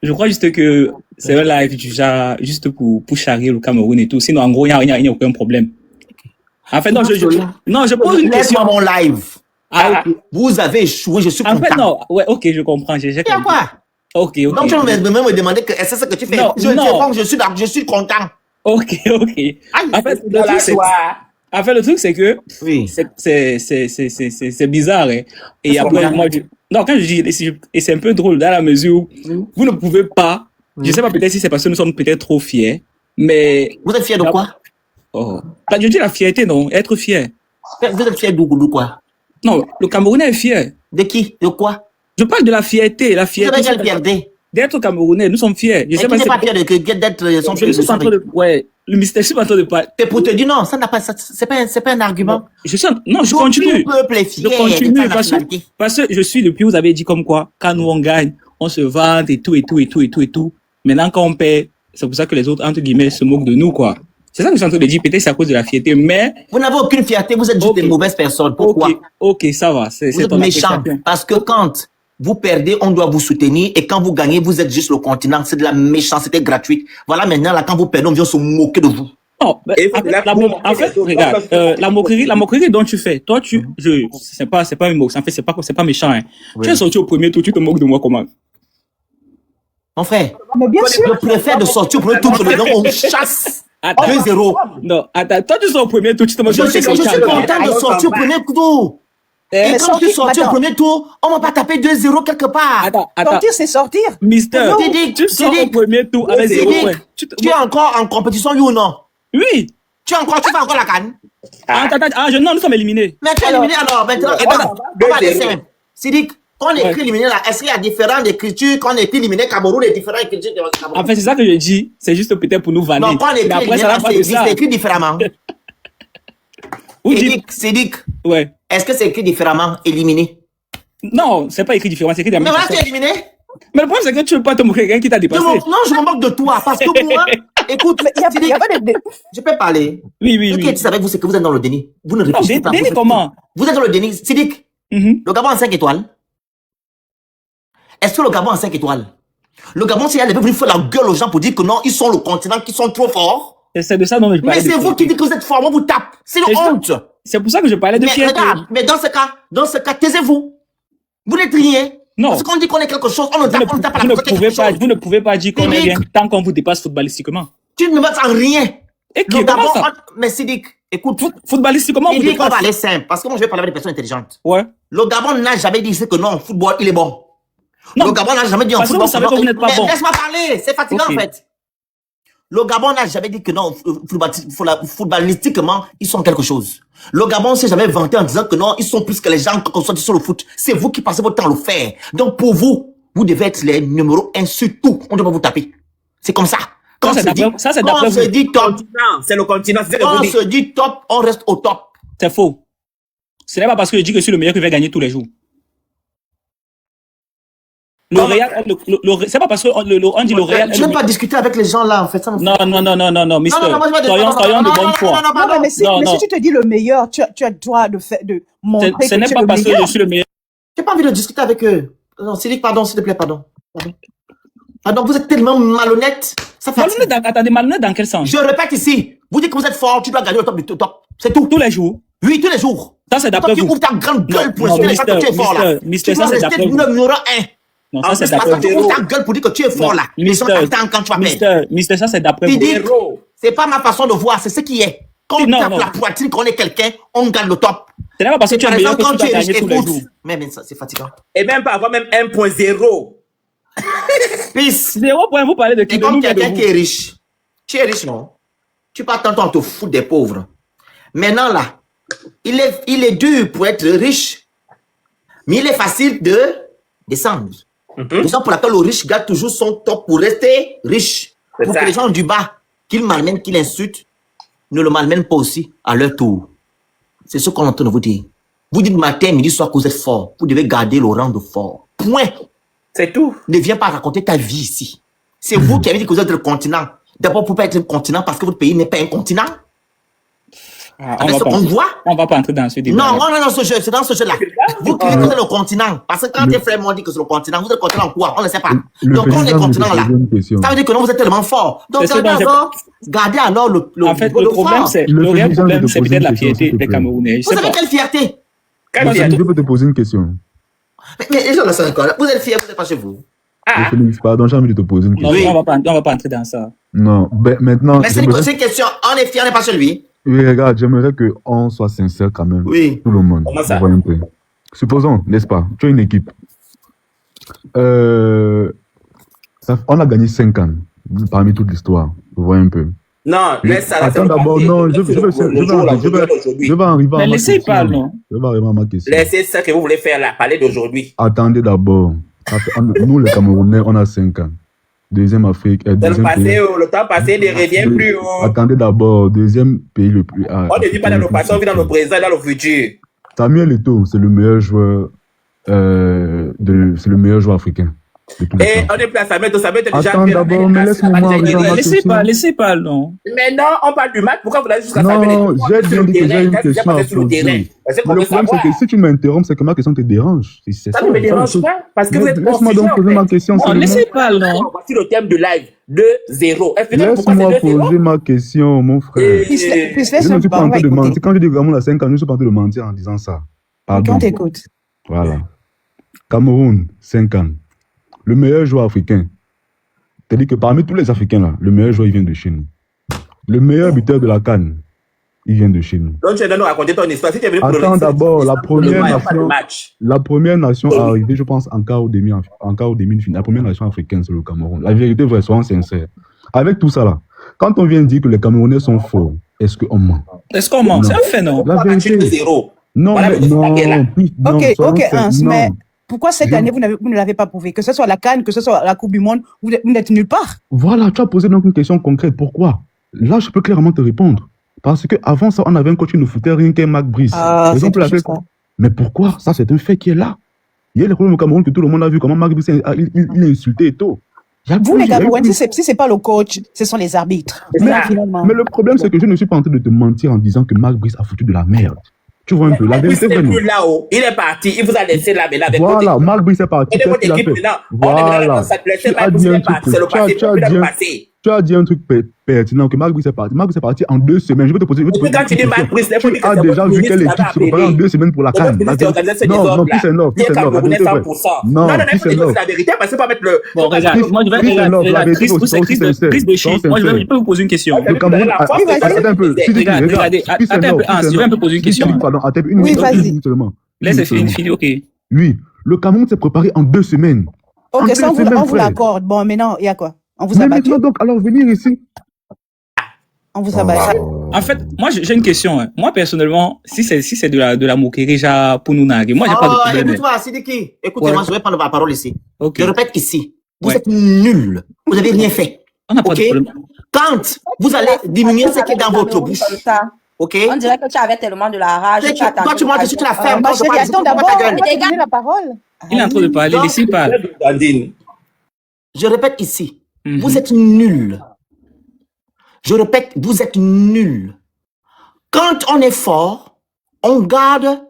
Je crois juste que c'est un live du genre, juste pour charrier le Cameroun et tout. Sinon, en gros, il n'y a aucun problème. En fait, non, je pose une question. Laisse-moi mon live. Vous avez échoué, je suis content. En fait, non. Ouais, ok, je comprends. J'ai compris. Quoi? Ok. Donc, tu vas me demander que est-ce que c'est ce que tu fais? Non, je suis content. Ok. En fait, le truc, c'est que c'est bizarre. Hein. Et après, moi, quand je dis, et c'est un peu drôle dans la mesure où vous ne pouvez pas, je sais pas peut-être si c'est parce que nous sommes peut-être trop fiers, mais... Vous êtes fiers de quoi? Je dis la fierté, non, être fier. Vous êtes fiers de quoi? Non, le Camerounais est fier. De qui? De quoi? Je parle de la fierté. La fierté. Vous avez quelle fierté? D'être Camerounais, nous sommes fiers. Je sais pas, pas fier d'être son je suis en train de, le mystère, je suis en train de parler. C'est pour te dire non, ça n'a pas, c'est pas un argument. Non, je continue. Le peuple est fier. Je continue parce que je suis depuis, vous avez dit comme quoi, quand nous on gagne, on se vante et tout. Maintenant, quand on perd, c'est pour ça que les autres, entre guillemets, se moquent de nous, quoi. C'est ça que je suis en train de dire, peut-être c'est à cause de la fierté, mais... Vous n'avez aucune fierté, vous êtes juste des mauvaises personnes. Pourquoi? Ok, ça va. Vous êtes méchants. Parce que quand vous perdez, on doit vous soutenir, et quand vous gagnez, vous êtes juste le continent. C'est de la méchanceté gratuite. Voilà, maintenant, là, quand vous perdez, on vient se moquer de vous. Non, en fait, regarde, la moquerie dont tu fais, toi, c'est pas une moquerie, en fait, c'est pas méchant, hein. Tu es sorti au premier tour, tu te moques de moi comment? Mon frère, mais bien sûr. Je préfère de sortir au premier tour que de on chasse. 2-0. Non, attends, toi tu sors au premier tour, tu te moques. Je suis content de sortir au premier tour. Et quand tu sortis au premier tour, on va pas taper 2-0 quelque part. Sortir, c'est sortir. Mister, tu sors au premier tour avec 0 points. Tu es encore en compétition, oui ou non? Oui. Tu fais encore la canne? Non, nous sommes éliminés. Mais tu es éliminé alors, maintenant, on va aller simple. Sidik, quand on écrit éliminé là, est-ce qu'il y a différentes écritures quand on écrit éliminé Cameroun et différentes écritures de Cameroun? En fait, c'est ça que je dis, c'est juste peut-être pour nous vanner. Non, quand on écrit éliminé là, c'est écrit différemment. Sidik, ouais. Est-ce que c'est écrit différemment, éliminé? Non, c'est pas écrit différemment, c'est écrit différemment. Mais voilà, tu es éliminé? Mais le problème, c'est que tu veux pas te moquer de quelqu'un qui t'a dépassé. Non, je me moque de toi, parce que moi, écoute, je peux parler. Oui. Ce qui est avec vous, c'est que vous êtes dans le déni. Vous ne réfléchissez pas. Déni comment? Vous êtes dans le déni. Sidik, le Gabon a 5 étoiles. Est-ce que le Gabon a 5 étoiles? Le Gabon, c'est venu faire la gueule aux gens pour dire que non, ils sont le continent, qu'ils sont trop forts. C'est de ça dont je parlais. Mais c'est vous qui dites que vous êtes fort, moi vous tape. C'est une honte. C'est pour ça que je parlais de fierté. Mais dans ce cas, taisez-vous. Vous n'êtes rien. Non. Parce qu'on dit qu'on est quelque chose, on tape à la côté. Vous ne pouvez pas dire qu'on est rien tant qu'on vous dépasse footballistiquement. Tu ne me battes en rien. Et qui Gabon, ça? Mais Sidik, écoute. Footballistiquement, vous dépasse. On va aller simple, parce que moi je vais parler avec des personnes intelligentes. Ouais. Le Gabon n'a jamais dit que non, football, il est bon. Non. Le Gabon n'a jamais dit en football. Parce que vous savez que vous n'êtes pas bon. Laisse-moi parler, c'est fatigant en fait. Le Gabon n'a jamais dit que non, footballistiquement, ils sont quelque chose. Le Gabon s'est jamais vanté en disant que non, ils sont plus que les gens qui sont sur le foot. C'est vous qui passez votre temps à le faire. Donc pour vous, vous devez être les numéros 1 sur tout. On doit vous taper. C'est comme ça. Quand ça, c'est on se dit top, c'est le continent. Quand on se dit top, on reste au top. C'est faux. Ce n'est pas parce que je dis que je suis le meilleur que je vais gagner tous les jours. Le Real, c'est pas parce qu'on dit le Real. Je ne vais pas discuter avec les gens là, en fait. Ça non, mister. Soyons de bonne foi. Non, mais si tu te dis le meilleur, tu as droit de montrer que tu es le meilleur. Ce n'est pas parce que je suis le meilleur. J'ai pas envie de discuter avec eux. Non, Sidik, pardon, s'il te plaît, pardon. Pardon, vous êtes tellement malhonnête. Attendez, malhonnête dans quel sens? Je répète ici. Vous dites que vous êtes fort, tu dois gagner le top du top. C'est tout. Tous les jours? Oui, tous les jours. Ça, c'est d'après vous. Tu ouvres ta grande gueule pour expliquer que tu es fort là. Mister, ça, c'est d'après vous. Le numéro 1. Non, ça, c'est d'après vous. Tu ouvres ta gueule pour dire que tu es fort là. Les gens t'attendent quand tu vas perdre. Mister, ça, c'est d'après vous. C'est pas ma façon de voir, c'est ce qui est. Quand on tape la poitrine, qu'on est quelqu'un, on gagne le top. Ce n'est pas parce que tu es meilleur que tu vas gagner tous les jours. Mais c'est fatigant. Et même pas avoir même 1.0. Peace. 0 point, vous parlez de qui? Et comme quelqu'un qui est riche. Tu es riche, non? Tu pas tant à te foutre des pauvres. Maintenant, là, il est dur pour être riche, mais il est facile de descendre. Raison pour laquelle le riche garde toujours son top pour rester riche. Pour que les gens du bas, qu'ils malmènent, qu'ils insultent, ne le malmènent pas aussi à leur tour. C'est ce qu'on est en train de vous dire. Vous dites matin, midi, soir que vous êtes fort. Vous devez garder le rang de fort. Point. C'est tout. Ne viens pas raconter ta vie ici. C'est vous qui avez dit que vous êtes le continent. D'abord, pour pas être un continent parce que votre pays n'est pas un continent. On va pas entrer dans ce débat. Non, non, ce jeu, c'est dans ce jeu-là. Vous criez que c'est le continent. Parce que quand tes frères m'ont dit que c'est le continent, vous êtes le continent en quoi? On ne sait pas. Donc, on est continent là. Ça veut dire que non, vous êtes tellement fort. Donc, gardez alors le. En fait, le problème, c'est peut-être la fierté des Camerounais. Vous avez quelle fierté? Je peux te poser une question. Mais les gens là, c'est encore là. Vous êtes fiers, vous n'êtes pas chez vous. Félix, pardon, j'ai envie de te poser une question. Oui. On va pas entrer dans ça. Non, ben, maintenant. Mais c'est une question. On est fiers, on n'est pas chez lui. Oui, regarde, j'aimerais qu'on soit sincère quand même. Oui. Tout le monde. Comment ça? Un peu. Supposons, n'est-ce pas, tu as une équipe. On a gagné 5 ans parmi toute l'histoire. Vous voyez un peu. Non, laisse ça. Attends d'abord, non, je vais arriver à ma question. Laissez parler, non? Je vais arriver à ma question. Laissez ça que vous voulez faire là, parler d'aujourd'hui. Attendez d'abord. Nous, les Camerounais, on a 5 ans. Deuxième Afrique. Le temps passé ne revient plus. Attendez d'abord, deuxième pays le plus. On ne vit pas dans le passé, on vit dans le présent et dans le futur. Samuel Eto'o, c'est le meilleur joueur. C'est le meilleur joueur africain. Et on est plus à Samuel Eto'o, Samuel Eto'o déjà. Attends d'abord, mais laisse-moi. Laissez pas, non. Maintenant, on parle du match. Pourquoi vous l'avez jusqu'à Samuel Eto'o? Non, j'ai bien dit que j'ai une question à poser. Le problème, c'est que si tu m'interromps, c'est que ma question te dérange. Ça ne me dérange pas, parce que vous êtes laisse-moi donc poser ma question. Non, laissez pas, non. Voici le thème de live. 2-0. Laisse-moi poser ma question, mon frère. Je ne suis pas en train de mentir. Quand je dis Cameroun à 5 ans, je ne suis pas en train de mentir en disant ça. Pardon. On t'écoute. Voilà. Cameroun, 5 ans. Le meilleur joueur africain. C'est-à-dire que parmi tous les Africains là, le meilleur joueur, il vient de chez nous. Le meilleur buteur de la CAN, il vient de chez nous. Donc tu es venu nous raconter ton histoire. Si tu es venu pour attends d'abord, la première nation à arriver, je pense, en quart ou demi-finale. La première nation africaine, c'est le Cameroun. La vérité, vrai, soyons sincères. Avec tout ça là, quand on vient dire que les Camerounais sont forts, est-ce qu'on ment? Est-ce qu'on ment? C'est un fait, non? La vérité. Non, voilà, mais non. Ok, mais pourquoi cette année vous ne l'avez pas prouvé? Que ce soit la CAN, que ce soit la Coupe du Monde, vous n'êtes nulle part. Voilà, tu as posé donc une question concrète. Pourquoi? Là, je peux clairement te répondre. Parce qu'avant ça, on avait un coach qui ne foutait rien qu'un Marc Brice. Mais pourquoi? Ça, c'est un fait qui est là. Il y a les problèmes au Cameroun que tout le monde a vu comment Marc Brice il a insulté et tout. Vous, les Camerounais, si ce n'est pas le coach, ce sont les arbitres. Mais le problème, c'est que je ne suis pas en train de te mentir en disant que Marc Brice a foutu de la merde. Tu vois un peu, la vérité est plus là-haut. Il est parti, il vous a laissé là, mais là, avec voilà, Marc Brice est parti. Et votre équipe, maintenant, voilà. Tu as dit un truc pertinent que Marc Brice est parti. Marc Brice est parti en 2 semaines. Je vais te poser une question. Quand tu dis Marc Brice, tu as déjà vu quelle équipe se prépare en 2 semaines pour la CAN. Non, plus c'est enough. Non, plus c'est enough. La vérité, parce que pas mettre le. Bon, regarde, moi je vais vous poser une question. Le Cameroun, attends un peu. Regardez, je vais un peu poser une question. Pardon, attends une minute seulement. Laisse finir, ok. Oui, le Cameroun s'est préparé en 2 semaines. Ok, ça on vous l'accorde. Bon, maintenant, il y a quoi? On vous a battu. Donc, alors venir ici. On vous a battu. En fait, moi j'ai une question. Hein. Moi personnellement, si c'est de la moquerie déjà pour nous narguer, moi j'ai pas de problème. Écoute-moi, Sidiki. Écoutez-moi, je vais prendre la parole ici. Okay. Je répète ici. Vous êtes nuls. Vous n'avez rien fait. On n'a pas de problème. Quand vous allez diminuer ce qui est dans votre bouche. Ok. On dirait que tu avais tellement de la rage. Toi, tu montres que tu la fermes. Attends d'abord, dégage la parole. Il est en train de parler, laissez parler. Je répète ici. Vous êtes nuls. Je répète, vous êtes nuls. Quand on est fort, on garde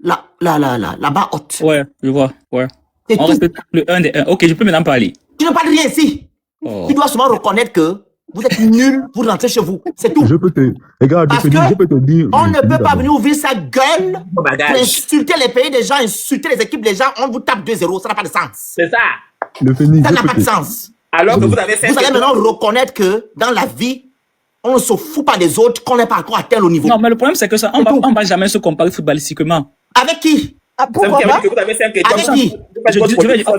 la barre haute. Ouais, je vois. Ouais. On respecte le 1 des 1. Ok, je peux maintenant parler. Tu ne parles rien ici. Tu dois seulement reconnaître que vous êtes nuls pour rentrer chez vous. C'est tout. Je peux te dire. On ne peut pas venir ouvrir sa gueule pour insulter les pays des gens, insulter les équipes des gens. On vous tape 2-0. Ça n'a pas de sens. C'est ça. Ça n'a pas de sens. Alors que vous allez maintenant reconnaître que dans la vie, on ne se fout pas des autres, qu'on n'est pas encore atteint le niveau. Non, mais le problème, c'est que ça, on ne va jamais se comparer footballistiquement. Avec qui? Pourquoi pas? Avec qui?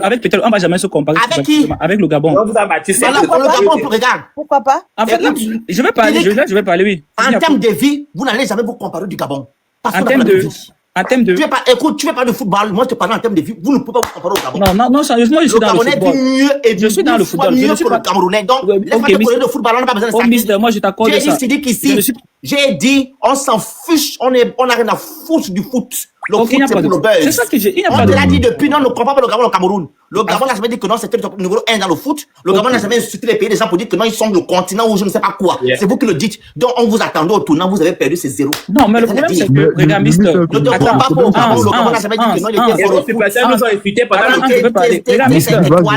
Avec peut-être, on ne va jamais se comparer. Avec qui? Avec le Gabon. On vous a battu. Le Gabon, regarde. Pourquoi pas? En fait, je vais parler, oui. En termes de vie, vous n'allez jamais vous comparer du Gabon. En En termes de... Écoute, tu veux pas de football, moi je te parle en termes de vie. Vous ne pouvez pas vous comparer au Gabon. Non, sérieusement, je suis dans le football. Je suis dans le football. Mieux que le Camerounais. Donc, laisse-moi te parler de football, on n'a pas besoin de ça. Mister, moi je t'accorde ça. J'ai dit, on s'en fiche, on n'a rien à foutre du foot. Le foot, c'est pour le buzz. C'est ça que j'ai. On te l'a dit depuis, non, ne comprend pas le Gabon, le Cameroun. Le Gabon n'a jamais dit que non, c'était le numéro 1 dans le foot. Le Gabon n'a jamais insulté les pays des gens pour dire que non, ils sont le continent ou je ne sais pas quoi. C'est vous qui le dites. Donc, on vous attendait au tournant, vous avez perdu ces zéros. Non, mais le problème, c'est que, regarde, Mister. Ne te comprends pas au Gabon, le Gabon n'a jamais dit que non, il était sur le foot. Regarde,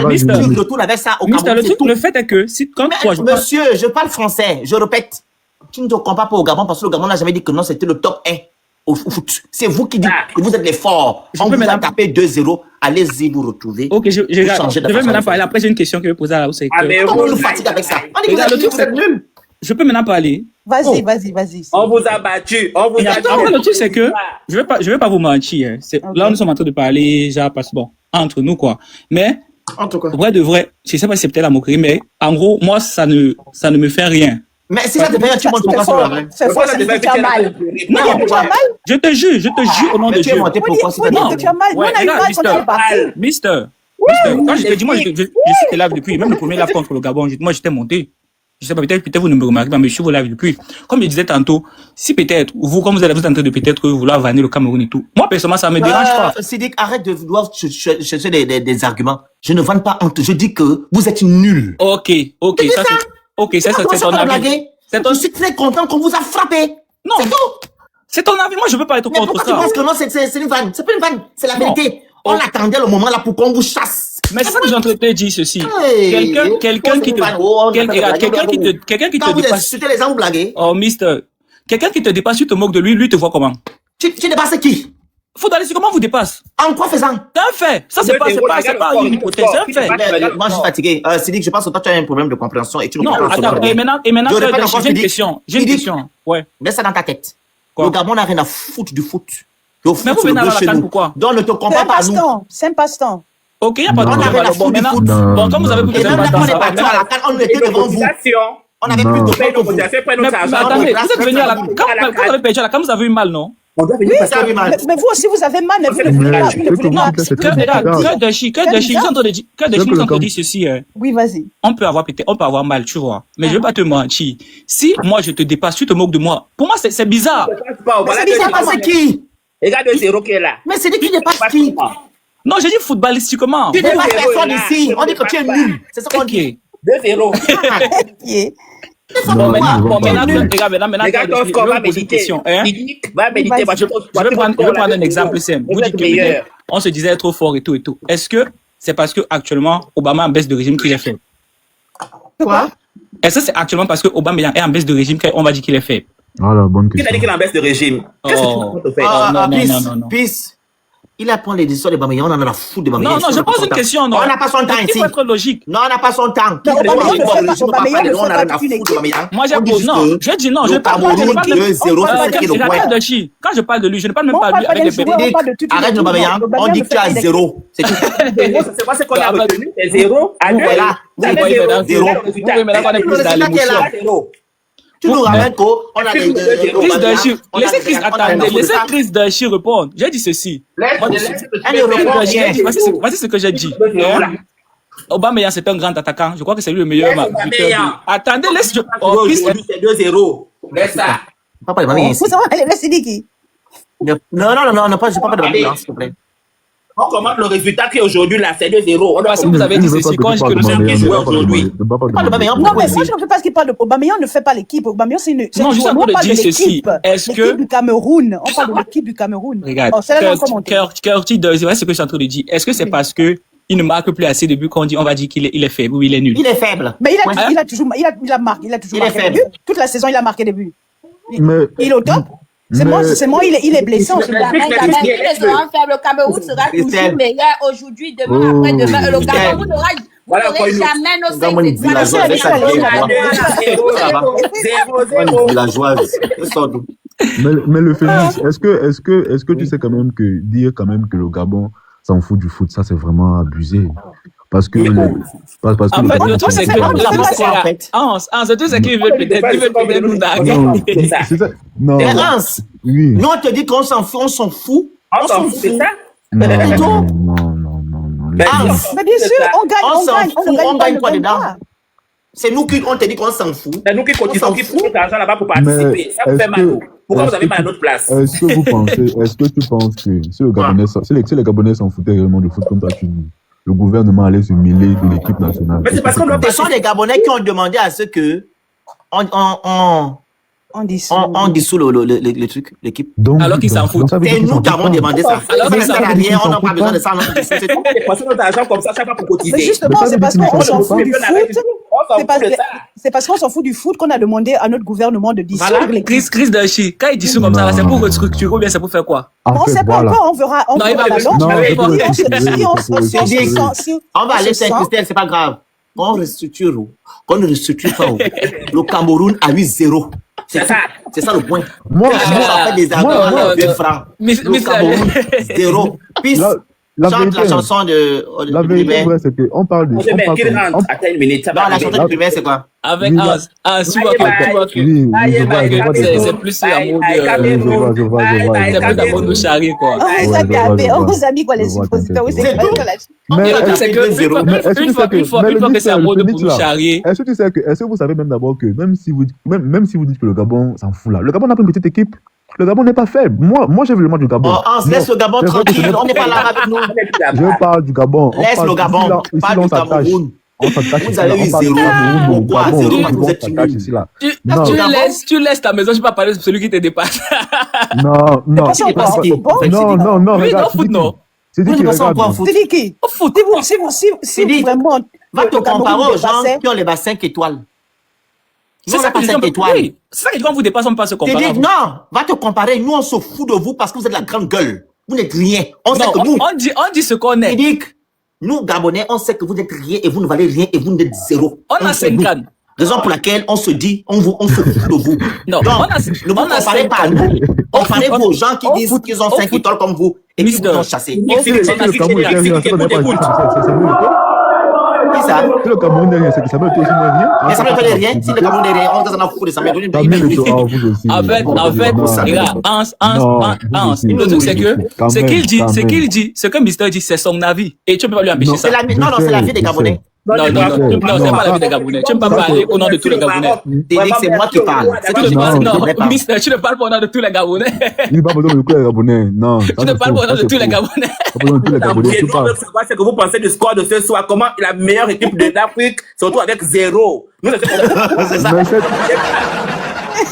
Mister. Tu retournes avec ça au Cameroun. Le fait est que, si, quand toi, monsieur, je parle français, je répète. Tu ne te comprends pas au Gabon parce que le Gabon n'a jamais dit que non, c'était le top 1 au foot. C'est vous qui dites que vous êtes les forts. On vous a tapé 2-0. Allez-y, vous retrouvez. Ok, je vais maintenant parler. Après, j'ai une question que je vais poser à la Comment vous nous fatiguez avec ça? Vous êtes nul. Je peux maintenant parler. Vas-y. On vous a battu. Le truc, c'est que je vais pas vous mentir. Là, nous sommes en train de parler, genre, parce bon, entre nous, quoi. Mais, vrai de vrai, je sais pas si c'est peut-être la moquerie, mais en gros, moi, ça ne me fait rien. Mais si ça te fait, tu montes pourquoi sur la main? C'est faux, ça te fait mal. Non, je te jure au nom de Dieu. Non, tu as mal. On a eu mal quand tu es parti. Mister, quand je te dis, moi, je suis live depuis, même le premier live contre le Gabon, moi, j'étais monté. Je sais pas, peut-être vous ne me remarquez pas, mais je suis vos live depuis. Comme je disais tantôt, si peut-être, vous, comme vous êtes en train de peut-être vouloir vanner le Cameroun et tout, moi, personnellement, ça me dérange pas. Sidik, arrête de vouloir chercher des arguments. Je ne vanne pas honte, je dis que vous êtes nuls. Ok, ça c'est... Ok, ça c'est ton avis. Je suis très content qu'on vous a frappé. Non. C'est tout. C'est ton avis. Moi, je veux pas être contre ça. Pourquoi tu penses que non, c'est une vanne? C'est pas une vanne. C'est la vérité. On attendait le moment là pour qu'on vous chasse. Mais c'est ça que j'ai entendu dire ceci. Quelqu'un qui te dépasse. Les gens vous blaguez. Oh, mister. Quelqu'un qui te dépasse, tu te moques de lui te voit comment? Tu dépasses qui? Footballiste, comment vous dépasse? En quoi faisant? C'est un fait. Ça, c'est pas une hypothèse, c'est un fait. Moi, je suis fatigué. Sidik, je pense que toi, tu as un problème de compréhension et tu ne comprends pas. Non, attends, et maintenant, j'ai une question. Ouais. Mets ça dans ta tête. Le Gabon n'a rien à foutre du foot. Mais vous venez à la CAN pourquoi? Donc, ne te comprends pas à nous. C'est un passe-temps. Ok, il n'y a pas de problème. Bon, comme vous avez plus de on était devant vous. On avait plus de temps. Mais attendez, vous êtes venu à la CAN. Quand vous avez perdu à la CAN, vous avez eu mal, non? Oui, mais vous aussi, vous avez mal, mais vous ne voulez pas. Que Dashi, je t'entends dire ceci. Oui, vas-y. On peut avoir mal, tu vois. Mais je vais pas te mentir. Si moi je te dépasse, tu te moques de moi. Pour moi, c'est bizarre. C'est bizarre parce que qui? Regarde le zéro qui est là. Mais c'est qui dépasse qui? Non, j'ai dit footballistiquement. Tu dépasses personne ici. On dit que tu es nul. C'est ça qu'on dit. 2-0. Bon, maintenant, regarde, ton score va méditer. Va méditer. Je vais prendre un exemple simple. Vous dites que on se disait trop fort et tout et tout. Est-ce que c'est parce que actuellement Obama est en baisse de régime qu'il est fait? Quoi? Est-ce que c'est actuellement parce que Obama est en baisse de régime qu'on va dire qu'il est fait? Ah, la bonne question. Qui t'a dit qu'il est en baisse de régime? Qu'est-ce que tu comptes faire? Non. Peace. Il apprend les histoires de Bamaya, on en a la foutre de Bamaya. Non, je pose une question, non. On n'a pas son temps ici. Il faut être logique. Non, on n'a pas son temps. Moi, j'ai posé, non. Je dis non, je parle de lui. Quand je parle de lui, je ne parle même pas de lui avec les bébés. Arrête le Bamaya, on dit que tu as 0. C'est tout. C'est quoi ce qu'on a retenu? C'est 0 à 2. Voilà, 0. Vous pouvez maintenant qu'on est plus dans l'émotion. Tu nous ramènes qu'on a des laissez Chris Dashi répondre. J'ai dit ceci. Voici ce que j'ai dit. Aubameyang, c'est un grand attaquant. Je crois que c'est lui le meilleur. Attendez, laisse. C'est 2-0. Laisse ça. Papa, Aubameyang. Laisse Sidiki. Non, je ne parle pas de Aubameyang, s'il te plaît. On commente le résultat qui est aujourd'hui là, c'est 2-0. Parce que vous avez dit ceci quand je le sais aujourd'hui. Non, mais moi je ne veux pas ce qu'il parle de Aubameyang, ne fait pas l'équipe. Aubameyang, c'est une. Non, juste en train de dire ceci. Est-ce que. L'équipe du Cameroun. On parle de l'équipe du Cameroun. Regarde. Curtis, c'est ce que je suis en train de dire. Est-ce que c'est parce que il ne marque plus assez de buts qu'on dit, on va dire qu'il est faible ou il est nul? Il est faible. Mais il a toujours marqué des buts. Toute la saison, il a marqué des buts. Il est au top. C'est moi, il est blessé. Le Cameroun sera toujours meilleur aujourd'hui, demain, après-demain. Le Cameroun n'aura jamais nos 5 étoiles. Mais le Félix, est-ce que tu sais quand même que dire quand même que le Gabon s'en fout du foot, ça c'est vraiment abusé. Parce que... Parce que En le fait, Gabon... le truc, c'est que le truc, c'est qu'ils veulent peut-être nous narguer. C'est ça. Non. Hans, Oui. nous on te dit qu'on s'en fout, on s'en fout. On s'en fout, c'est ça? Non, C'est tout. non. Hans, Mais bien sûr, on gagne, on on s'en gagne, fout, on on gagne quoi gagne dedans? pas. C'est nous qui on te dit qu'on s'en fout. C'est nous qui cotisons, qui prenons l'argent là-bas pour Mais participer. Ça vous fait mal. Pourquoi vous avez mal à notre place? Est-ce que tu penses que si les Gabonais s'en foutaient réellement du foot comme toi tu dis, le gouvernement allait se mêler de l'équipe nationale? Mais c'est parce qu'on doit Ce sont les Gabonais qui ont demandé à ce que on dissout le truc, l'équipe. Alors qu'ils s'en foutent. C'est nous qui avons demandé ça. Alors qu'ils s'en foutent. On n'a pas besoin de ça. C'est tout. On dépense notre argent comme ça chaque fois pour cotiser. Mais justement, c'est parce qu'on s'en fout du foot. C'est parce qu'on s'en fout du foot qu'on a demandé à notre gouvernement de dissoudre Voilà, l'équipe. Chris Dachi, quand il dissout comme ça, là, c'est pour restructurer ou bien c'est pour faire quoi? On ne sait pas encore, on verra. On Non, il va verra On va aller chez Christelle, c'est pas grave. On restructure ou qu'on ne restructure pas. Le Cameroun a eu 0. C'est ça le point. Moi, ça fait des arguments de 2 francs. Le Cameroun, 0. Puis, chante la chanson de la vérité, c'est qu'on parle de... Attends une minute, ça va. Non, la chanson du primaire, c'est quoi? Avec Hans, tu vois que c'est plus l'amour de... C'est plus l'amour de Charlie, quoi. On vous a mis quoi les suppositeurs? Mais c'est que une fois que c'est amour de Charlie... Est-ce que vous savez même d'abord que même si vous dites que le Gabon s'en fout là, le Gabon n'a pas une petite équipe. Le Gabon n'est pas faible. Moi j'ai vu le match du Gabon. On se laisse le Gabon tranquille, on n'est pas là avec nous. Je parle du Gabon. Laisse le Gabon, pas du Cameroun. Vous avez eu 0. Pourquoi 0 parce que vous êtes timide? Tu laisses ta maison, je ne vais pas parler de celui qui te dépasse. Non. Regarde. C'est dit qui? Si vraiment... Va te comparer aux gens qui ont les 5 étoiles. C'est ça que 5 étoiles. Oui. C'est ça que quand vous dépassez, on ne peut pas se comparer. Non, va te comparer. Nous, on se fout de vous parce que vous êtes la grande gueule. Vous n'êtes rien. On sait que nous. On dit ce qu'on est. Nous, Gabonais, on sait que vous n'êtes rien et vous ne valez rien et vous n'êtes 0. On a 5 cannes. Raison pour laquelle on se dit, on se fout de vous. Non, donc, ne vous comparez pas à nous. Comparez-vous aux gens qui disent qu'ils ont 5 étoiles comme vous et qui vous ont chassé. Qui ça? Si le Cameroun n'est rien, c'est que ça veut aussi moins rien. Mais ça ne veut rien. Si le Cameroun n'est rien, on s'en fout de ça. En fait, regarde, Hans, le truc c'est que, ce qu'il dit, ce que Mister dit, c'est son avis. Et tu ne peux pas lui empêcher ça. Non, c'est l'avis des Gabonais. Non, c'est pas l'avis des Gabonais. Tu ne peux pas parler au nom de tous les Gabonais. C'est moi qui parle. Non, Mister, tu ne parles pas au nom de tous les Gabonais. Il ne parle pas au nom de tous les Gabonais. Non. Tu ne parles pas au nom de tous les Gabonais. C'est que vous pensez du score de ce soir. Comment la meilleure équipe d'Afrique se retrouve avec 0. Nous, c'est ça.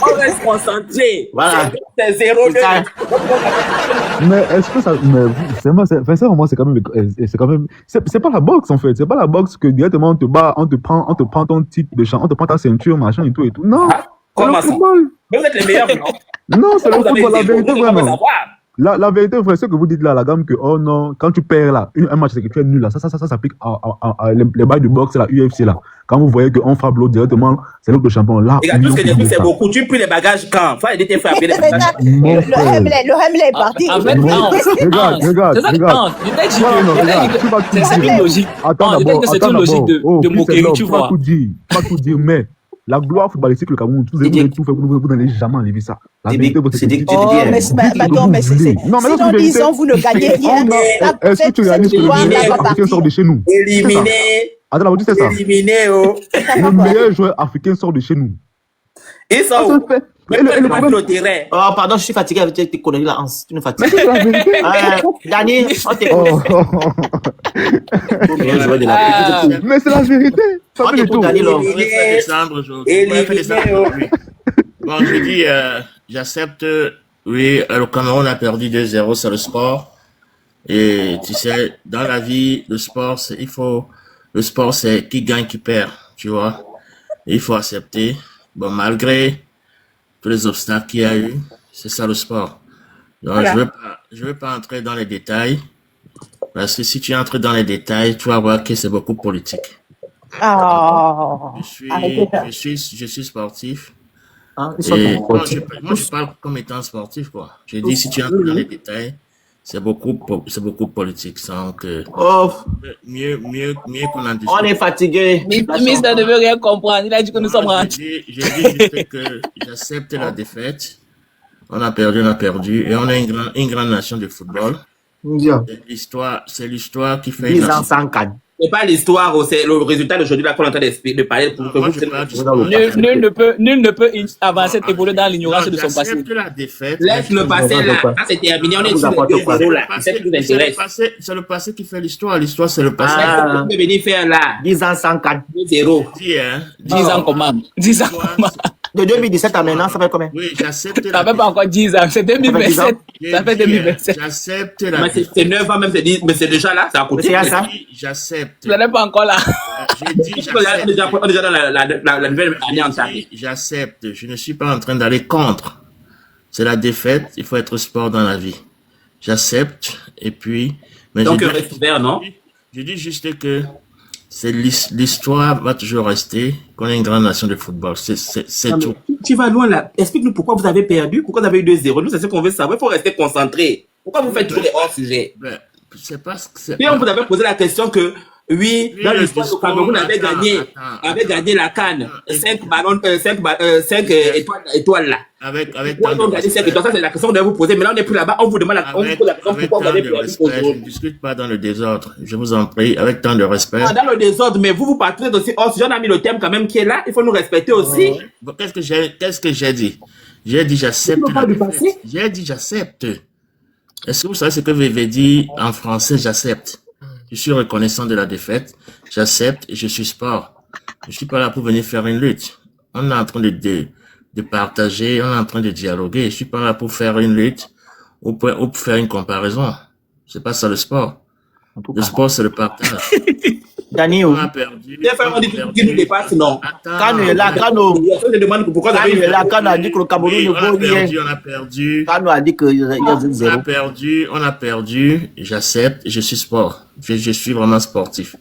On reste concentré. Voilà. C'est 0. Mais est-ce que ça. Sincèrement, c'est quand même. C'est pas la boxe en fait. C'est pas la boxe que directement on te bat, on te prend ton titre de champ, on te prend ta ceinture, machin et tout. Non. Comment ça? Mais vous êtes les meilleurs, non? Non, c'est le football, la vérité, vraiment. La vérité, frère, ce que vous dites là, la gamme que, oh non, quand tu perds là, un match, c'est que tu es nul là. Ça s'applique à les bails de boxe, la UFC là. Quand vous voyez qu'on frappe l'autre directement, c'est l'autre le champion. Là, regarde, tout ce que j'ai vu, c'est beaucoup. Tu prends les bagages quand? Enfin, il était frappé les bagages. Le Hamlet est parti. Regarde. C'est une logique. Attends, c'est une logique de moquerie, tu vois. Pas tout dire, mais la gloire footballistique, le Cameroun, vous avez tout fait, vous n'allez jamais enlever ça. La vérité, mais si dans 10 ans, vous ne gagnez rien, est-ce que tu réalises que le meilleur africain sort de chez nous? Éliminé. Attends, c'est ça. Éliminé, le meilleur joueur africain sort de chez nous. Et ça, le terrain. Oh, pardon, je suis fatigué avec tes conneries là, Hans. Tu me fatigues. Mais c'est la vérité. Dani, on t'écoute. Mais c'est la vérité. On t'écoute, Dani, là. Bon, je dis, j'accepte, oui, le Cameroun a perdu 2-0, c'est le sport. Et tu sais, dans la vie, le sport, le sport, c'est qui gagne, qui perd, tu vois. Et il faut accepter. Bon, malgré tous les obstacles qu'il y a eu, c'est ça le sport. Donc, voilà. Je veux pas entrer dans les détails, parce que si tu entres dans les détails, tu vas voir que c'est beaucoup politique. Je suis sportif. Et moi, je parle comme étant sportif, quoi. Je dis, si tu entres dans les détails, C'est beaucoup politique, sans que mieux qu'on en discute. On est fatigué. Mister ne veut rien comprendre. Il a dit que nous sommes rentrés. J'ai dit juste que j'accepte la défaite. On a perdu, et on est une grande nation de football. C'est l'histoire qui fait une nation. C'est pas l'histoire, c'est le résultat d'aujourd'hui là qu'on est en train de parler pour que Nul ne peut avancer et évoluer dans l'ignorance de son passé. La défaite. Laisse le passé là. Ça c'est terminé. On est sur le zéro là. C'est ce qui nous intéresse. C'est le passé qui fait l'histoire. L'histoire, c'est le passé. Qu'est-ce que tu peux venir faire là? 10 ans sans cadre. 0. 10 ans comment? 10 ans comment? De 2017 à maintenant, ça fait combien? Oui, j'accepte. Ça fait pas encore 10 ans. C'est 2027. Ça fait 2027. J'accepte Mais c'est 9 ans même, mais c'est déjà là. C'est à côté. C'est ça? J'accepte. Ça n'est pas encore là. J'ai dit, on est déjà dans la nouvelle année entamée. J'accepte. Je ne suis pas en train d'aller contre. C'est la défaite. Il faut être sport dans la vie. J'accepte. Et puis. Mais donc, reste ouvert, non? Je dis juste que l'histoire va toujours rester qu'on est une grande nation de football. C'est tout. Tu vas loin là. Explique-nous pourquoi vous avez perdu, pourquoi vous avez eu 2-0. Nous, c'est ce qu'on veut savoir. Il faut rester concentré. Pourquoi vous faites toujours des hors-sujets? C'est pas ce que c'est. Et on vous avait posé la question que, oui, dans l'histoire, le Cameroun avait gagné la CAN. 5 étoiles là. Avec tant de respect. Ça, c'est la question qu'on devait vous poser. Mais là, on n'est plus là-bas. On vous demande on vous pose la question pourquoi vous avez perdu. Je ne discute pas dans le désordre. Je vous en prie, avec tant de respect. Dans le désordre, mais vous partez aussi. Oh, si j'en ai mis le thème quand même qui est là, il faut nous respecter aussi. Qu'est-ce que j'ai dit? J'ai dit j'accepte. J'ai dit j'accepte. Est-ce que vous savez ce que VV dit en français? J'accepte. Je suis reconnaissant de la défaite. J'accepte et je suis sport. Je suis pas là pour venir faire une lutte. On est en train de partager, on est en train de dialoguer. Je suis pas là pour faire une lutte ou pour faire une comparaison. C'est pas ça le sport. Le sport, c'est le partage. Dani, on a perdu. On dit qu'il nous dépasse, non? Kano est là, Kano. Je demande pourquoi vous avez Kano est là, Kano a dit que le Cameroun ne vaut rien. On a perdu. Kano a dit qu'il y a 0. On a perdu. J'accepte. Je suis sport. Je suis vraiment sportif.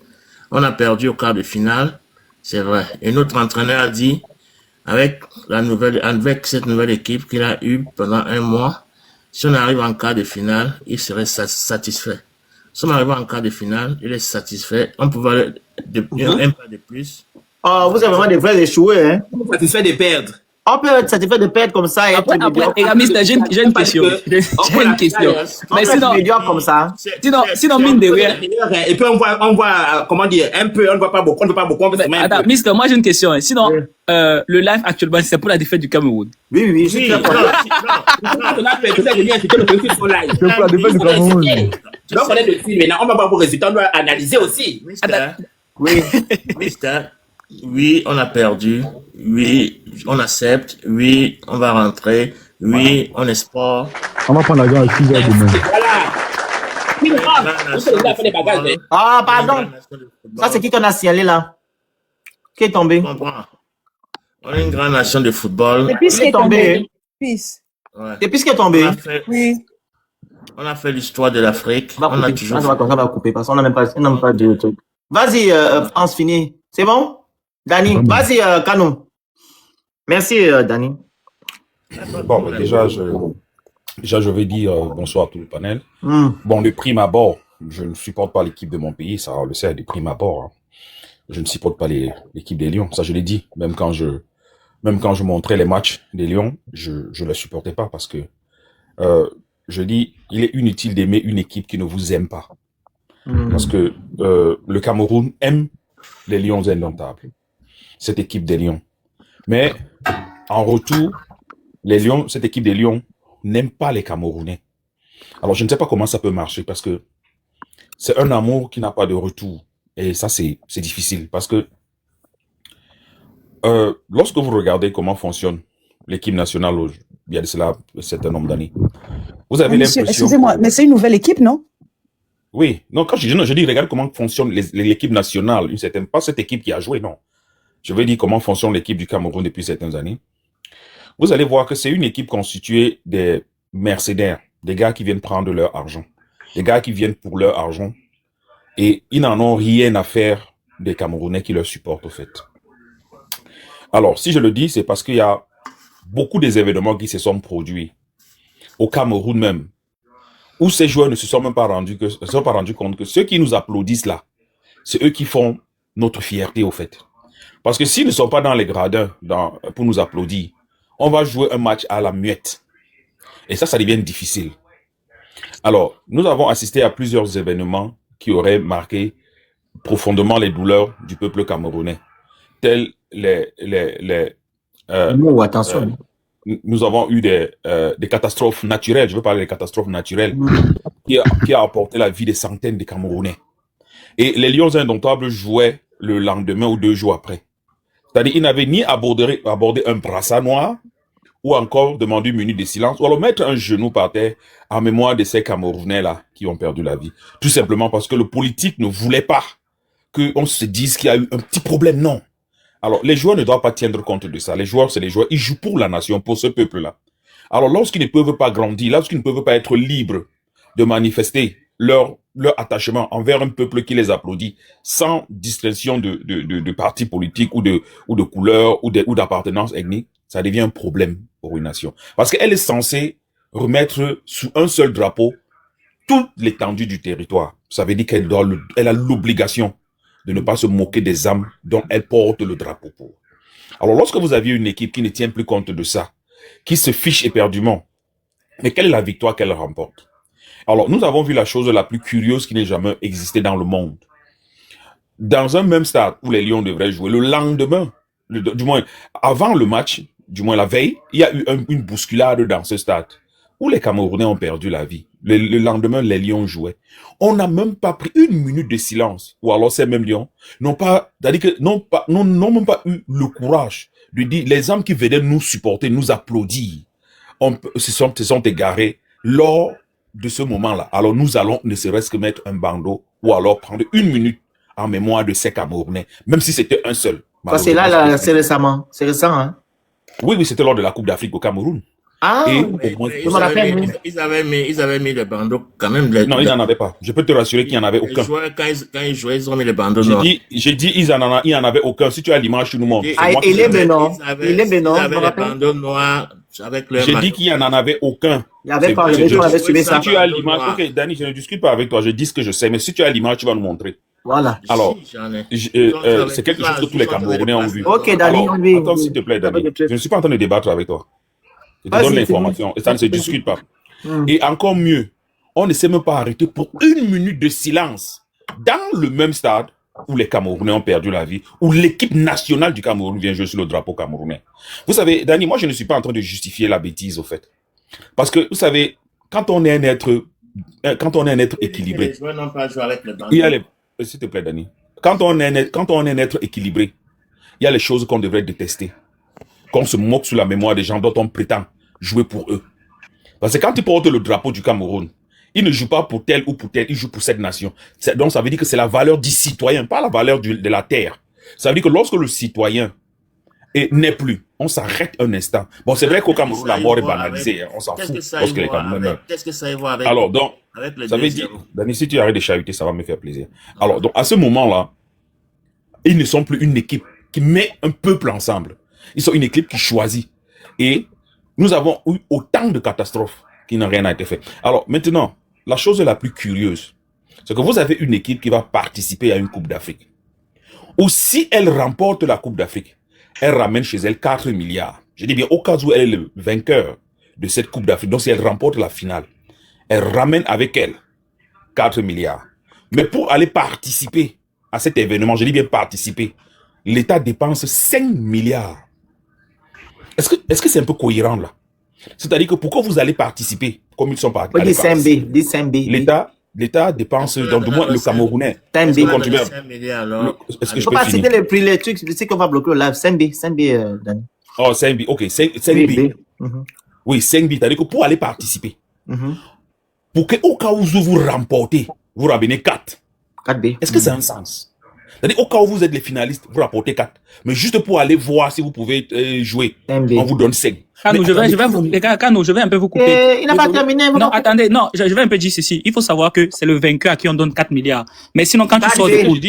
On a perdu au quart de finale. C'est vrai. Et notre entraîneur a dit, avec cette nouvelle équipe qu'il a eue pendant 1 mois, si on arrive en quart de finale, il serait satisfait. Si on arrive en quart de finale, il est satisfait. On peut aller un pas de plus. Oh, vous avez vraiment des vrais échoués, hein? On est satisfait de perdre. On peut être satisfait de perdre comme ça et être médiocre. J'ai une question. J'ai une question. Mais sinon, médiocre comme ça. Sinon, mine de rien. Et puis on voit, comment dire, un peu, on ne voit pas beaucoup, Attends, Mister, moi j'ai une question. Sinon, le live actuellement, c'est pour la défaite du Cameroun. Oui. C'est pour la défaite du Cameroun. Donc on est dessus maintenant, on va voir vos résultats, on doit analyser aussi. Oui, on a perdu. Oui, on accepte. Oui, on va rentrer. Oui, on est sport. On va prendre la gare à 6 heures demain. Ah, pardon. Ça, c'est qui qu'on a signalé là? Qui est tombé? On est une grande nation de football. Depuis ce qui est tombé. Depuis ce qui est tombé. Oui. On a fait l'histoire de l'Afrique. On a toujours. On va couper parce qu'on n'a même pas de truc. Vas-y, France, fini. C'est bon? Dani, vas-y, Kano. Merci, Dani. Bon, déjà, je vais dire bonsoir à tout le panel. Bon, de prime abord, je ne supporte pas l'équipe de mon pays, ça on le sait, de prime abord. Hein. Je ne supporte pas l'équipe des Lions, ça je l'ai dit. Même quand je montrais les matchs des Lions, je ne les supportais pas parce que je dis, il est inutile d'aimer une équipe qui ne vous aime pas. Parce que le Cameroun aime les Lions indomptables, cette équipe des Lions. Mais en retour, cette équipe des Lions n'aime pas les Camerounais. Alors je ne sais pas comment ça peut marcher parce que c'est un amour qui n'a pas de retour. Et ça, c'est difficile parce que lorsque vous regardez comment fonctionne l'équipe nationale, il y a de cela un certain nombre d'années, vous avez l'impression... Excusez-moi, mais c'est une nouvelle équipe, non? Oui. Non, quand je dis, regarde comment fonctionne l'équipe nationale, pas cette équipe qui a joué, non. Je veux dire comment fonctionne l'équipe du Cameroun depuis certaines années. Vous allez voir que c'est une équipe constituée des mercenaires, des gars qui viennent prendre leur argent, des gars qui viennent pour leur argent, et ils n'en ont rien à faire des Camerounais qui leur supportent, au fait. Alors, si je le dis, c'est parce qu'il y a beaucoup des événements qui se sont produits au Cameroun même, où ces joueurs ne se sont même pas rendus compte que ceux qui nous applaudissent là, c'est eux qui font notre fierté au fait. Parce que s'ils ne sont pas dans les gradins pour nous applaudir, on va jouer un match à la muette. Et ça devient difficile. Alors, nous avons assisté à plusieurs événements qui auraient marqué profondément les douleurs du peuple camerounais, tels nous avons eu des catastrophes naturelles. Je veux parler des catastrophes naturelles qui a apporté la vie des centaines de Camerounais. Et les Lions Indomptables jouaient le lendemain ou 2 jours après. C'est-à-dire, ils n'avaient ni abordé un brassard noir ou encore demandé une minute de silence ou alors mettre un genou par terre en mémoire de ces Camerounais-là qui ont perdu la vie. Tout simplement parce que le politique ne voulait pas qu'on se dise qu'il y a eu un petit problème. Non. Alors, les joueurs ne doivent pas tiendre compte de ça. Les joueurs, c'est les joueurs. Ils jouent pour la nation, pour ce peuple-là. Alors, lorsqu'ils ne peuvent pas grandir, lorsqu'ils ne peuvent pas être libres de manifester leur attachement envers un peuple qui les applaudit, sans distinction de parti politique ou de couleur ou d'appartenance ethnique, ça devient un problème pour une nation. Parce qu'elle est censée remettre sous un seul drapeau toute l'étendue du territoire. Ça veut dire qu'elle a l'obligation de ne pas se moquer des âmes dont elle porte le drapeau pour. Alors, lorsque vous aviez une équipe qui ne tient plus compte de ça, qui se fiche éperdument, mais quelle est la victoire qu'elle remporte? Alors, nous avons vu la chose la plus curieuse qui n'ait jamais existé dans le monde. Dans un même stade où les Lions devraient jouer, le lendemain, du moins avant le match, du moins la veille, il y a eu une bousculade dans ce stade où les Camerounais ont perdu la vie. Le lendemain, les Lions jouaient. On n'a même pas pris une minute de silence. Ou alors ces mêmes Lions n'ont même pas eu le courage de dire les hommes qui venaient nous supporter, nous applaudir, se sont égarés lors de ce moment-là. Alors nous allons ne serait-ce que mettre un bandeau ou alors prendre une minute en mémoire de ces Camerounais, même si c'était un seul. Ça c'est là, c'est récemment. C'est récent, hein? Oui, c'était lors de la Coupe d'Afrique au Cameroun. Ah, ils avaient mis le bandeau quand même. Non, ils n'en avaient pas. Je peux te rassurer qu'il n'y en avait aucun. Quand ils jouaient, ils ont mis le bandeau. J'ai dit, il n'y en avait aucun. Si tu as l'image, tu nous montres. Il est Bénin. Il est Bénin. Ils avaient le bandeau noir avec le. J'ai dit qu'il n'y en avait aucun. Il n'y avait pas. On avait suivi ça. Si tu as l'image, ok, Danny, je ne discute pas avec toi. Je dis ce que je sais, mais si tu as l'image, tu vas nous montrer. Voilà. Alors, c'est quelque chose que tous les Camerounais ont vu. Ok, Danny, on lui. Attends, s'il te plaît, Danny. Je ne suis pas en train de débattre avec toi. Je te donne l'information et ça ne se discute pas. Et encore mieux, on ne s'est même pas arrêté pour une minute de silence dans le même stade où les Camerounais ont perdu la vie, où l'équipe nationale du Cameroun vient jouer sur le drapeau camerounais. Vous savez, Danny, moi je ne suis pas en train de justifier la bêtise au fait. Parce que vous savez, quand on est un être équilibré, il y a s'il te plaît, Danny. Quand on est un être équilibré, il y a les choses qu'on devrait détester. Qu'on se moque sur la mémoire des gens dont on prétend jouer pour eux. Parce que quand tu portes le drapeau du Cameroun, il ne joue pas pour tel ou pour tel, il joue pour cette nation. Donc ça veut dire que c'est la valeur du citoyen, pas la valeur de la terre. Ça veut dire que lorsque le citoyen n'est plus, on s'arrête un instant. Bon, c'est vrai qu'au Cameroun, la mort est banalisée, on s'en fout lorsque les Camerounais meurent. Qu'est-ce que ça y voit avec? Alors donc, ça veut dire, Dani, si tu arrêtes de chahuter, ça va me faire plaisir. Alors donc, à ce moment-là, ils ne sont plus une équipe qui met un peuple ensemble. Ils sont une équipe qui choisit. Et nous avons eu autant de catastrophes qui n'ont rien été fait. Alors maintenant, la chose la plus curieuse, c'est que vous avez une équipe qui va participer à une Coupe d'Afrique. Ou si elle remporte la Coupe d'Afrique, elle ramène chez elle 4 milliards. Je dis bien, au cas où elle est le vainqueur de cette Coupe d'Afrique, donc si elle remporte la finale, elle ramène avec elle 4 milliards. Mais pour aller participer à cet événement, je dis bien participer, l'État dépense 5 milliards. Est-ce que c'est un peu cohérent là? C'est-à-dire que pourquoi vous allez participer comme ils sont participés? L'État dépense, donc du moins le Camerounais. Est-ce que je peux pas citer les prix, les trucs, c'est qu'on va bloquer le live. 5B, Dani. Oh, 5B, ok, 5B. Oui, 5B, c'est-à-dire que pour aller participer, pour qu'au cas où vous remportez, vous ramenez 4. 4B. Est-ce que c'est un sens? C'est-à-dire, au cas où vous êtes les finalistes, vous rapportez 4. Mais juste pour aller voir si vous pouvez jouer, on vous donne 5. Kano, je vais un peu vous couper. Il n'a pas terminé. Non, attendez, non, je vais un peu dire ceci. Il faut savoir que c'est le vainqueur à qui on donne 4 milliards. Mais sinon, quand tu sors des poules,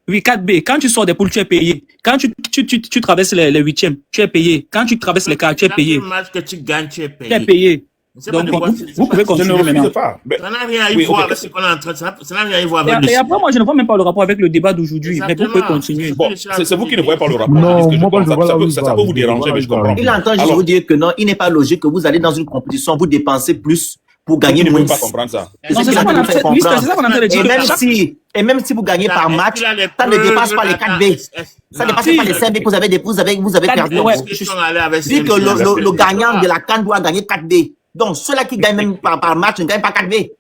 oui, 4B, quand tu sors des poules, tu es payé. Quand tu traverses les 8e, tu es payé. Quand tu traverses les quarts, tu es payé. Match que tu gagnes, tu es payé. Tu es payé. Donc, vous pouvez continuer maintenant. Ça n'a rien à y voir avec ce qu'on est en train de... Ça n'a rien à y voir avec... Et après, moi, je ne vois même pas le rapport avec le débat d'aujourd'hui. Mais vous pouvez continuer. Bon, c'est vous qui ne voyez pas le rapport. Non, moi, ça peut vous déranger, mais je comprends. Il entend juste vous dire que non, il n'est pas logique que vous allez dans une compétition, vous dépensez plus pour gagner Vous ne moins. pouvez pas comprendre ça. C'est ça qu'on est en train de dire. Et même si vous gagnez par match, ça ne dépasse pas les 4B. Ça ne dépasse pas les 5B que vous avez perdu. Dit que le gagnant de la CAN doit gagner 4B. Donc, ceux-là qui gagnent même par match ne gagnent pas 4B.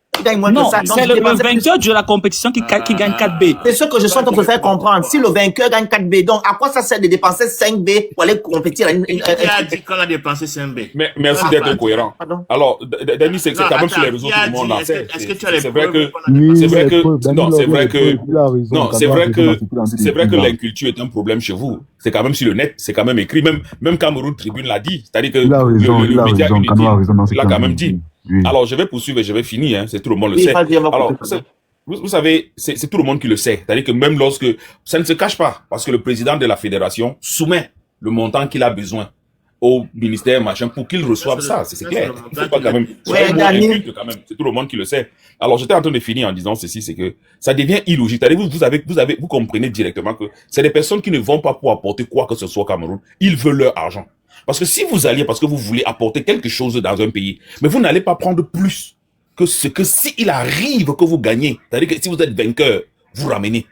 Non, c'est le vainqueur de la compétition qui gagne 4B. C'est ce que je suis en train de faire comprendre. Si le vainqueur gagne 4B, donc à quoi ça sert de dépenser 5B pour aller compétir? Qui a dit qu'on a dépensé 5B? Mais merci d'être cohérent. Alors, Denis, c'est quand même sur les réseaux tout le monde. Est-ce que tu as les C'est vrai que, c'est vrai que l'inculture est un problème chez vous. C'est quand même sur le net, c'est quand même écrit. Même Cameroun Tribune l'a dit. C'est-à-dire que le média Unity l'a quand même dit. Oui. Alors, je vais poursuivre et je vais finir, hein. C'est tout le monde le sait. Alors, vous savez, c'est tout le monde qui le sait. C'est-à-dire que même lorsque, ça ne se cache pas, parce que le président de la fédération soumet le montant qu'il a besoin au ministère, machin, pour qu'il reçove ça. C'est clair. Il faut pas quand même, c'est tout le monde qui le sait. Alors, j'étais en train de finir en disant ceci, c'est que ça devient illogique. C'est-à-dire vous comprenez directement que c'est des personnes qui ne vont pas pour apporter quoi que ce soit au Cameroun. Ils veulent leur argent. Parce que si vous alliez, parce que vous voulez apporter quelque chose dans un pays, mais vous n'allez pas prendre plus que ce que s'il arrive que vous gagnez. C'est-à-dire que si vous êtes vainqueur, vous ramenez.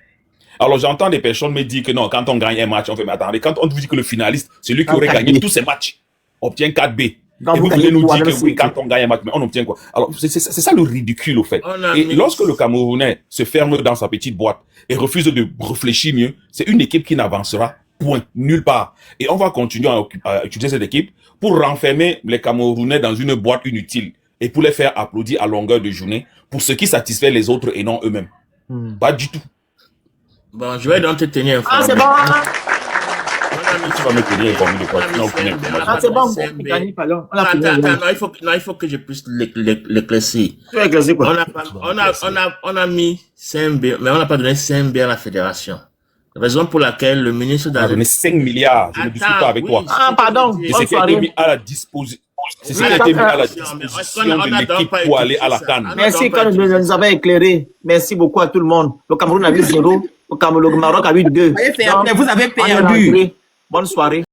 Alors j'entends des personnes me dire que non, quand on gagne un match, on fait, mais attendez, quand on vous dit que le finaliste, celui qui aurait gagné tous ses matchs, obtient 4B. Et vous voulez nous dire que oui, quand on gagne un match, mais on obtient quoi? Alors c'est ça le ridicule au fait. Et lorsque le Camerounais se ferme dans sa petite boîte et refuse de réfléchir mieux, c'est une équipe qui n'avancera point, nulle part. Et on va continuer à utiliser cette équipe pour renfermer les Camerounais dans une boîte inutile et pour les faire applaudir à longueur de journée pour ce qui satisfait les autres et non eux-mêmes. Pas du tout. Bon, je vais donc te tenir informé. Ah, c'est bon. Tu vas me tenir informé de quoi? Ah, c'est bon. Il faut que je puisse l'éclaircir. Tu vas éclaircir quoi? On a mis 5B, mais on n'a pas donné 5B à la fédération. Raison pour laquelle le ministre a donné 5 milliards, je ne discute pas avec toi. Ah, pardon. Et c'est qui a été mis à la disposition. C'est ce qui a été mis à la disposition de l'équipe pour aller à la CAN. Merci quand vous nous avez éclairé. Merci beaucoup à tout le monde. Le Cameroun a eu 0, le Maroc a eu 2. Vous avez perdu. Bonne soirée.